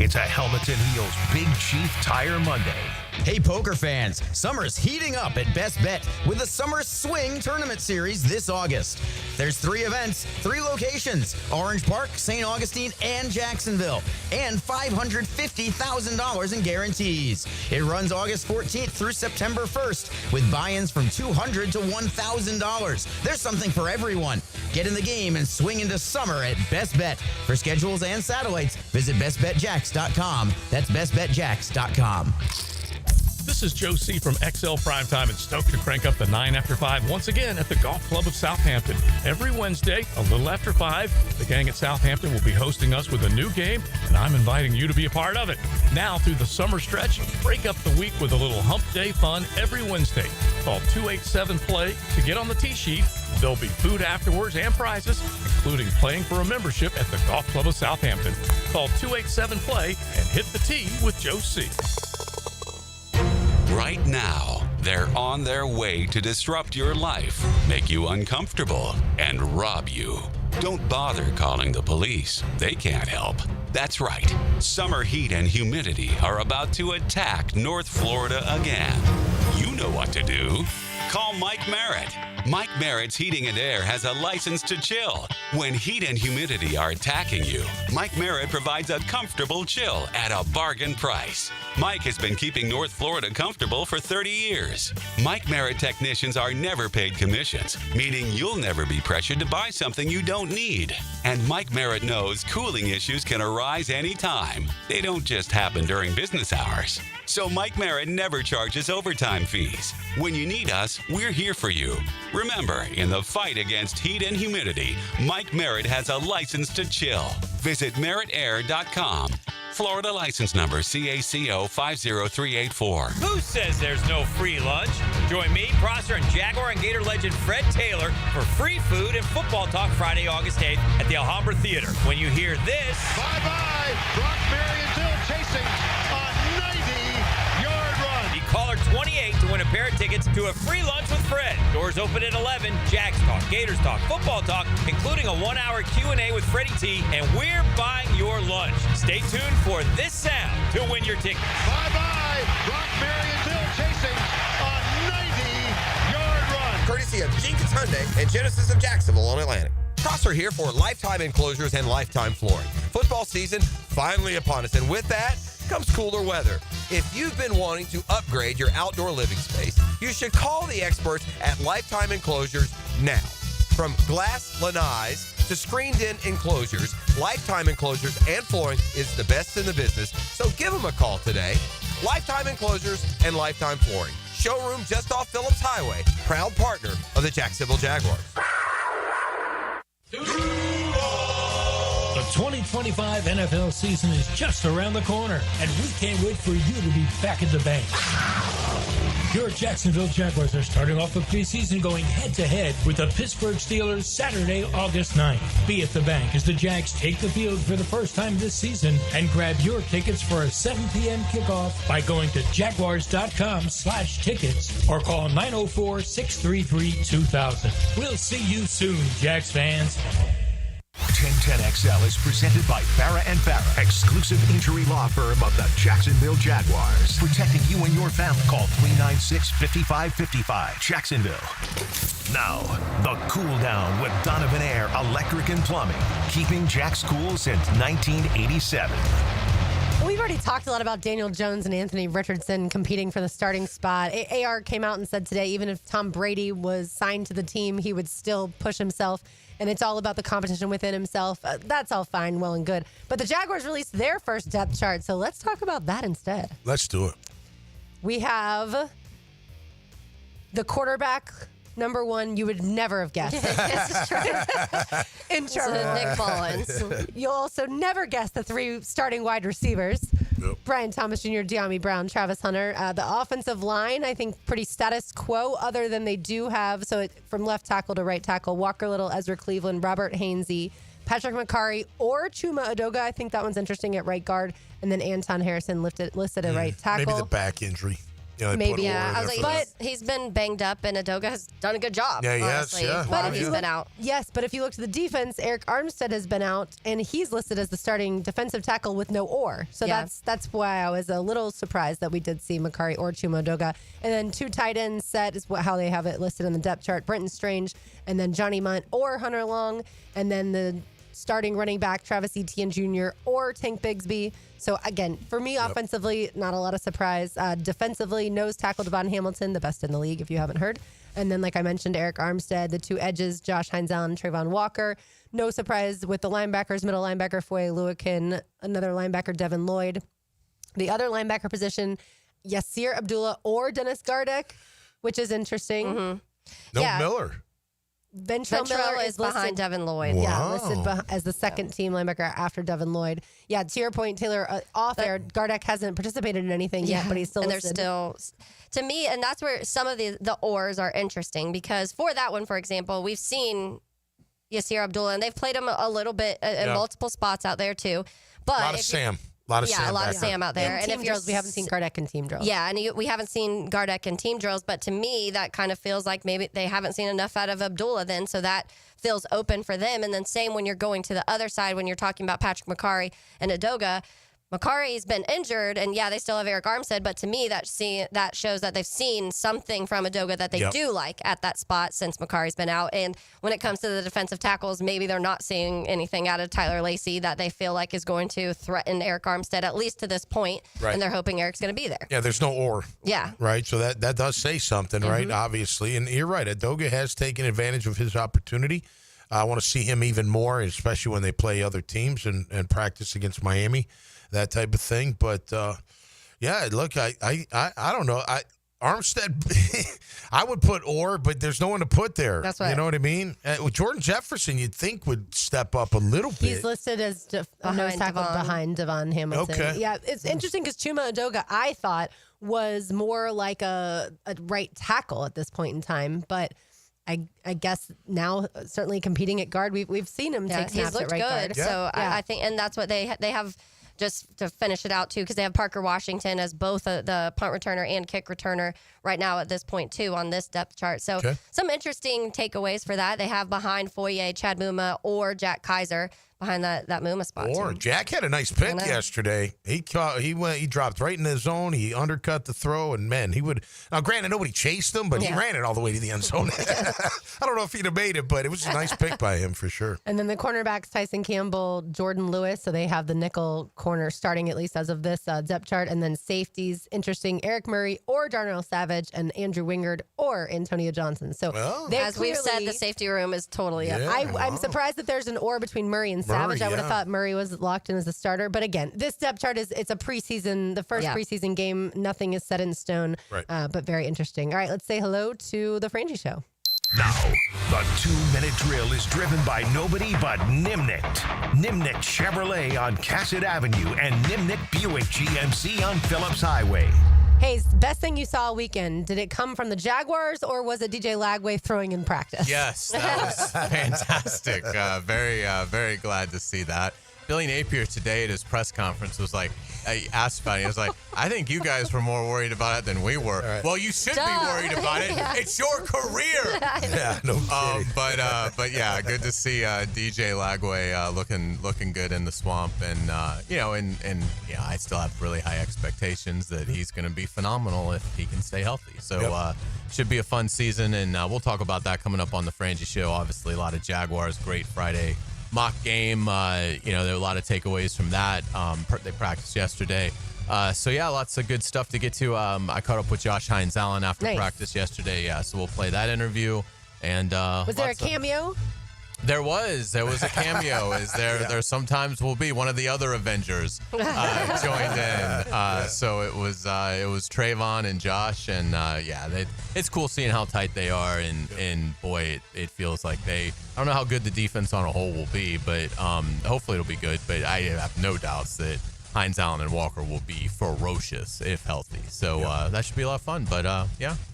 It's a Helmets and Heels Big Chief Tire Monday. Hey, poker fans, summer's heating up at Best Bet with the Summer Swing Tournament Series this August. There's 3 events, 3 locations, Orange Park, St. Augustine, and Jacksonville, and $550,000 in guarantees. It runs August 14th through September 1st with buy-ins from $200 to $1,000. There's something for everyone. Get in the game and swing into summer at Best Bet. For schedules and satellites, visit bestbetjacks.com. That's bestbetjacks.com. This is Joe C. from XL Primetime and stoked to crank up the 9 after 5 once again at the Golf Club of Southampton. Every Wednesday, a little after 5, the gang at Southampton will be hosting us with a new game, and I'm inviting you to be a part of it. Now, through the summer stretch, break up the week with a little hump day fun every Wednesday. Call 287-PLAY to get on the tee sheet. There'll be food afterwards and prizes, including playing for a membership at the Golf Club of Southampton. Call 287-PLAY and hit the tee with Joe C. Right now, they're on their way to disrupt your life, make you uncomfortable, and rob you. Don't bother calling the police. They can't help. That's right. Summer heat and humidity are about to attack North Florida again. You know what to do. Call Mike Merritt. Mike Merritt's Heating and Air has a license to chill. When heat and humidity are attacking you, Mike Merritt provides a comfortable chill at a bargain price. Mike has been keeping North Florida comfortable for 30 years. Mike Merritt technicians are never paid commissions, meaning you'll never be pressured to buy something you don't need. And Mike Merritt knows cooling issues can arise anytime. They don't just happen during business hours. So Mike Merritt never charges overtime fees. When you need us, we're here for you. Remember, in the fight against heat and humidity, Mike Merritt has a license to chill. Visit merrittair.com. Florida license number CACO 50384. Who says there's no free lunch? Join me, Prosser, and Jaguar and Gator legend Fred Taylor for free food and football talk Friday, August 8th at the Alhambra Theater. When you hear this... Bye-bye! Brock Marionville chasing a 90-yard run. Be caller 28 to win a pair of tickets to a free lunch with Fred. Doors open at 11. Jags talk, Gators talk, football talk, including a 1-hour Q&A with Freddie T, and we're buying your lunch. Stay tuned for this sound to win your tickets. Bye-bye! Brock Marionville chasing a 90-yard run. Courtesy of Jenkins Hyundai and Genesis of Jacksonville on Atlantic. Prosser here for Lifetime Enclosures and Lifetime Flooring. Football season finally upon us, and with that comes cooler weather. If you've been wanting to upgrade your outdoor living space, you should call the experts at Lifetime Enclosures now. From glass lanais to screened-in enclosures, Lifetime Enclosures and Flooring is the best in the business, so give them a call today. Lifetime Enclosures and Lifetime Flooring. Showroom just off Phillips Highway, proud partner of the Jacksonville Jaguars. The 2025 NFL season is just around the corner, and we can't wait for you to be back at the bank. Your Jacksonville Jaguars are starting off the preseason going head-to-head with the Pittsburgh Steelers Saturday, August 9th. Be at the bank as the Jags take the field for the first time this season, and grab your tickets for a 7 p.m. kickoff by going to jaguars.com/tickets or call 904-633-2000. We'll see you soon, Jags fans. 1010XL is presented by Farah and Farah, exclusive injury law firm of the Jacksonville Jaguars. Protecting you and your family. Call 396-5555. Jacksonville. Now, the cool down with Donovan Air Electric and Plumbing. Keeping Jack's cool since 1987. We've already talked a lot about Daniel Jones and Anthony Richardson competing for the starting spot. AR came out and said today, even if Tom Brady was signed to the team, he would still push himself. And it's all about the competition within himself. That's all fine, well and good. But the Jaguars released their first depth chart, so let's talk about that instead. Let's do it. We have the quarterback, number 1, you would never have guessed. In Trevor Nick Mullins. You'll also never guess the 3 starting wide receivers. Yep. Brian Thomas Jr., De'Ami Brown, Travis Hunter. The offensive line, I think, pretty status quo, other than they do have, from left tackle to right tackle, Walker Little, Ezra Cleveland, Robert Hainsey, Patrick McCarry, or Chuma Adoga. I think that one's interesting at right guard. And then Anton Harrison listed at right tackle. Maybe the back injury. they Maybe, put Orr Yeah, in I was there like, for that. he's been banged up, and Udoka has done a good job. Yeah, he has, honestly, yeah. while Wow, he's yeah. been out. Yes, but if you look to the defense, Eric Armstead has been out, and he's listed as the starting defensive tackle with no Orr. So Yeah. that's why I was a little surprised that we did see Makari or Chuma Udoka. And then 2 tight ends set is how they have it listed in the depth chart. Brenton Strange, and then Johnny Munt or Hunter Long, and then the starting running back Travis Etienne Jr. or Tank Bigsby. So again, for me, offensively, not a lot of surprise. Defensively, nose tackle Devon Hamilton, the best in the league if you haven't heard. And then, like I mentioned, Eric Armstead, the 2 edges, Josh Heinz-Allen, Trayvon Walker. No surprise with the linebackers, middle linebacker Foye Luakin, another linebacker Devin Lloyd. The other linebacker position, Yasir Abdullah or Dennis Gardeck, which is interesting. Mm-hmm. No Miller. Ventrell Miller is behind Devin Lloyd. Yeah, Wow. listed as the second team linebacker after Devin Lloyd. Yeah, to your point, Taylor, off air, Gardeck hasn't participated in anything yet, but he's still and listed. they're still, to me, and that's where some of the ors are interesting, because for that one, for example, we've seen Yasir Abdullah, and they've played him a little bit in multiple spots out there too. But A lot of Sam. A lot of Sam. a lot of back Sam there. out there. And team if drills, we haven't seen Gardeck in team drills. Yeah, and we haven't seen Gardeck in team drills, but to me, that kind of feels like maybe they haven't seen enough out of Abdullah then, so that feels open for them. And then same when you're going to the other side, when you're talking about Patrick Makari and Udoka. Makari's been injured, and yeah, they still have Eric Armstead, but to me, that shows that they've seen something from Udoka that they do like at that spot since Makari's been out. And when it comes to the defensive tackles, maybe they're not seeing anything out of Tyler Lacey that they feel like is going to threaten Eric Armstead, at least to this point, Right. and they're hoping Eric's going to be there. Yeah, there's no Orr. Yeah. Right, so that does say something, right? Obviously, and you're right. Udoka has taken advantage of his opportunity. I want to see him even more, especially when they play other teams and practice against Miami, that type of thing. But yeah, look, I don't know. Armstead, I would put Orr, but there's no one to put there. That's right. You know what I mean? With Jordan Jefferson, you'd think would step up a little bit. He's listed as nose tackle behind Devon Hamilton. Okay. Yeah, it's interesting because Chuma Udoka, I thought, was more like a right tackle at this point in time, but I guess now certainly competing at guard, we've seen him take snaps he's looked at right good. guard. So I think, and that's what they have. Just to finish it out too, because they have Parker Washington as both the punt returner and kick returner right now at this point too on this depth chart. So some interesting takeaways for that. They have behind Foye, Chad Muma, or Jack Kaiser behind that Muma spot. Or too. Jack had a nice pick know. yesterday. He dropped right in the zone. He undercut the throw, and man, he would. Now, granted, nobody chased him, but he ran it all the way to the end zone. I don't know if he'd have made it, but it was a nice pick by him for sure. And then the cornerbacks, Tyson Campbell, Jordan Lewis. So they have the nickel corner starting at least as of this depth chart. And then safeties, interesting, Eric Murray or Darnell Savage and Andrew Wingard or Antonio Johnson. So as we've said, the safety room is totally up. I'm surprised that there's an or between Murray and Savage. I would have thought Murray was locked in as a starter. But again, this depth chart it's a preseason, the first preseason game. Nothing is set in stone, but very interesting. All right, let's say hello to the Frangie Show. Now, the 2-minute drill is driven by nobody but Nimnicht. Nimnicht Chevrolet on Cassett Avenue and Nimnicht Buick GMC on Phillips Highway. Hey, best thing you saw all weekend, did it come from the Jaguars or was it DJ Lagway throwing in practice? Yes, that was fantastic. Very glad to see that. Billy Napier today at his press conference was like, I asked about it. He was like, I think you guys were more worried about it than we were. Right. Well, you should be worried about it. Yeah. It's your career. Yeah, no kidding. But yeah, good to see DJ Lagway looking good in the swamp, and I still have really high expectations that he's going to be phenomenal if he can stay healthy. So should be a fun season, and we'll talk about that coming up on the Frangie Show. Obviously, a lot of Jaguars, great Friday mock game. There are a lot of takeaways from that. They practiced yesterday. Lots of good stuff to get to. I caught up with Josh Heinz-Allen after practice yesterday. So we'll play that interview. And was there a cameo? There was a cameo. There sometimes will be one of the other Avengers joined in. So it was Trayvon and Josh, and it's cool seeing how tight they are, and boy, it feels like I don't know how good the defense on a whole will be, but hopefully it'll be good. But I have no doubts that Heinz-Allen and Walker will be ferocious if healthy. So that should be a lot of fun. But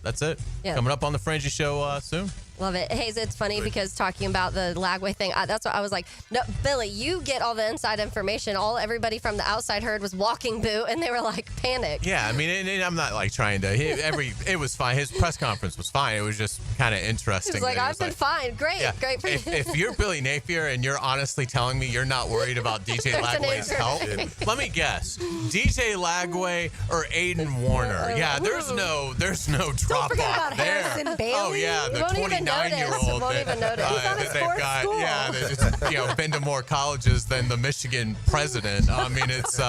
that's it. Yeah. Coming up on the Frangie Show soon. Love it. Hayes, it's funny because talking about the Lagway thing, that's what I was like, no, Billy, you get all the inside information. Everybody from the outside heard was walking boot, and they were like, panic. Yeah, I mean, and I'm not like trying to, it was fine. His press conference was fine. It was just kind of interesting. He was like, I've been fine. Great. Yeah, Great for you. If you're Billy Napier and you're honestly telling me you're not worried about DJ Lagway's health, let me guess. DJ Lagway or Aiden Warner? Yeah, there's no drop off there. Harrison Bailey. Oh yeah, the Won't even 29-year-old. Won't even notice. He's on his they've fourth got, school. yeah, they just been to more colleges than the Michigan president. I mean, it's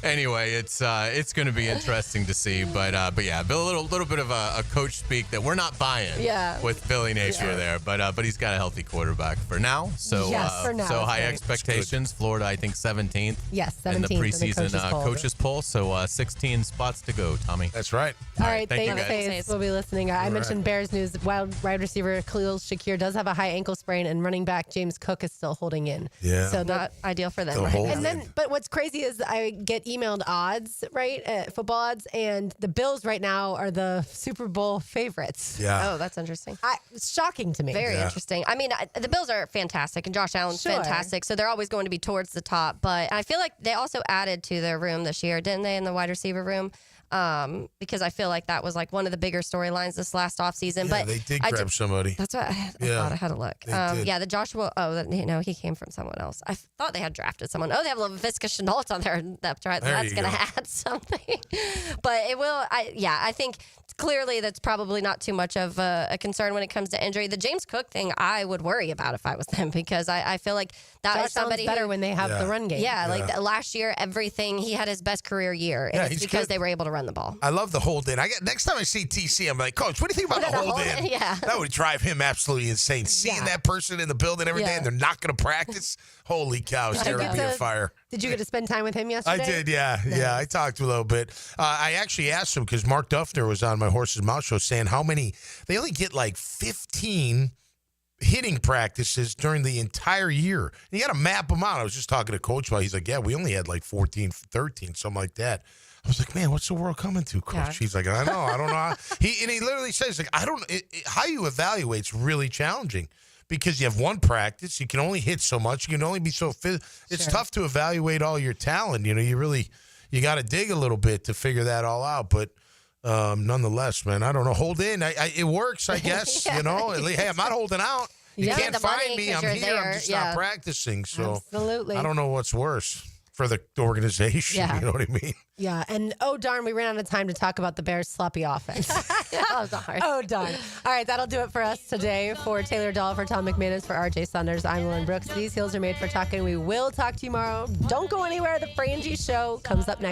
anyway, it's going to be interesting to see, but yeah, a little bit of a coach speak that we're not buying. Yeah. With Billy Napier there, but he's got a healthy quarterback for now. So Yes, for now, so that's high great. expectations. Florida, I think 17th. Yes, 17th in the in the preseason coaches poll. So 16 spots to go, Tommy. That's right. All right, thank you, thanks, guys. Hayes. We'll be listening. I mentioned Bears news. Wild wide receiver Khalil Shakir does have a high ankle sprain, and running back James Cook is still holding in. Yeah. So Not ideal for them. The Right? whole- And then, but what's crazy is I get emailed odds, right? Football odds, and the Bills right now are the Super Bowl favorites. Yeah. Oh, that's interesting. It's shocking to me. Very interesting. I mean, the Bills are fantastic, and Josh Allen's Sure. fantastic, so they're always going to be towards the top. But I feel like they also added to their room this year, didn't they, in the wide receiver room? Because I feel like that was like one of the bigger storylines this last offseason. Yeah, But they did grab somebody. That's what I thought. I had to look. did. Yeah, the Joshua. He came from someone else. I thought they had drafted someone. Oh, they have Laviska Shenault on their depth chart. There That's you going to go. add something. But it will. I think clearly that's probably not too much of a concern when it comes to injury. The James Cook thing, I would worry about if I was them because I feel like that Josh is somebody Allen's better who, when they have the run game. Yeah, like last year, everything he had his best career year, and Yeah, it's he's because good. they were able to run the ball. I love the hold in. Next time I see TC, I'm like, Coach, what do you think about the hold in? Yeah. That would drive him absolutely insane. Seeing that person in the building every day and they're not going to practice. Holy cow, is there would be a fire. Did you get to spend time with him yesterday? I did, yeah. Yeah, I talked a little bit. I actually asked him because Mark Duffner was on my Horse's Mouth show saying how many, they only get like 15 hitting practices during the entire year. And you got to map them out. I was just talking to Coach while he's like, yeah, we only had like 14, 13, something like that. I was like, man, what's the world coming to, Coach? Yeah. He's like, I know. I don't know. He literally says, like, how you evaluate's really challenging because you have one practice. You can only hit so much. You can only be so fit. It's tough to evaluate all your talent. You got to dig a little bit to figure that all out. But nonetheless, man, I don't know. Hold in. It works, I guess. Hey, I'm not holding out. You can't find me. I'm here. There. I'm just not practicing. So Absolutely. I don't know what's worse for the organization. Yeah. You know what I mean? Yeah, and oh darn, we ran out of time to talk about the Bears' sloppy offense. That was hard. Oh darn. All right, that'll do it for us today. For Taylor Dahl, for Tom McManus, for RJ Saunders, I'm Lauren Brooks. These heels are made for talking. We will talk to you tomorrow. Don't go anywhere. The Frangie Show comes up next.